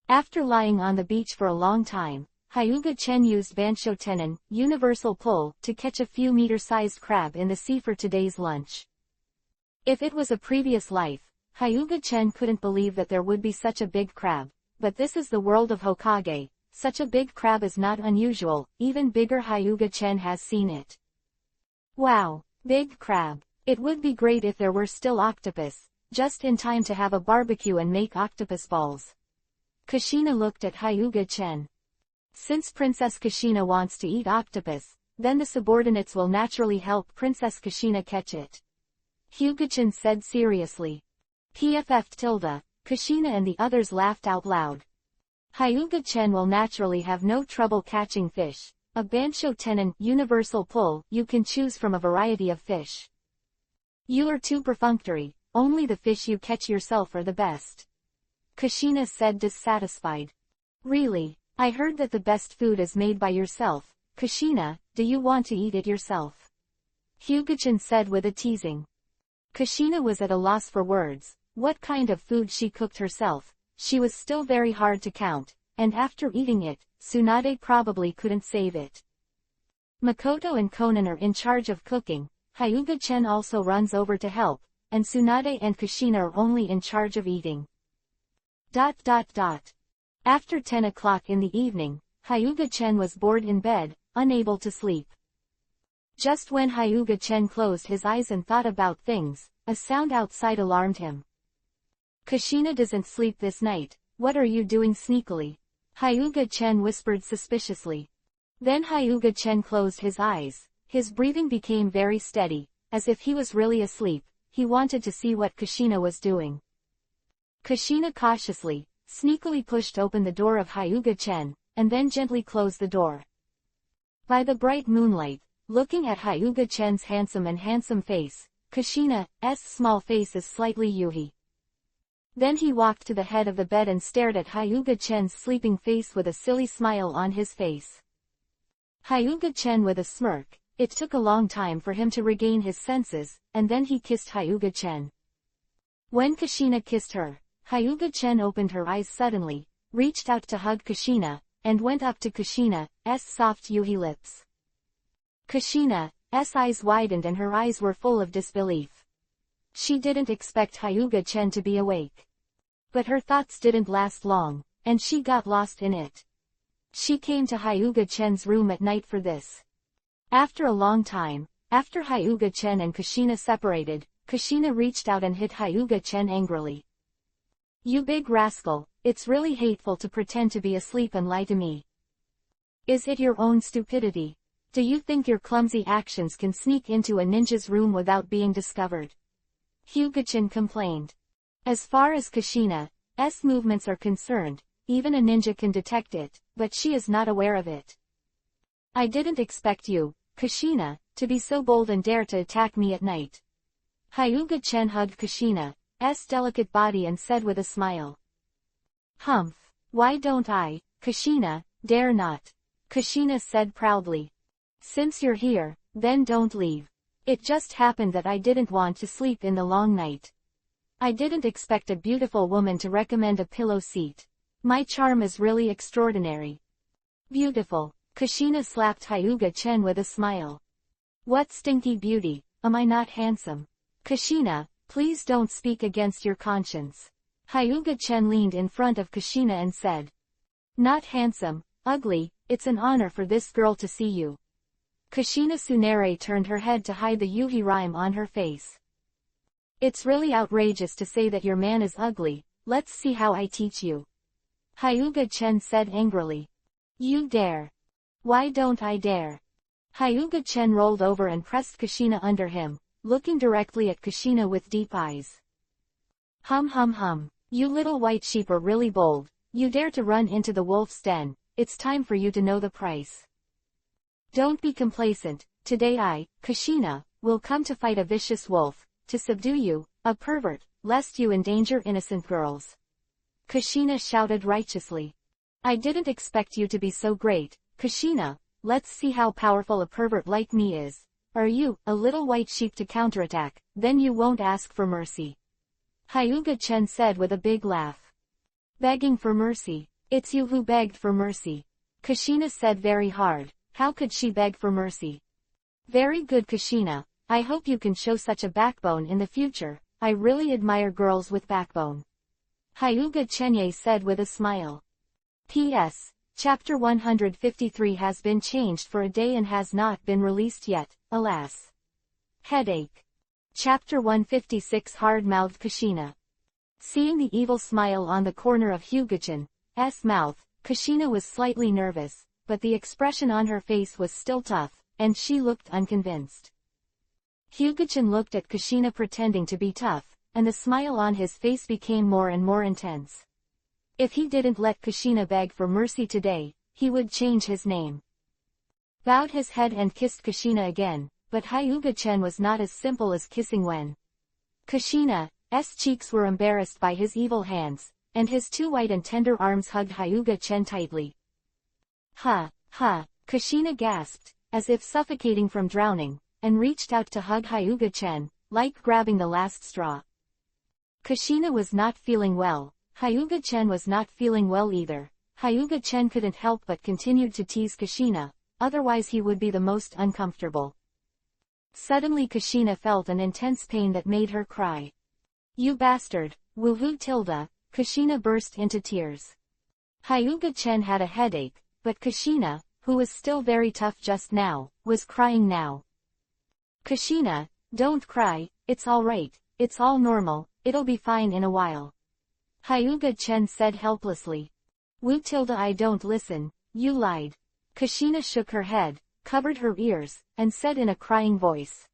After lying on the beach for a long time, Hyuga-chen used Bansho Tenon, universal pull, to catch a few meter-sized crab in the sea for today's lunch. If it was a previous life, Hyuga-chen couldn't believe that there would be such a big crab, but this is the world of Hokage. Such a big crab is not unusual, even bigger. Hyuga-chen has seen it. Wow, big crab. It would be great if there were still octopus, just in time to have a barbecue and make octopus balls. Kushina looked at Hyuga-chen. Since Princess Kushina wants to eat octopus, then the subordinates will naturally help Princess Kushina catch it. Hyuga-chen said seriously. Kushina and the others laughed out loud. Hyuga-chen will naturally have no trouble catching fish. A Bansho Tenon, universal pull, you can choose from a variety of fish. You are too perfunctory, only the fish you catch yourself are the best. Kushina said dissatisfied. Really, I heard that the best food is made by yourself. Kushina, do you want to eat it yourself? Hyuga-chen said with a teasing. Kushina was at a loss for words. What kind of food she cooked herself? She was still very hard to count, and after eating it, Tsunade probably couldn't save it. Makoto and Konan are in charge of cooking, Hyuga-chen also runs over to help, and Tsunade and Kushina are only in charge of eating. After 10 o'clock in the evening, Hyuga-chen was bored in bed, unable to sleep. Just when Hyuga-chen closed his eyes and thought about things, a sound outside alarmed him. Kushina doesn't sleep this night, what are you doing sneakily? Hyuga-chen whispered suspiciously. Then Hyuga-chen closed his eyes, his breathing became very steady, as if he was really asleep, he wanted to see what Kushina was doing. Kushina cautiously, sneakily pushed open the door of Hyuga-chen, and then gently closed the door. By the bright moonlight, looking at Hyuga-chen's handsome face, Kushina's small face is slightly yuhi. Then he walked to the head of the bed and stared at Hyuga-chen's sleeping face with a silly smile on his face. Hyuga-chen with a smirk, It took a long time for him to regain his senses, and then he kissed Hyuga-chen. When Kushina kissed her, Hyuga-chen opened her eyes suddenly, reached out to hug Kushina, and went up to Kushina's soft yuhi lips. Kushina's eyes widened and her eyes were full of disbelief. She didn't expect Hyuga-chen to be awake. But her thoughts didn't last long, and she got lost in it. She came to Hyuga-chen's room at night for this. After a long time, after Hyuga-chen and Kushina separated, Kushina reached out and hit Hyuga-chen angrily. "You big rascal, it's really hateful to pretend to be asleep and lie to me. Is it your own stupidity? Do you think your clumsy actions can sneak into a ninja's room without being discovered?" Hyuga-chen complained. As far as Kushina's movements are concerned, even a ninja can detect it, but she is not aware of it. "I didn't expect you, Kushina, to be so bold and dare to attack me at night." Hyuga-chen hugged Kushina's delicate body and said with a smile. "Humph, why don't I, Kushina, dare not?" Kushina said proudly. "Since you're here, then don't leave. It just happened that I didn't want to sleep in the long night. I didn't expect a beautiful woman to recommend a pillow seat. My charm is really extraordinary." "Beautiful." Kushina slapped Hyuga-chen with a smile. "What stinky beauty, am I not handsome?" "Kushina, please don't speak against your conscience." Hyuga-chen leaned in front of Kushina and said. "Not handsome, ugly, it's an honor for this girl to see you." Kushina Tsunere turned her head to hide the yuhi rhyme on her face. "It's really outrageous to say that your man is ugly, let's see how I teach you." Hyuga-chen said angrily. "You dare." "Why don't I dare?" Hyuga-chen rolled over and pressed Kushina under him, looking directly at Kushina with deep eyes. Hum. You little white sheep are really bold, you dare to run into the wolf's den, it's time for you to know the price. Don't be complacent, today I, Kushina, will come to fight a vicious wolf, to subdue you, a pervert, lest you endanger innocent girls." Kushina shouted righteously. "I didn't expect you to be so great, Kushina, let's see how powerful a pervert like me is. Are you, a little white sheep to counterattack, then you won't ask for mercy." Hyuga-chen said with a big laugh. "Begging for mercy? It's you who begged for mercy." Kushina said very hard. How could she beg for mercy? "Very good Kushina, I hope you can show such a backbone in the future, I really admire girls with backbone." Hyuga-chen said with a smile. P.S. Chapter 153 has been changed for a day and has not been released yet, alas. Headache. Chapter 156 Hard-mouthed Kushina. Seeing the evil smile on the corner of Hyuga-chan's mouth, Kushina was slightly nervous, but the expression on her face was still tough, and she looked unconvinced. Hyuga-chan looked at Kushina pretending to be tough, and the smile on his face became more and more intense. If he didn't let Kushina beg for mercy today, he would change his name. Bowed his head and kissed Kushina again, but Hyuga-chan was not as simple as kissing when. Kushina's cheeks were embarrassed by his evil hands, and his two white and tender arms hugged Hyuga-chan tightly. "Ha, Kushina gasped, as if suffocating from drowning, and reached out to hug Hyuga-chan, like grabbing the last straw. Kushina was not feeling well, Hyuga-chan was not feeling well either. Hyuga-chan couldn't help but continued to tease Kushina, otherwise he would be the most uncomfortable. Suddenly Kushina felt an intense pain that made her cry. "You bastard, woohoo tilde," Kushina burst into tears. Hyuga-chan had a headache, but Kushina, who was still very tough just now, was crying now. "Kushina, don't cry, it's alright, it's all normal, it'll be fine in a while." Hyuga-chan said helplessly. "Woo tilde I don't listen, you lied." Kushina shook her head, covered her ears, and said in a crying voice.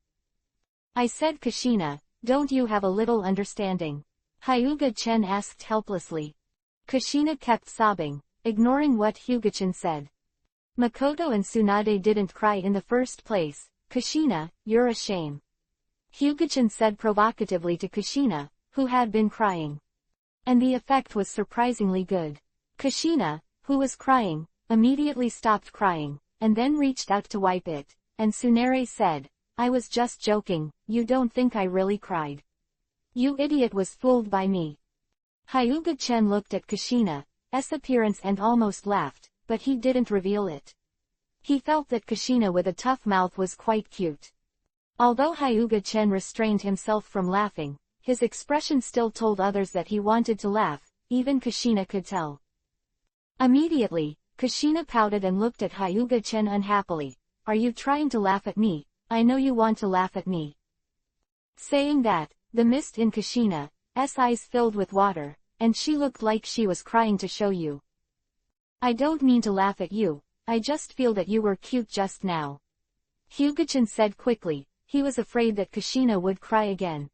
"I said Kushina, don't you have a little understanding?" Hyuga-chan asked helplessly. Kushina kept sobbing, ignoring what Hyuga-chan said. "Makoto and Tsunade didn't cry in the first place, Kushina, you're a shame." Hyuga-chan said provocatively to Kushina, who had been crying. And the effect was surprisingly good. Kushina, who was crying, immediately stopped crying, and then reached out to wipe it, and Tsunere said, I was just joking, you don't think I really cried? You idiot was fooled by me. Hyuga-chen looked at Kushina's appearance and almost laughed, but he didn't reveal it. He felt that Kushina with a tough mouth was quite cute. Although Hyuga-chen restrained himself from laughing, his expression still told others that he wanted to laugh, even Kushina could tell. Immediately, Kushina pouted and looked at Hyuga-chen unhappily. Are you trying to laugh at me? I know you want to laugh at me. Saying that, the mist in Kushina's eyes filled with water, and she looked like she was crying to show you. I don't mean to laugh at you, I just feel that you were cute just now. Hyuga-chen said quickly. He was afraid that Kushina would cry again.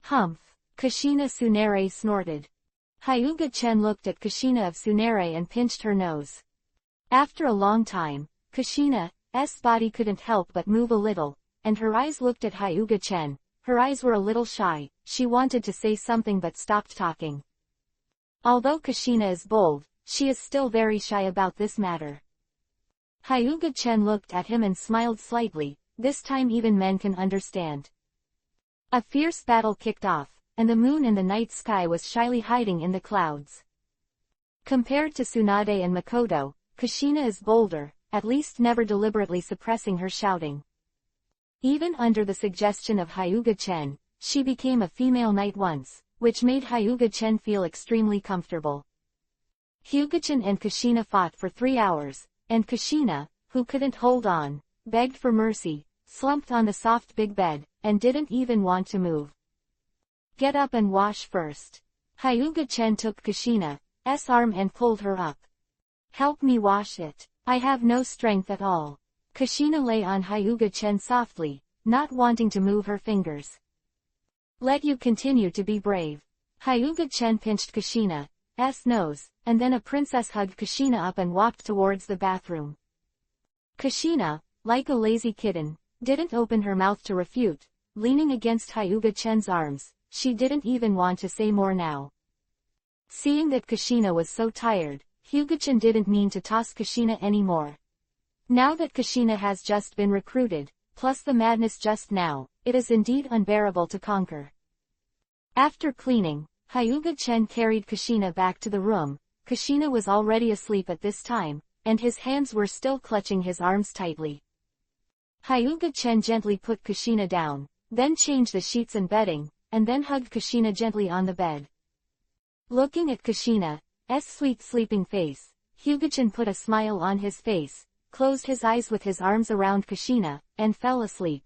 Humph! Kushina Tsunere snorted. Hyuga-chen looked at Kushina of Tsunere and pinched her nose. After a long time, Kushina's body couldn't help but move a little, and her eyes looked at Hyuga-chen. Her eyes were a little shy, she wanted to say something but stopped talking. Although Kushina is bold, she is still very shy about this matter. Hyuga-chen looked at him and smiled slightly. This time even men can understand. A fierce battle kicked off, and the moon in the night sky was shyly hiding in the clouds. Compared to Tsunade and Makoto, Kushina is bolder, at least never deliberately suppressing her shouting. Even under the suggestion of Hyuga-chen, she became a female knight once, which made Hyuga-chen feel extremely comfortable. Hyuga-chen and Kushina fought for 3 hours, and Kushina, who couldn't hold on, begged for mercy, slumped on the soft big bed, and didn't even want to move. Get up and wash first. Hyuga-chen took Kushina's arm and pulled her up. Help me wash it. I have no strength at all. Kushina lay on Hyuga-chen softly, not wanting to move her fingers. Let you continue to be brave. Hyuga-chen pinched Kushina's nose, and then a princess hugged Kushina up and walked towards the bathroom. Kushina, like a lazy kitten, didn't open her mouth to refute, leaning against Hyuga-chen's arms, she didn't even want to say more now. Seeing that Kushina was so tired, Hyuga-chen didn't mean to toss Kushina anymore. Now that Kushina has just been recruited, plus the madness just now, it is indeed unbearable to conquer. After cleaning, Hyuga-chen carried Kushina back to the room. Kushina was already asleep at this time, and his hands were still clutching his arms tightly. Hyuga-chen gently put Kushina down, then changed the sheets and bedding, and then hugged Kushina gently on the bed. Looking at Kushina's sweet sleeping face, Hyuga-chen put a smile on his face, closed his eyes with his arms around Kushina, and fell asleep.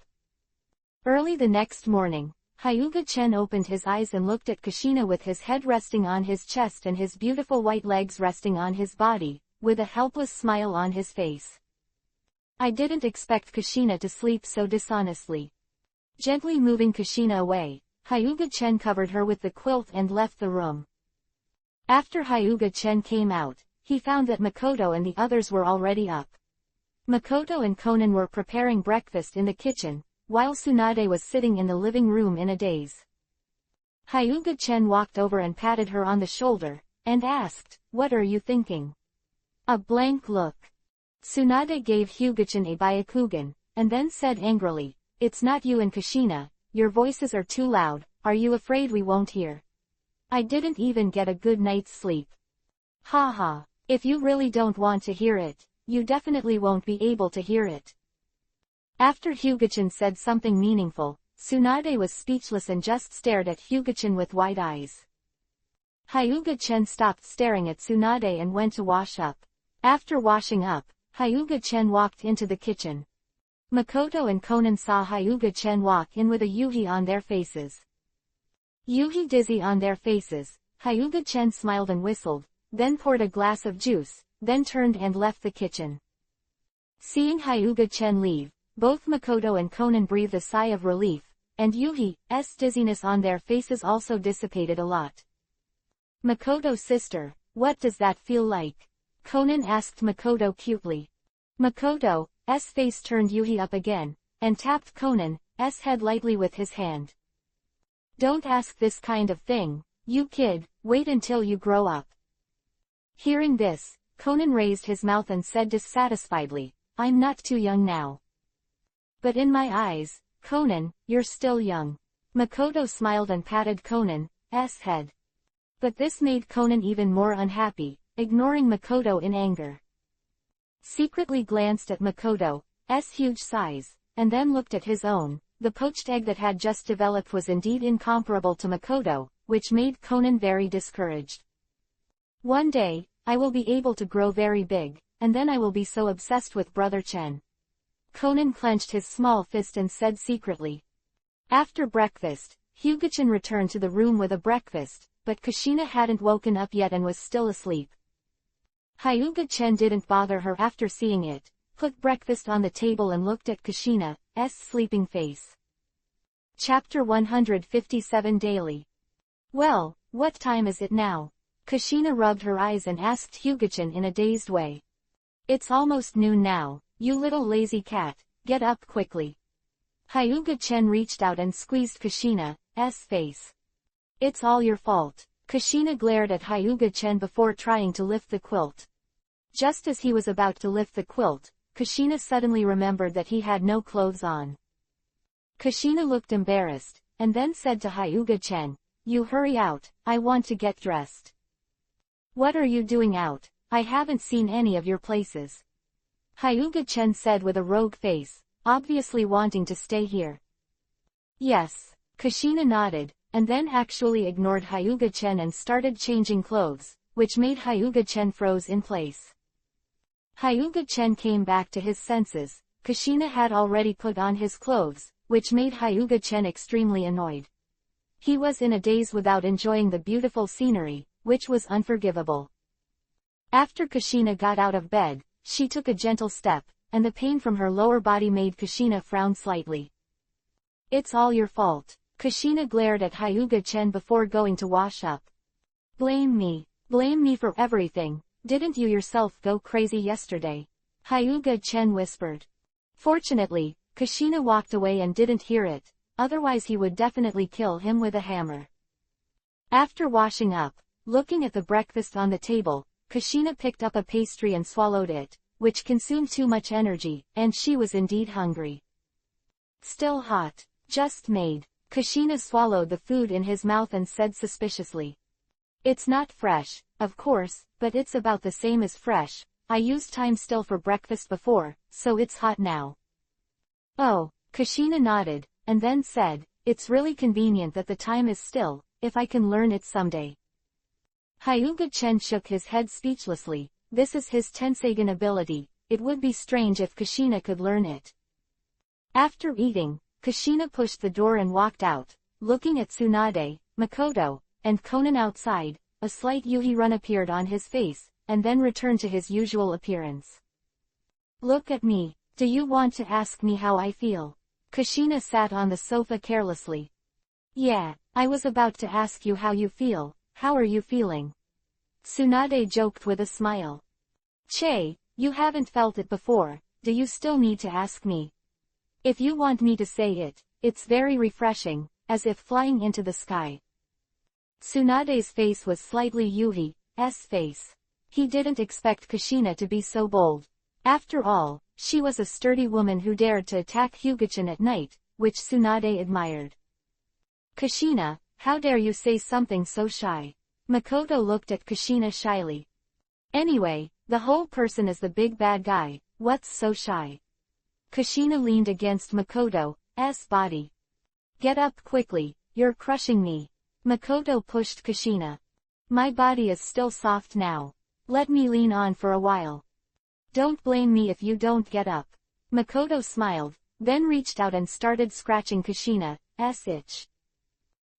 Early the next morning, Hyuga-chen opened his eyes and looked at Kushina with his head resting on his chest and his beautiful white legs resting on his body, with a helpless smile on his face. I didn't expect Kushina to sleep so dishonestly. Gently moving Kushina away, Hyuga-chen covered her with the quilt and left the room. After Hyuga-chen came out, he found that Makoto and the others were already up. Makoto and Konan were preparing breakfast in the kitchen, while Tsunade was sitting in the living room in a daze. Hyuga-chen walked over and patted her on the shoulder, and asked, "What are you thinking?" A blank look. Tsunade gave Hyuga-chen a byakugan, and then said angrily, "It's not you and Kushina, your voices are too loud, are you afraid we won't hear? I didn't even get a good night's sleep." Haha, if you really don't want to hear it, you definitely won't be able to hear it. After Hyuga-chen said something meaningful, Tsunade was speechless and just stared at Hyuga-chen with wide eyes. Hyuga-chen stopped staring at Tsunade and went to wash up. After washing up, Hyuga-chen walked into the kitchen. Makoto and Konan saw Hyuga-chen walk in with a yuhi on their faces. Yuhi dizzy on their faces, Hyuga-chen smiled and whistled, then poured a glass of juice, then turned and left the kitchen. Seeing Hyuga-chen leave, both Makoto and Konan breathed a sigh of relief, and Yuhi's dizziness on their faces also dissipated a lot. "Makoto sister, what does that feel like?" Konan asked Makoto cutely. Makoto's face turned Yuhi up again, and tapped Konan's head lightly with his hand. "Don't ask this kind of thing, you kid, wait until you grow up." Hearing this, Konan raised his mouth and said dissatisfiedly, "I'm not too young now. But in my eyes, Conan, you're still young. Makoto smiled and patted Conan's head. But this made Conan even more unhappy, ignoring Makoto in anger. Secretly glanced at Makoto's huge size, and then looked at his own. The poached egg that had just developed was indeed incomparable to Makoto, which made Conan very discouraged. One day, I will be able to grow very big, and then I will be so obsessed with Brother Chen. Conan clenched his small fist and said secretly. After breakfast, Hyuga-chan returned to the room with a breakfast, but Kushina hadn't woken up yet and was still asleep. Hyuga-chan didn't bother her after seeing it, put breakfast on the table and looked at Kushina's sleeping face. Chapter 157 Daily. Well, what time is it now? Kushina rubbed her eyes and asked Hyuga-chan in a dazed way. It's almost noon now, you little lazy cat, get up quickly. Hyuga-chan reached out and squeezed Kushina's face. It's all your fault. Kushina glared at Hyuga-chan before trying to lift the quilt. Just as he was about to lift the quilt, Kushina suddenly remembered that he had no clothes on. Kushina looked embarrassed, and then said to Hyuga-chan, "You hurry out, I want to get dressed." "What are you doing out? I haven't seen any of your places." Hyuga-chan said with a rogue face, obviously wanting to stay here. "Yes." Kushina nodded, and then actually ignored Hyuga-chan and started changing clothes, which made Hyuga-chan froze in place. Hyuga-chan came back to his senses. Kushina had already put on his clothes, which made Hyuga-chan extremely annoyed. He was in a daze without enjoying the beautiful scenery, which was unforgivable. After Kushina got out of bed, she took a gentle step, and the pain from her lower body made Kushina frown slightly. "It's all your fault." Kushina glared at Hyuga-chan before going to wash up. Blame me for everything. Didn't you yourself go crazy yesterday?" Hyuga-chan whispered. Fortunately, Kushina walked away and didn't hear it, otherwise he would definitely kill him with a hammer. After washing up, looking at the breakfast on the table, Kushina picked up a pastry and swallowed it, which consumed too much energy, and she was indeed hungry. "Still hot. Just made." Kushina swallowed the food in his mouth and said suspiciously. "It's not fresh, of course, but it's about the same as fresh. I used time still for breakfast before, so it's hot now." "Oh." Kushina nodded, and then said, "It's really convenient that the time is still, if I can learn it someday." Hyuga-chan shook his head speechlessly. This is his Tensegan ability, it would be strange if Kushina could learn it. After eating, Kushina pushed the door and walked out, looking at Tsunade, Makoto, and Conan outside. A slight Yuhi run appeared on his face, and then returned to his usual appearance. "Look at me. Do you want to ask me how I feel?" Kushina sat on the sofa carelessly. "Yeah, I was about to ask you how you feel. How are you feeling?" Tsunade joked with a smile. "Che, you haven't felt it before, do you still need to ask me? If you want me to say it, it's very refreshing, as if flying into the sky." Tsunade's face was slightly Yuhi's face. He didn't expect Kushina to be so bold. After all, she was a sturdy woman who dared to attack Hyuga-chan at night, which Tsunade admired. "Kushina, how dare you say something so shy?" Makoto looked at Kushina shyly. "Anyway, the whole person is the big bad guy, what's so shy?" Kushina leaned against Makoto's body. "Get up quickly, you're crushing me." Makoto pushed Kushina. "My body is still soft now. Let me lean on for a while." "Don't blame me if you don't get up." Makoto smiled, then reached out and started scratching Kushina's itch.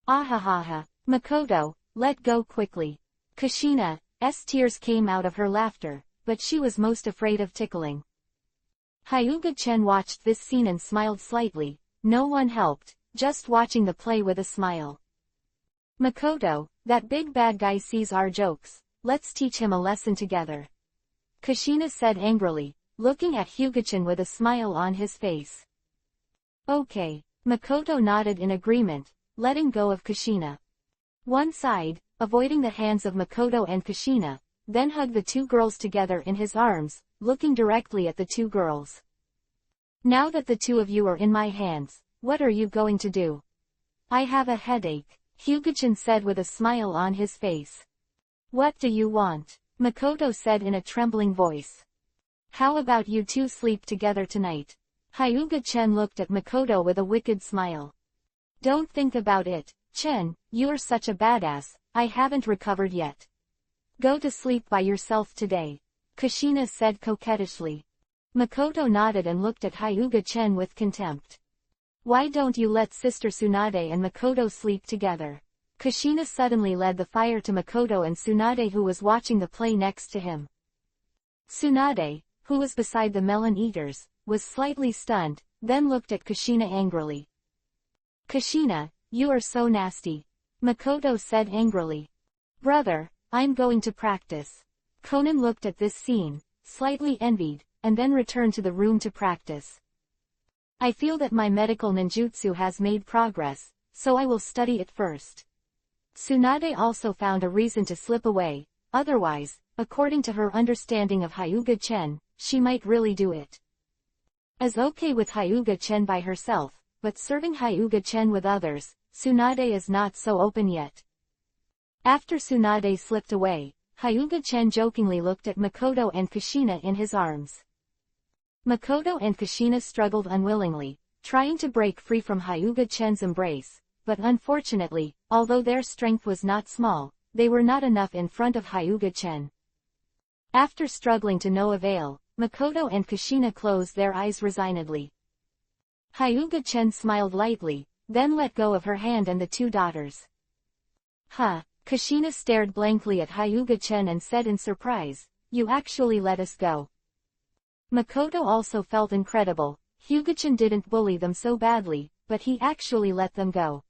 "Ahahaha, Makoto, let go quickly." Kushina's tears came out of her laughter, but she was most afraid of tickling. Hyuga-chan watched this scene and smiled slightly. No one helped, just watching the play with a smile. "Makoto, that big bad guy sees our jokes, let's teach him a lesson together," Kushina said angrily, looking at Hyuga-chan with a smile on his face. "Okay." Makoto nodded in agreement, letting go of Kushina. One side, avoiding the hands of Makoto and Kushina, then hugged the two girls together in his arms, looking directly at the two girls. Now that the two of you are in my hands, what are you going to do? I have a headache, Hyuga-chan said with a smile on his face. What do you want? Makoto said in a trembling voice. How about you two sleep together tonight? Hyuga-chan looked at Makoto with a wicked smile. Don't think about it, Chen, you're such a badass, I haven't recovered yet. Go to sleep by yourself today, Kushina said coquettishly. Makoto nodded and looked at Hyuga-chan with contempt. Why don't you let Sister Tsunade and Makoto sleep together? Kushina suddenly led the fire to Makoto and Tsunade, who was watching the play next to him. Tsunade, who was beside the melon eaters, was slightly stunned, then looked at Kushina angrily. Kushina, you are so nasty, Makoto said angrily. Brother, I'm going to practice. Conan looked at this scene, slightly envied, and then returned to the room to practice. I feel that my medical ninjutsu has made progress, so I will study it first. Tsunade also found a reason to slip away, otherwise, according to her understanding of Hyuga-chen, she might really do it. As okay with Hyuga-chen by herself, but serving Hyuga-chen with others, Tsunade is not so open yet. After Tsunade slipped away, Hyuga-chen jokingly looked at Makoto and Kushina in his arms. Makoto and Kushina struggled unwillingly, trying to break free from Hyuga-chen's embrace, but unfortunately, although their strength was not small, they were not enough in front of Hyuga-chen. After struggling to no avail, Makoto and Kushina closed their eyes resignedly. Hyuga-chen smiled lightly, then let go of her hand and the two daughters. Huh, Kushina stared blankly at Hyuga-chen and said in surprise, you actually let us go. Makoto also felt incredible, Hyuga-chen didn't bully them so badly, but he actually let them go.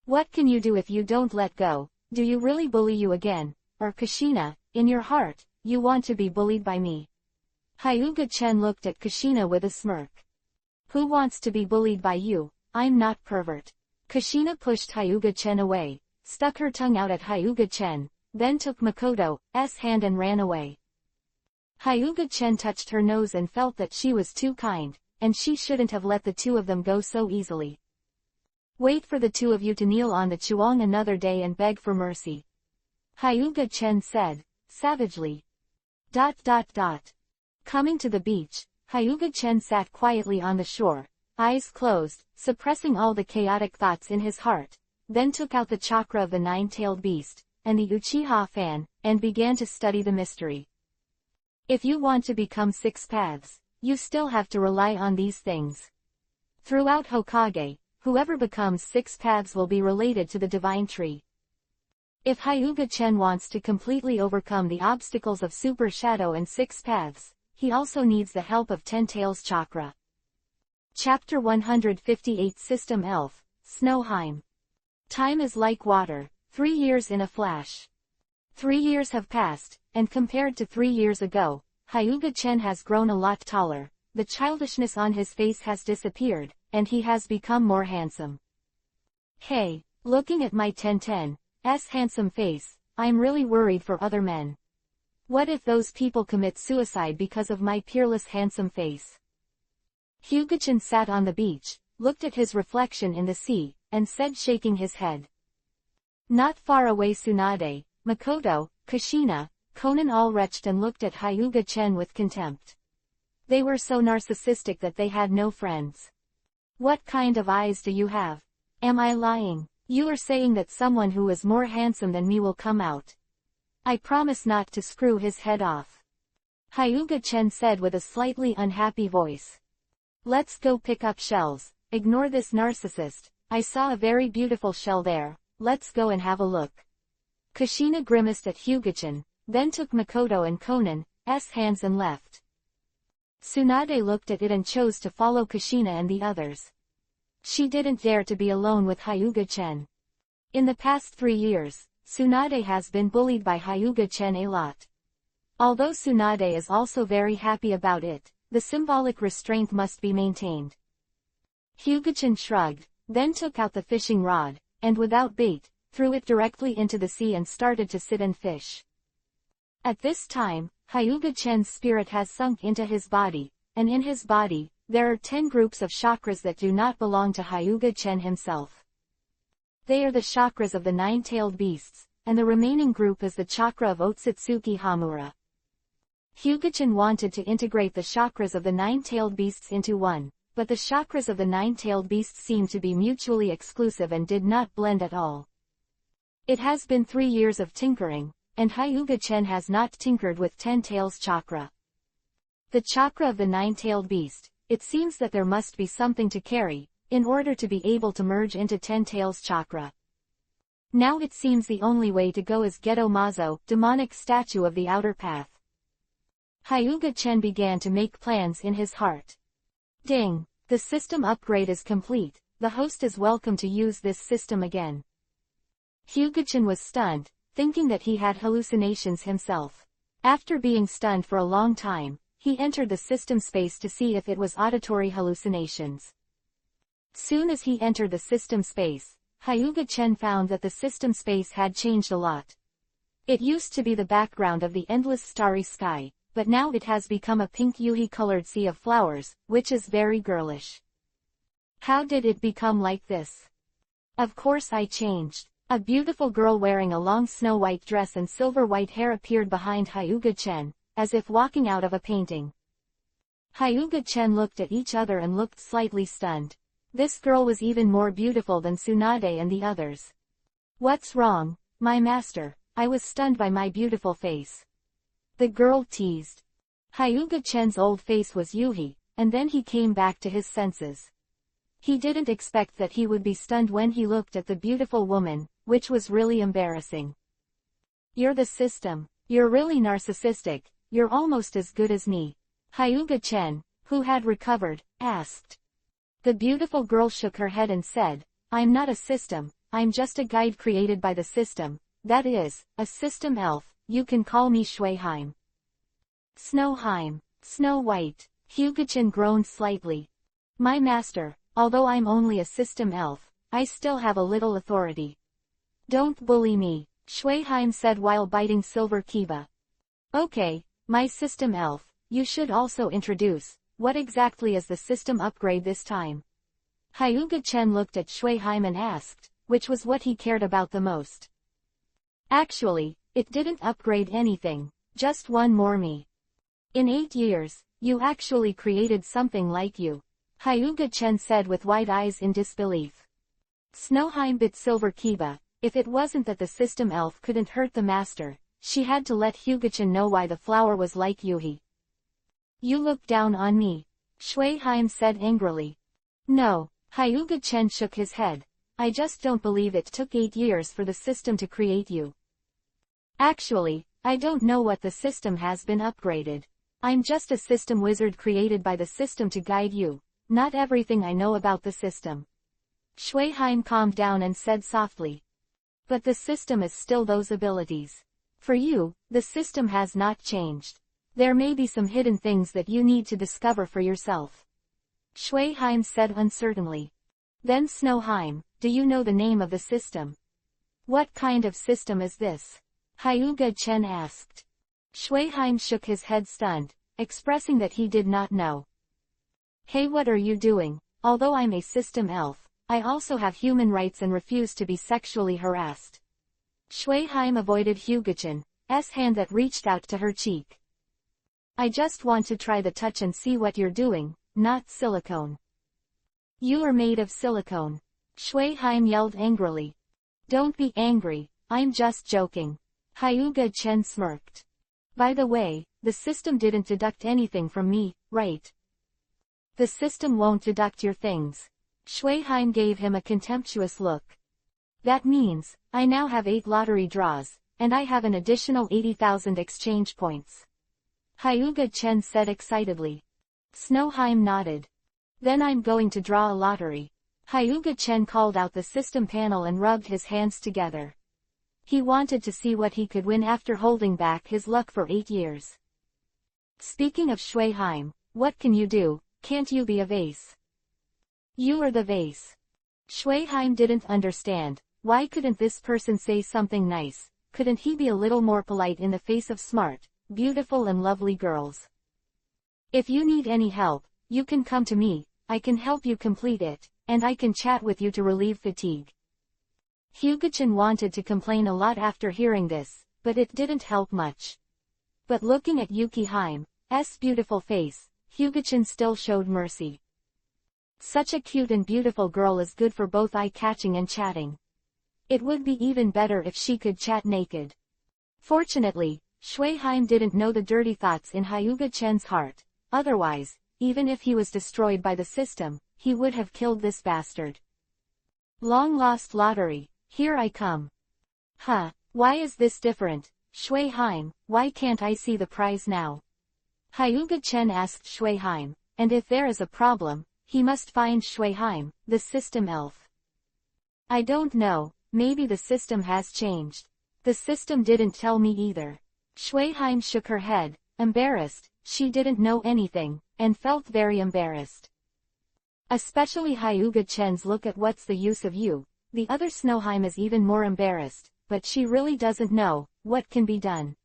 What can you do if you don't let go? Do you really bully you again? Or Kushina, in your heart, you want to be bullied by me? Hyuga-chen looked at Kushina with a smirk. Who wants to be bullied by you? I'm not pervert. Kushina pushed Hyuga-chen away, stuck her tongue out at Hyuga-chen, then took Makoto's hand and ran away. Hyuga-chen touched her nose and felt that she was too kind, and she shouldn't have let the two of them go so easily. Wait for the two of you to kneel on the chuang another day and beg for mercy, Hyuga-chen said, savagely. Coming to the beach, Hyuga-chen sat quietly on the shore, eyes closed, suppressing all the chaotic thoughts in his heart, then took out the chakra of the nine-tailed beast, and the Uchiha fan, and began to study the mystery. If you want to become six paths, you still have to rely on these things. Throughout Hokage, whoever becomes six paths will be related to the divine tree. If Hyuga-chen wants to completely overcome the obstacles of Super Shadow and six paths, he also needs the help of Ten Tails chakra. Chapter 158 System Elf, Snowheim. Time is like water, 3 years in a flash. 3 years have passed, and compared to 3 years ago, Hyuga-chen has grown a lot taller, the childishness on his face has disappeared, and he has become more handsome. Hey, looking at my Ten's handsome face, I'm really worried for other men. What if those people commit suicide because of my peerless handsome face? Hyuga-chen sat on the beach, looked at his reflection in the sea, and said, shaking his head. Not far away, Tsunade, Makoto, Kushina, Conan all retched and looked at Hyuga-chen with contempt. They were so narcissistic that they had no friends. What kind of eyes do you have? Am I lying? You are saying that someone who is more handsome than me will come out. I promise not to screw his head off, Hyuga-chen said with a slightly unhappy voice. Let's go pick up shells, ignore this narcissist, I saw a very beautiful shell there, let's go and have a look. Kushina grimaced at Hyuga-chen, then took Makoto and Conan's hands and left. Tsunade looked at it and chose to follow Kushina and the others. She didn't dare to be alone with Hyuga-chen. In the past 3 years, Tsunade has been bullied by Hyuga-chen a lot. Although Tsunade is also very happy about it, the symbolic restraint must be maintained. Hyuga-chen shrugged, then took out the fishing rod, and without bait, threw it directly into the sea and started to sit and fish. At this time, Hyuga-chen's spirit has sunk into his body, and in his body, there are 10 groups of chakras that do not belong to Hyuga-chen himself. They are the chakras of the nine-tailed beasts, and the remaining group is the chakra of Otsutsuki Hamura. Hyuga-chen wanted to integrate the chakras of the nine-tailed beasts into one, but the chakras of the nine-tailed beasts seemed to be mutually exclusive and did not blend at all. It has been 3 years of tinkering, and Hyuga-chen has not tinkered with 10 tails chakra. The chakra of the nine-tailed beast, it seems that there must be something to carry, in order to be able to merge into 10 tails chakra. Now it seems the only way to go is Geto Mazo, demonic statue of the outer path. Hyuga-chen began to make plans in his heart. Ding! The system upgrade is complete, the host is welcome to use this system again. Hyuga-chen was stunned, thinking that he had hallucinations himself. After being stunned for a long time, he entered the system space to see if it was auditory hallucinations. Soon as he entered the system space, Hyuga-chen found that the system space had changed a lot. It used to be the background of the endless starry sky, but now it has become a pink yuhi-colored sea of flowers, which is very girlish. How did it become like this? Of course I changed. A beautiful girl wearing a long snow-white dress and silver-white hair appeared behind Hyuga-chen, as if walking out of a painting. Hyuga-chen looked at each other and looked slightly stunned. This girl was even more beautiful than Tsunade and the others. What's wrong, my master? I was stunned by my beautiful face. The girl teased. Hyuga-chen's old face was Yuhi, and then he came back to his senses. He didn't expect that he would be stunned when he looked at the beautiful woman, which was really embarrassing. You're the system. You're really narcissistic, you're almost as good as me. Hyuga-chen, who had recovered, asked. The beautiful girl shook her head and said, I'm not a system, I'm just a guide created by the system, that is, a system elf, you can call me Shuiheim. Snowheim, Snow White, Hyuga-chen groaned slightly. My master, although I'm only a system elf, I still have a little authority. Don't bully me, Shuiheim said while biting Silver Kiba. Okay, my system elf, you should also introduce, what exactly is the system upgrade this time? Hyuga-chen looked at Shuiheim and asked, which was what he cared about the most. Actually, it didn't upgrade anything, just one more me. In 8 years, you actually created something like you. Hyuga-chen said with wide eyes in disbelief. Snowheim bit Silver Kiba. If it wasn't that the system elf couldn't hurt the master, she had to let Hyuga-chen know why the flower was like Yuhi. You look down on me, Shuiheim said angrily. No, Hyuga-chen shook his head. I just don't believe it took 8 years for the system to create you. Actually, I don't know what the system has been upgraded. I'm just a system wizard created by the system to guide you, not everything I know about the system. Shuiheim calmed down and said softly. But the system is still those abilities. For you, the system has not changed. There may be some hidden things that you need to discover for yourself. Shuiheim said uncertainly. Then Snowheim, do you know the name of the system? What kind of system is this? Hyuga-chen asked. Shuiheim shook his head stunned, expressing that he did not know. Hey, what are you doing? Although I'm a system elf, I also have human rights and refuse to be sexually harassed. Shuiheim avoided Hyuga-chen's hand that reached out to her cheek. I just want to try the touch and see what you're doing, not silicone. You are made of silicone. Shuiheim yelled angrily. Don't be angry, I'm just joking. Hyuga-chen smirked. By the way, the system didn't deduct anything from me, right? The system won't deduct your things. Shuiheim gave him a contemptuous look. That means, I now have 8 lottery draws, and I have an additional 80,000 exchange points. Hyuga-chen said excitedly. Snowheim nodded. Then I'm going to draw a lottery. Hyuga-chen called out the system panel and rubbed his hands together. He wanted to see what he could win after holding back his luck for 8 years. Speaking of Shuiheim, what can you do? Can't you be a vase? You are the vase. Shuiheim didn't understand. Why couldn't this person say something nice? Couldn't he be a little more polite in the face of smart, beautiful and lovely girls? If you need any help, you can come to me, I can help you complete it, and I can chat with you to relieve fatigue. Hyuga-chan wanted to complain a lot after hearing this, but it didn't help much. But looking at Yuki Haime's beautiful face, Hyuga-chan still showed mercy. Such a cute and beautiful girl is good for both eye-catching and chatting. It would be even better if she could chat naked. Fortunately, Shui Haim didn't know the dirty thoughts in Hyuga-chan's heart, otherwise, even if he was destroyed by the system, he would have killed this bastard. Long-lost lottery, here I come. Huh, why is this different, Shui Haim, why can't I see the prize now? Hyuga-chan asked Shui Haim, and if there is a problem, he must find Shui Haim, the system elf. I don't know, maybe the system has changed. The system didn't tell me either. Shui Haim shook her head, embarrassed, she didn't know anything, and felt very embarrassed. Especially Hyuga-chan's look at what's the use of you. The other Snowheim is even more embarrassed, but she really doesn't know what can be done.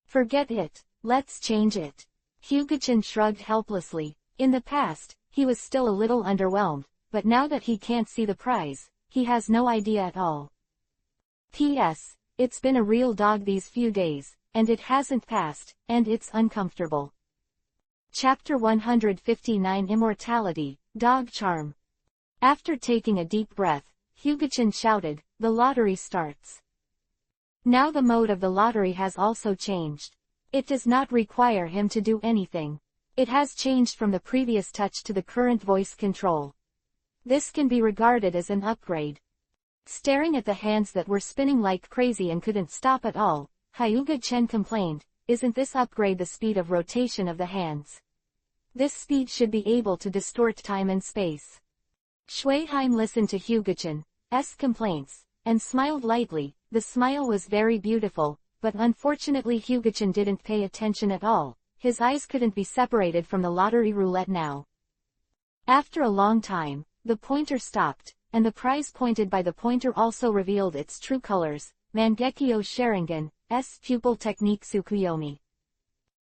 Forget it, let's change it. Hyuga-chan shrugged helplessly. In the past, he was still a little underwhelmed, but now that he can't see the prize, he has no idea at all. P.S. It's been a real dog these few days, and it hasn't passed, and it's uncomfortable. Chapter 159 Immortality, Dog Charm. After taking a deep breath, Hyuga-chan shouted, the lottery starts. Now the mode of the lottery has also changed. It does not require him to do anything. It has changed from the previous touch to the current voice control. This can be regarded as an upgrade. Staring at the hands that were spinning like crazy and couldn't stop at all, Hyuga-chan complained, isn't this upgrade the speed of rotation of the hands? This speed should be able to distort time and space. Shui Haim listened to Hyuga-chan's complaints, and smiled lightly. The smile was very beautiful, but unfortunately Hyuga-chan didn't pay attention at all. His eyes couldn't be separated from the lottery roulette now. After a long time, the pointer stopped, and the prize pointed by the pointer also revealed its true colors, Mangekyo Sharingan's pupil technique Tsukuyomi.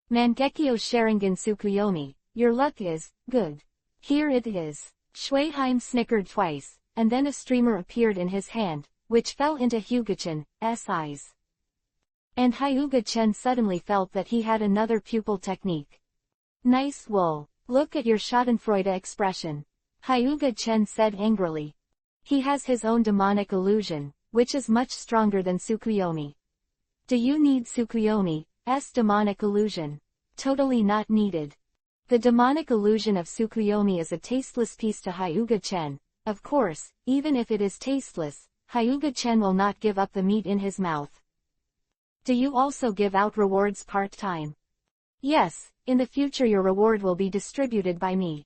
Mangekyo Sharingan Tsukuyomi, your luck is good. Here it is. Shui Haim snickered twice, and then a streamer appeared in his hand, which fell into Hyuga-chan's eyes. And Hyuga-chan suddenly felt that he had another pupil technique. Nice wool. Look at your schadenfreude expression. Hyuga-chan said angrily. He has his own demonic illusion, which is much stronger than Tsukuyomi. Do you need Tsukuyomi's demonic illusion? Totally not needed. The demonic illusion of Tsukuyomi is a tasteless piece to Hyuga-chan. Of course, even if it is tasteless, Hyuga-chan will not give up the meat in his mouth. Do you also give out rewards part-time? Yes, in the future your reward will be distributed by me.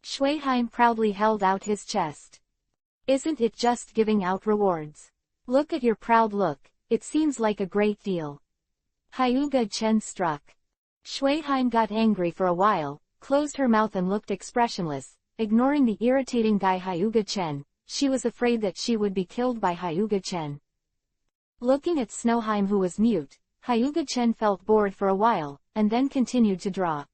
Shui Haim proudly held out his chest. Isn't it just giving out rewards? Look at your proud look, it seems like a great deal. Hyuga-chan struck. Shui Haim got angry for a while, closed her mouth and looked expressionless, ignoring the irritating guy Hyuga-chan. She was afraid that she would be killed by Hyuga-chan. Looking at Snowheim who was mute, Hyuga-chan felt bored for a while, and then continued to draw.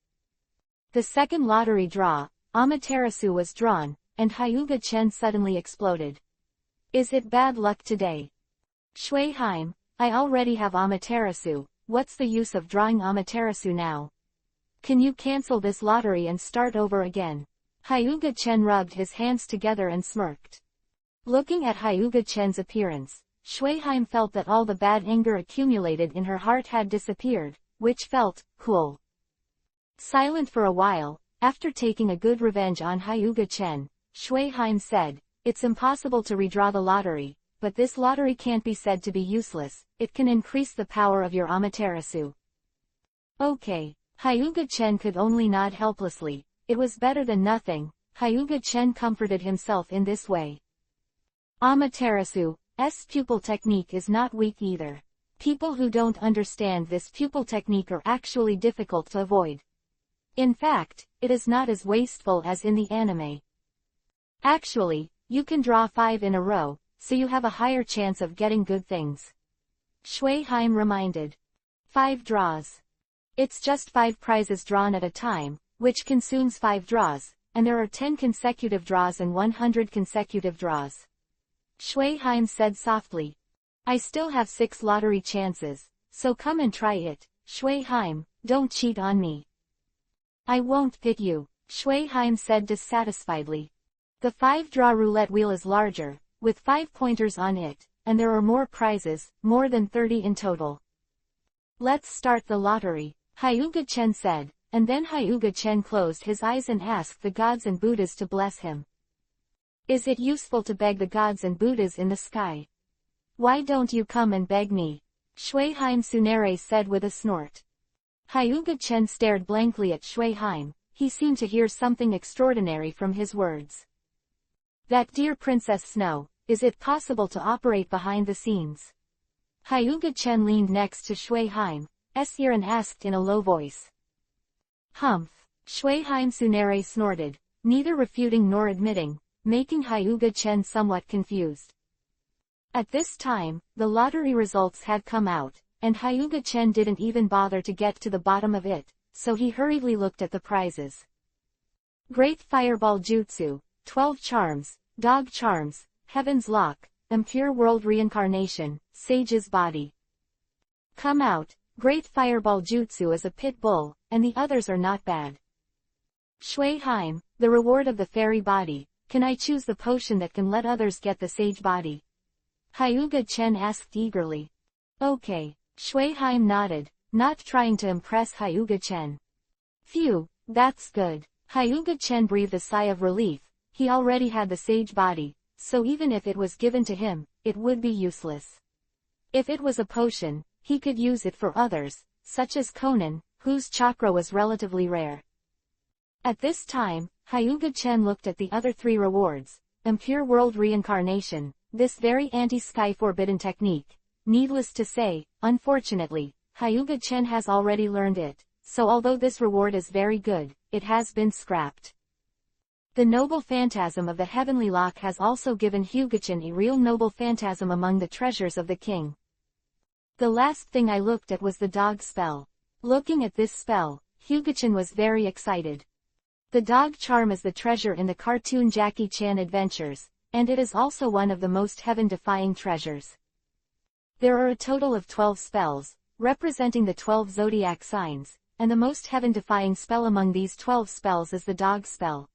The second lottery draw, Amaterasu was drawn, and Hyuga-chan suddenly exploded. Is it bad luck today? Shui Haim, I already have Amaterasu, what's the use of drawing Amaterasu now? Can you cancel this lottery and start over again? Hyuga-chan rubbed his hands together and smirked. Looking at Hyuga-chan's appearance, Shui Haim felt that all the bad anger accumulated in her heart had disappeared, which felt cool. Silent for a while, after taking a good revenge on Hyuga-chan, Shui Haim said, it's impossible to redraw the lottery, but this lottery can't be said to be useless, it can increase the power of your Amaterasu. Okay. Hyuga-chan could only nod helplessly. It was better than nothing. Hyuga-chan comforted himself in this way. Amaterasu-'s pupil technique is not weak either. People who don't understand this pupil technique are actually difficult to avoid. In fact, it is not as wasteful as in the anime. Actually, you can draw 5 in a row, so you have a higher chance of getting good things. Shui Haim reminded. 5 draws. It's just 5 prizes drawn at a time, which consumes 5 draws, and there are 10 consecutive draws and 100 consecutive draws. Shui Haim said softly. I still have 6 lottery chances, so come and try it, Shui Haim, don't cheat on me. I won't pit you, Shui Haim said dissatisfiedly. The 5-draw roulette wheel is larger, with 5 pointers on it, and there are more prizes, more than 30 in total. Let's start the lottery, Hyuga Chen said, and then Hyuga Chen closed his eyes and asked the gods and Buddhas to bless him. Is it useful to beg the gods and Buddhas in the sky? Why don't you come and beg me? Shui Haim Tsunere said with a snort. Hyuga Chen stared blankly at Shui Haim. He seemed to hear something extraordinary from his words. That dear Princess Snow, is it possible to operate behind the scenes? Hyuga Chen leaned next to Shui Haim's ear and asked in a low voice. Humph. Shui Haim Tsunere snorted, neither refuting nor admitting, making Hyuga Chen somewhat confused. At this time, the lottery results had come out, and Hyuga Chen didn't even bother to get to the bottom of it, so he hurriedly looked at the prizes. Great Fireball Jutsu, 12 Charms, Dog Charms, Heaven's Lock, Impure World Reincarnation, Sage's Body. Come out, Great Fireball Jutsu is a pit bull, and the others are not bad. Shui Haim, the reward of the fairy body, can I choose the potion that can let others get the sage body? Hyuga Chen asked eagerly. Okay, Shui Haim nodded, not trying to impress Hyuga Chen. Phew, that's good. Hyuga Chen breathed a sigh of relief. He already had the sage body, so even if it was given to him, it would be useless. If it was a potion, he could use it for others, such as Conan, whose chakra was relatively rare. At this time, Hyuga Chen looked at the other 3 rewards. Impure World Reincarnation, this very anti-sky forbidden technique. Needless to say, unfortunately, Hyuga Chen has already learned it, so although this reward is very good, it has been scrapped. The noble phantasm of the heavenly lock has also given Hyuga Chen a real noble phantasm among the treasures of the king. The last thing I looked at was the dog spell. Looking at this spell, Hyuga Chen was very excited. The dog charm is the treasure in the cartoon Jackie Chan Adventures, and it is also one of the most heaven-defying treasures. There are a total of 12 spells, representing the 12 zodiac signs, and the most heaven-defying spell among these 12 spells is the dog spell.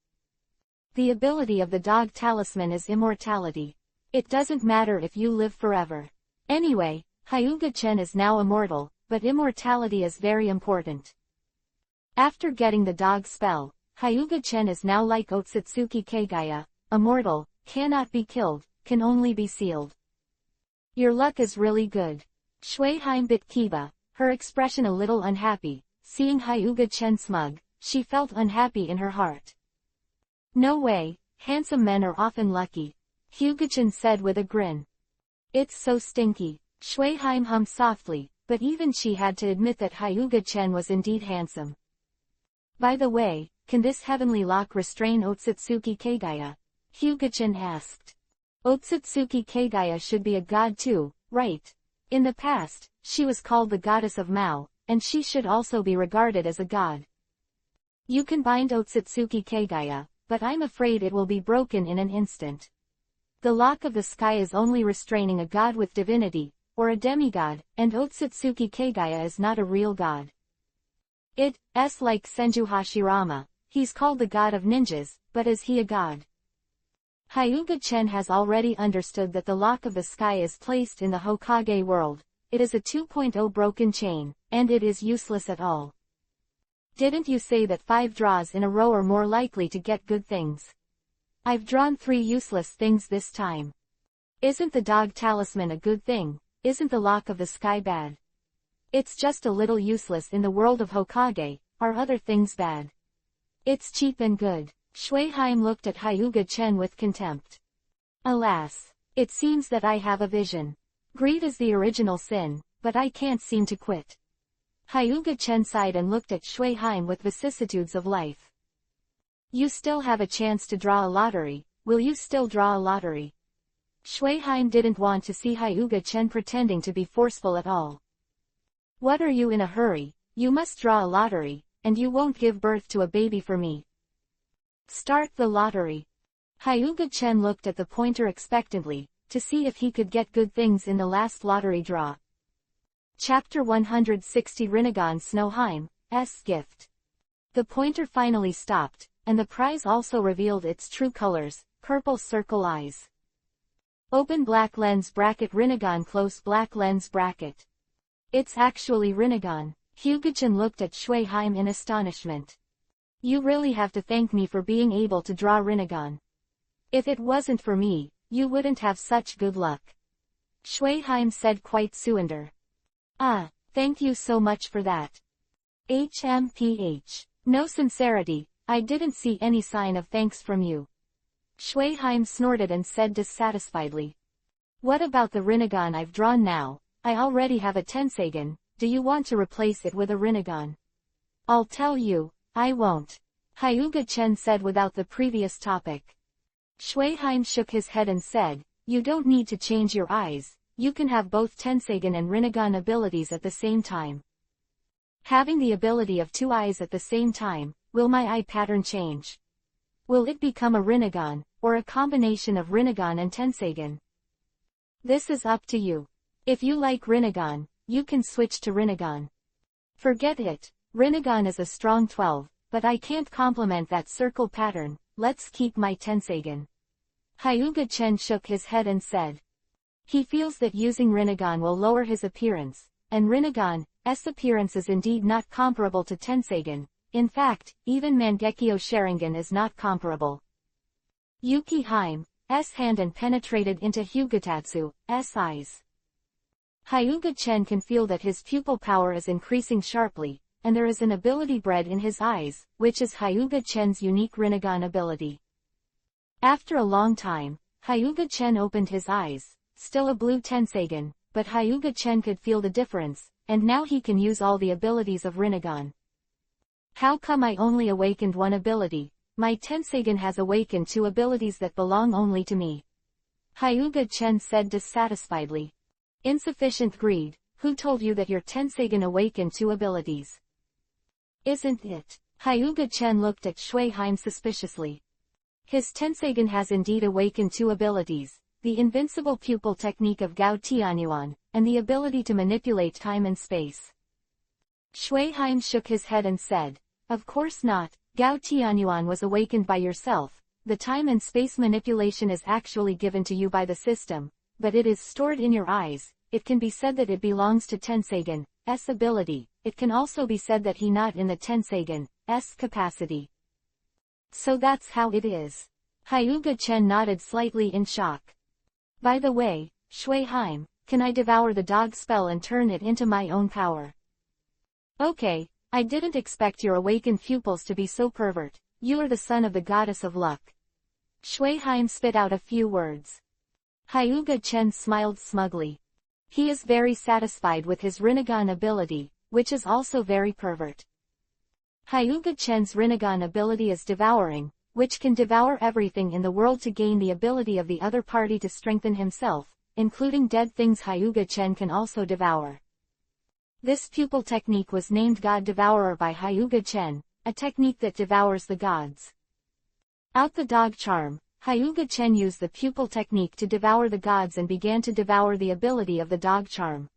The ability of the dog talisman is immortality. It doesn't matter if you live forever. Anyway, Hyuga Chen is now immortal, but immortality is very important. After getting the dog spell, Hyuga Chen is now like Otsutsuki Kagaya, immortal, cannot be killed, can only be sealed. Your luck is really good. Shui Haim bit Kiba, her expression a little unhappy. Seeing Hyuga Chen smug, she felt unhappy in her heart. No way, handsome men are often lucky, Hyuga Chen said with a grin. It's so stinky, Shui Haim hummed softly, but even she had to admit that Hyuga Chen was indeed handsome. By the way, can this heavenly lock restrain Otsutsuki Kagaya? Hyuga Chen asked. Otsutsuki Kagaya should be a god too, right? In the past, she was called the goddess of Mao, and she should also be regarded as a god. You can bind Otsutsuki Kagaya, but I'm afraid it will be broken in an instant. The lock of the sky is only restraining a god with divinity, or a demigod, and Otsutsuki Kagaya is not a real god. It's like Senju Hashirama, he's called the god of ninjas, but is he a god? Hyuga Chen has already understood that the lock of the sky is placed in the Hokage world. It is a 2.0 broken chain, and it is useless at all. Didn't you say that 5 draws in a row are more likely to get good things? I've drawn 3 useless things this time. Isn't the dog talisman a good thing? Isn't the lock of the sky bad? It's just a little useless in the world of Hokage. Are other things bad? It's cheap and good. Shui Haim looked at Hyuga Chen with contempt. Alas, it seems that I have a vision. Greed is the original sin, but I can't seem to quit. Hyuga Chen sighed and looked at Shui Haim with vicissitudes of life. You still have a chance to draw a lottery. Will you still draw a lottery? Shui Haim didn't want to see Hyuga Chen pretending to be forceful at all. What are you in a hurry? You must draw a lottery, and you won't give birth to a baby for me. Start the lottery. Hyuga Chen looked at the pointer expectantly, to see if he could get good things in the last lottery draw. Chapter 160 Rinnegan Snowheim's Gift. The pointer finally stopped, and the prize also revealed its true colors, purple circle eyes. Open black lens bracket Rinnegan close black lens bracket. It's actually Rinnegan. Hyuga-chan looked at Shueheim in astonishment. You really have to thank me for being able to draw Rinnegan. If it wasn't for me, you wouldn't have such good luck. Shueheim said quite surrender. Ah, thank you so much for that. HMPH. No sincerity, I didn't see any sign of thanks from you. Shueheim snorted and said dissatisfiedly. What about the Rinnegan I've drawn now? I already have a Tenseigan, do you want to replace it with a Rinnegan? I'll tell you, I won't. Hyuga Chen said without the previous topic. Shueheim shook his head and said, you don't need to change your eyes, you can have both Tenseigan and Rinnegan abilities at the same time. Having the ability of two eyes at the same time, will my eye pattern change? Will it become a Rinnegan, or a combination of Rinnegan and Tenseigan? This is up to you. If you like Rinnegan, you can switch to Rinnegan. Forget it, Rinnegan is a strong 12, but I can't complement that circle pattern, let's keep my Tenseigan. Hyuga Chen shook his head and said. He feels that using Rinnegan will lower his appearance, and Rinnegan's appearance is indeed not comparable to Tenseigan. In fact, even Mangekyo Sharingan is not comparable. Yuki Haim's hand and penetrated into Hyugatatsu's eyes. Hyuga Chen can feel that his pupil power is increasing sharply, and there is an ability bred in his eyes, which is Hyuga Chen's unique Rinnegan ability. After a long time, Hyuga Chen opened his eyes, still a blue Tenseigan, but Hyuga Chen could feel the difference, and now he can use all the abilities of Rinnegan. How come I only awakened one ability? My Tenseigan has awakened two abilities that belong only to me. Hyuga Chen said dissatisfiedly. Insufficient greed, who told you that your Tenseigan awakened two abilities? Isn't it? Hyuga Chen looked at Shueheim suspiciously. His Tenseigan has indeed awakened two abilities, the invincible pupil technique of Gao Tianyuan, and the ability to manipulate time and space. Shueheim shook his head and said, of course not, Gao Tianyuan was awakened by yourself, the time and space manipulation is actually given to you by the system, but it is stored in your eyes. It can be said that it belongs to Tenseigan's ability, it can also be said that he not in the Tenseigan's capacity. So that's how it is. Hyuga Chen nodded slightly in shock. By the way, Shueheim, can I devour the dog spell and turn it into my own power? Okay, I didn't expect your awakened pupils to be so pervert, you are the son of the goddess of luck. Shueheim spit out a few words. Hyuga Chen smiled smugly. He is very satisfied with his Rinnegan ability, which is also very pervert. Hyuga Chen's Rinnegan ability is devouring, which can devour everything in the world to gain the ability of the other party to strengthen himself, including dead things Hyuga Chen can also devour. This pupil technique was named God Devourer by Hyuga Chen, a technique that devours the gods. Out the dog charm, Hyuga Chen used the pupil technique to devour the gods and began to devour the ability of the dog charm.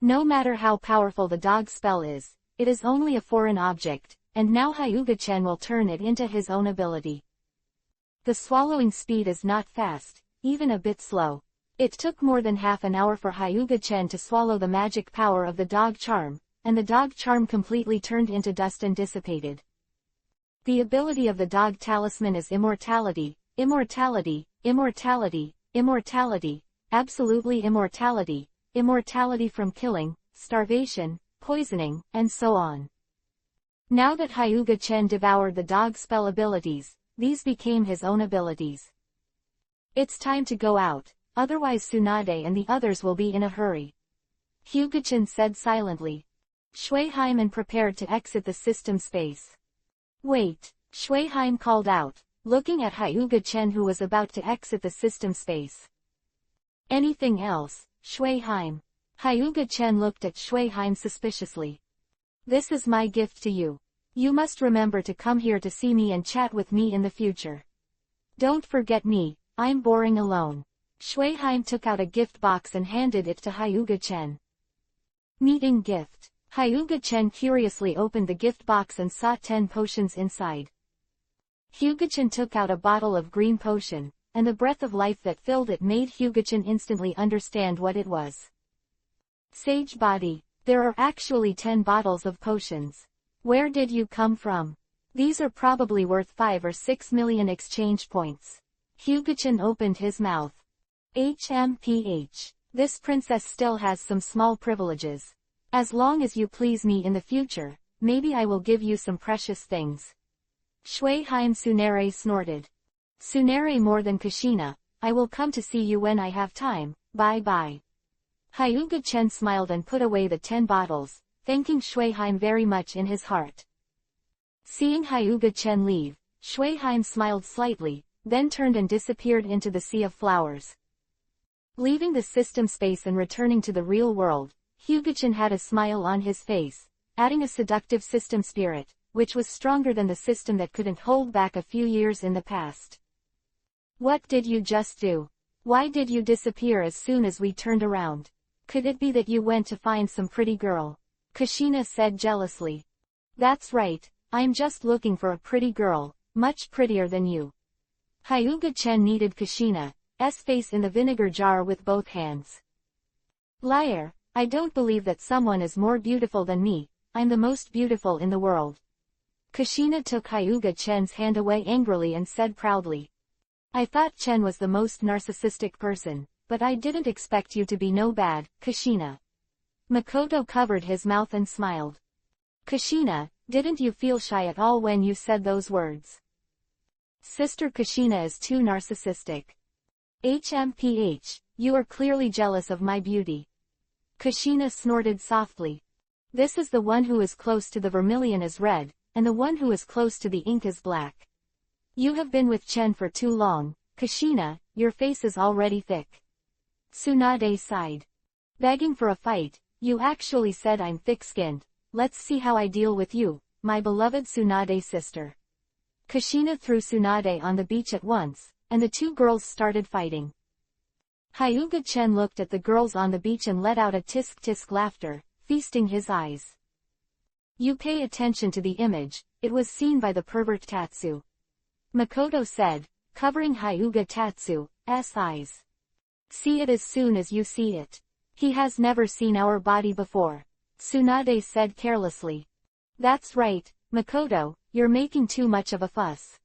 No matter how powerful the dog spell is, it is only a foreign object, and now Hyuga Chen will turn it into his own ability. The swallowing speed is not fast, even a bit slow. It took more than half an hour for Hyuga Chen to swallow the magic power of the dog charm, and the dog charm completely turned into dust and dissipated. The ability of the dog talisman is immortality, immortality, immortality, immortality, absolutely immortality, immortality from killing, starvation, poisoning, and so on. Now that Hyuga Chen devoured the dog spell abilities, these became his own abilities. It's time to go out, otherwise Tsunade and the others will be in a hurry. Hyuga Chen said silently. Shueheim prepared to exit the system space. Wait, Shueheim called out, looking at Hyuga Chen who was about to exit the system space. Anything else, Shueheim? Hyuga Chen looked at Shueheim suspiciously. This is my gift to you. You must remember to come here to see me and chat with me in the future. Don't forget me, I'm boring alone. Shuiheim took out a gift box and handed it to Hyuga-chen. Meeting gift. Hyuga-chen curiously opened the gift box and saw 10 potions inside. Hyuga-chen took out a bottle of green potion, and the breath of life that filled it made Hyuga-chen instantly understand what it was. Sage body. There are actually 10 bottles of potions. Where did you come from? These are probably worth 5 or 6 million exchange points. Hyuga-chen opened his mouth. HMPH. This princess still has some small privileges. As long as you please me in the future, maybe I will give you some precious things. Shuiheim Tsunere snorted. Tsunere more than Kushina, I will come to see you when I have time, bye-bye. Hyuga-chen smiled and put away the 10 bottles, thanking Shuiheim very much in his heart. Seeing Hyuga-chen leave, Shuiheim smiled slightly, then turned and disappeared into the sea of flowers. Leaving the system space and returning to the real world, Hyuga-chen had a smile on his face, adding a seductive system spirit, which was stronger than the system that couldn't hold back a few years in the past. What did you just do? Why did you disappear as soon as we turned around? Could it be that you went to find some pretty girl? Kushina said jealously. That's right, I'm just looking for a pretty girl, much prettier than you. Hyuga-chen kneaded Kushina's face in the vinegar jar with both hands. Liar, I don't believe that someone is more beautiful than me, I'm the most beautiful in the world. Kushina took Hyuga-chen's hand away angrily and said proudly. I thought Chen was the most narcissistic person, but I didn't expect you to be no bad, Kushina. Makoto covered his mouth and smiled. Kushina, didn't you feel shy at all when you said those words? Sister Kushina is too narcissistic. HMPH, you are clearly jealous of my beauty. Kushina snorted softly. This is the one who is close to the vermilion is red, and the one who is close to the ink is black. You have been with Chen for too long, Kushina, your face is already thick. Tsunade sighed. Begging for a fight, you actually said I'm thick-skinned, let's see how I deal with you, my beloved Tsunade sister. Kushina threw Tsunade on the beach at once, and the two girls started fighting. Hyuga-chen looked at the girls on the beach and let out a tisk-tisk laughter, feasting his eyes. You pay attention to the image, it was seen by the pervert Tatsu. Makoto said, covering Hyuga Tatsu's eyes. See it as soon as you see it. He has never seen our body before. Tsunade said carelessly. That's right, Makoto, you're making too much of a fuss.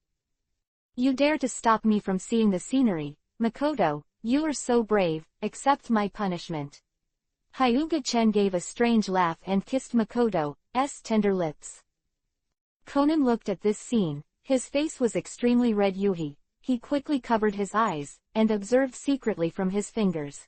You dare to stop me from seeing the scenery, Makoto, you are so brave, accept my punishment. Hyuga-chen gave a strange laugh and kissed Makoto's tender lips. Conan looked at this scene, his face was extremely red. He quickly covered his eyes, and observed secretly from his fingers.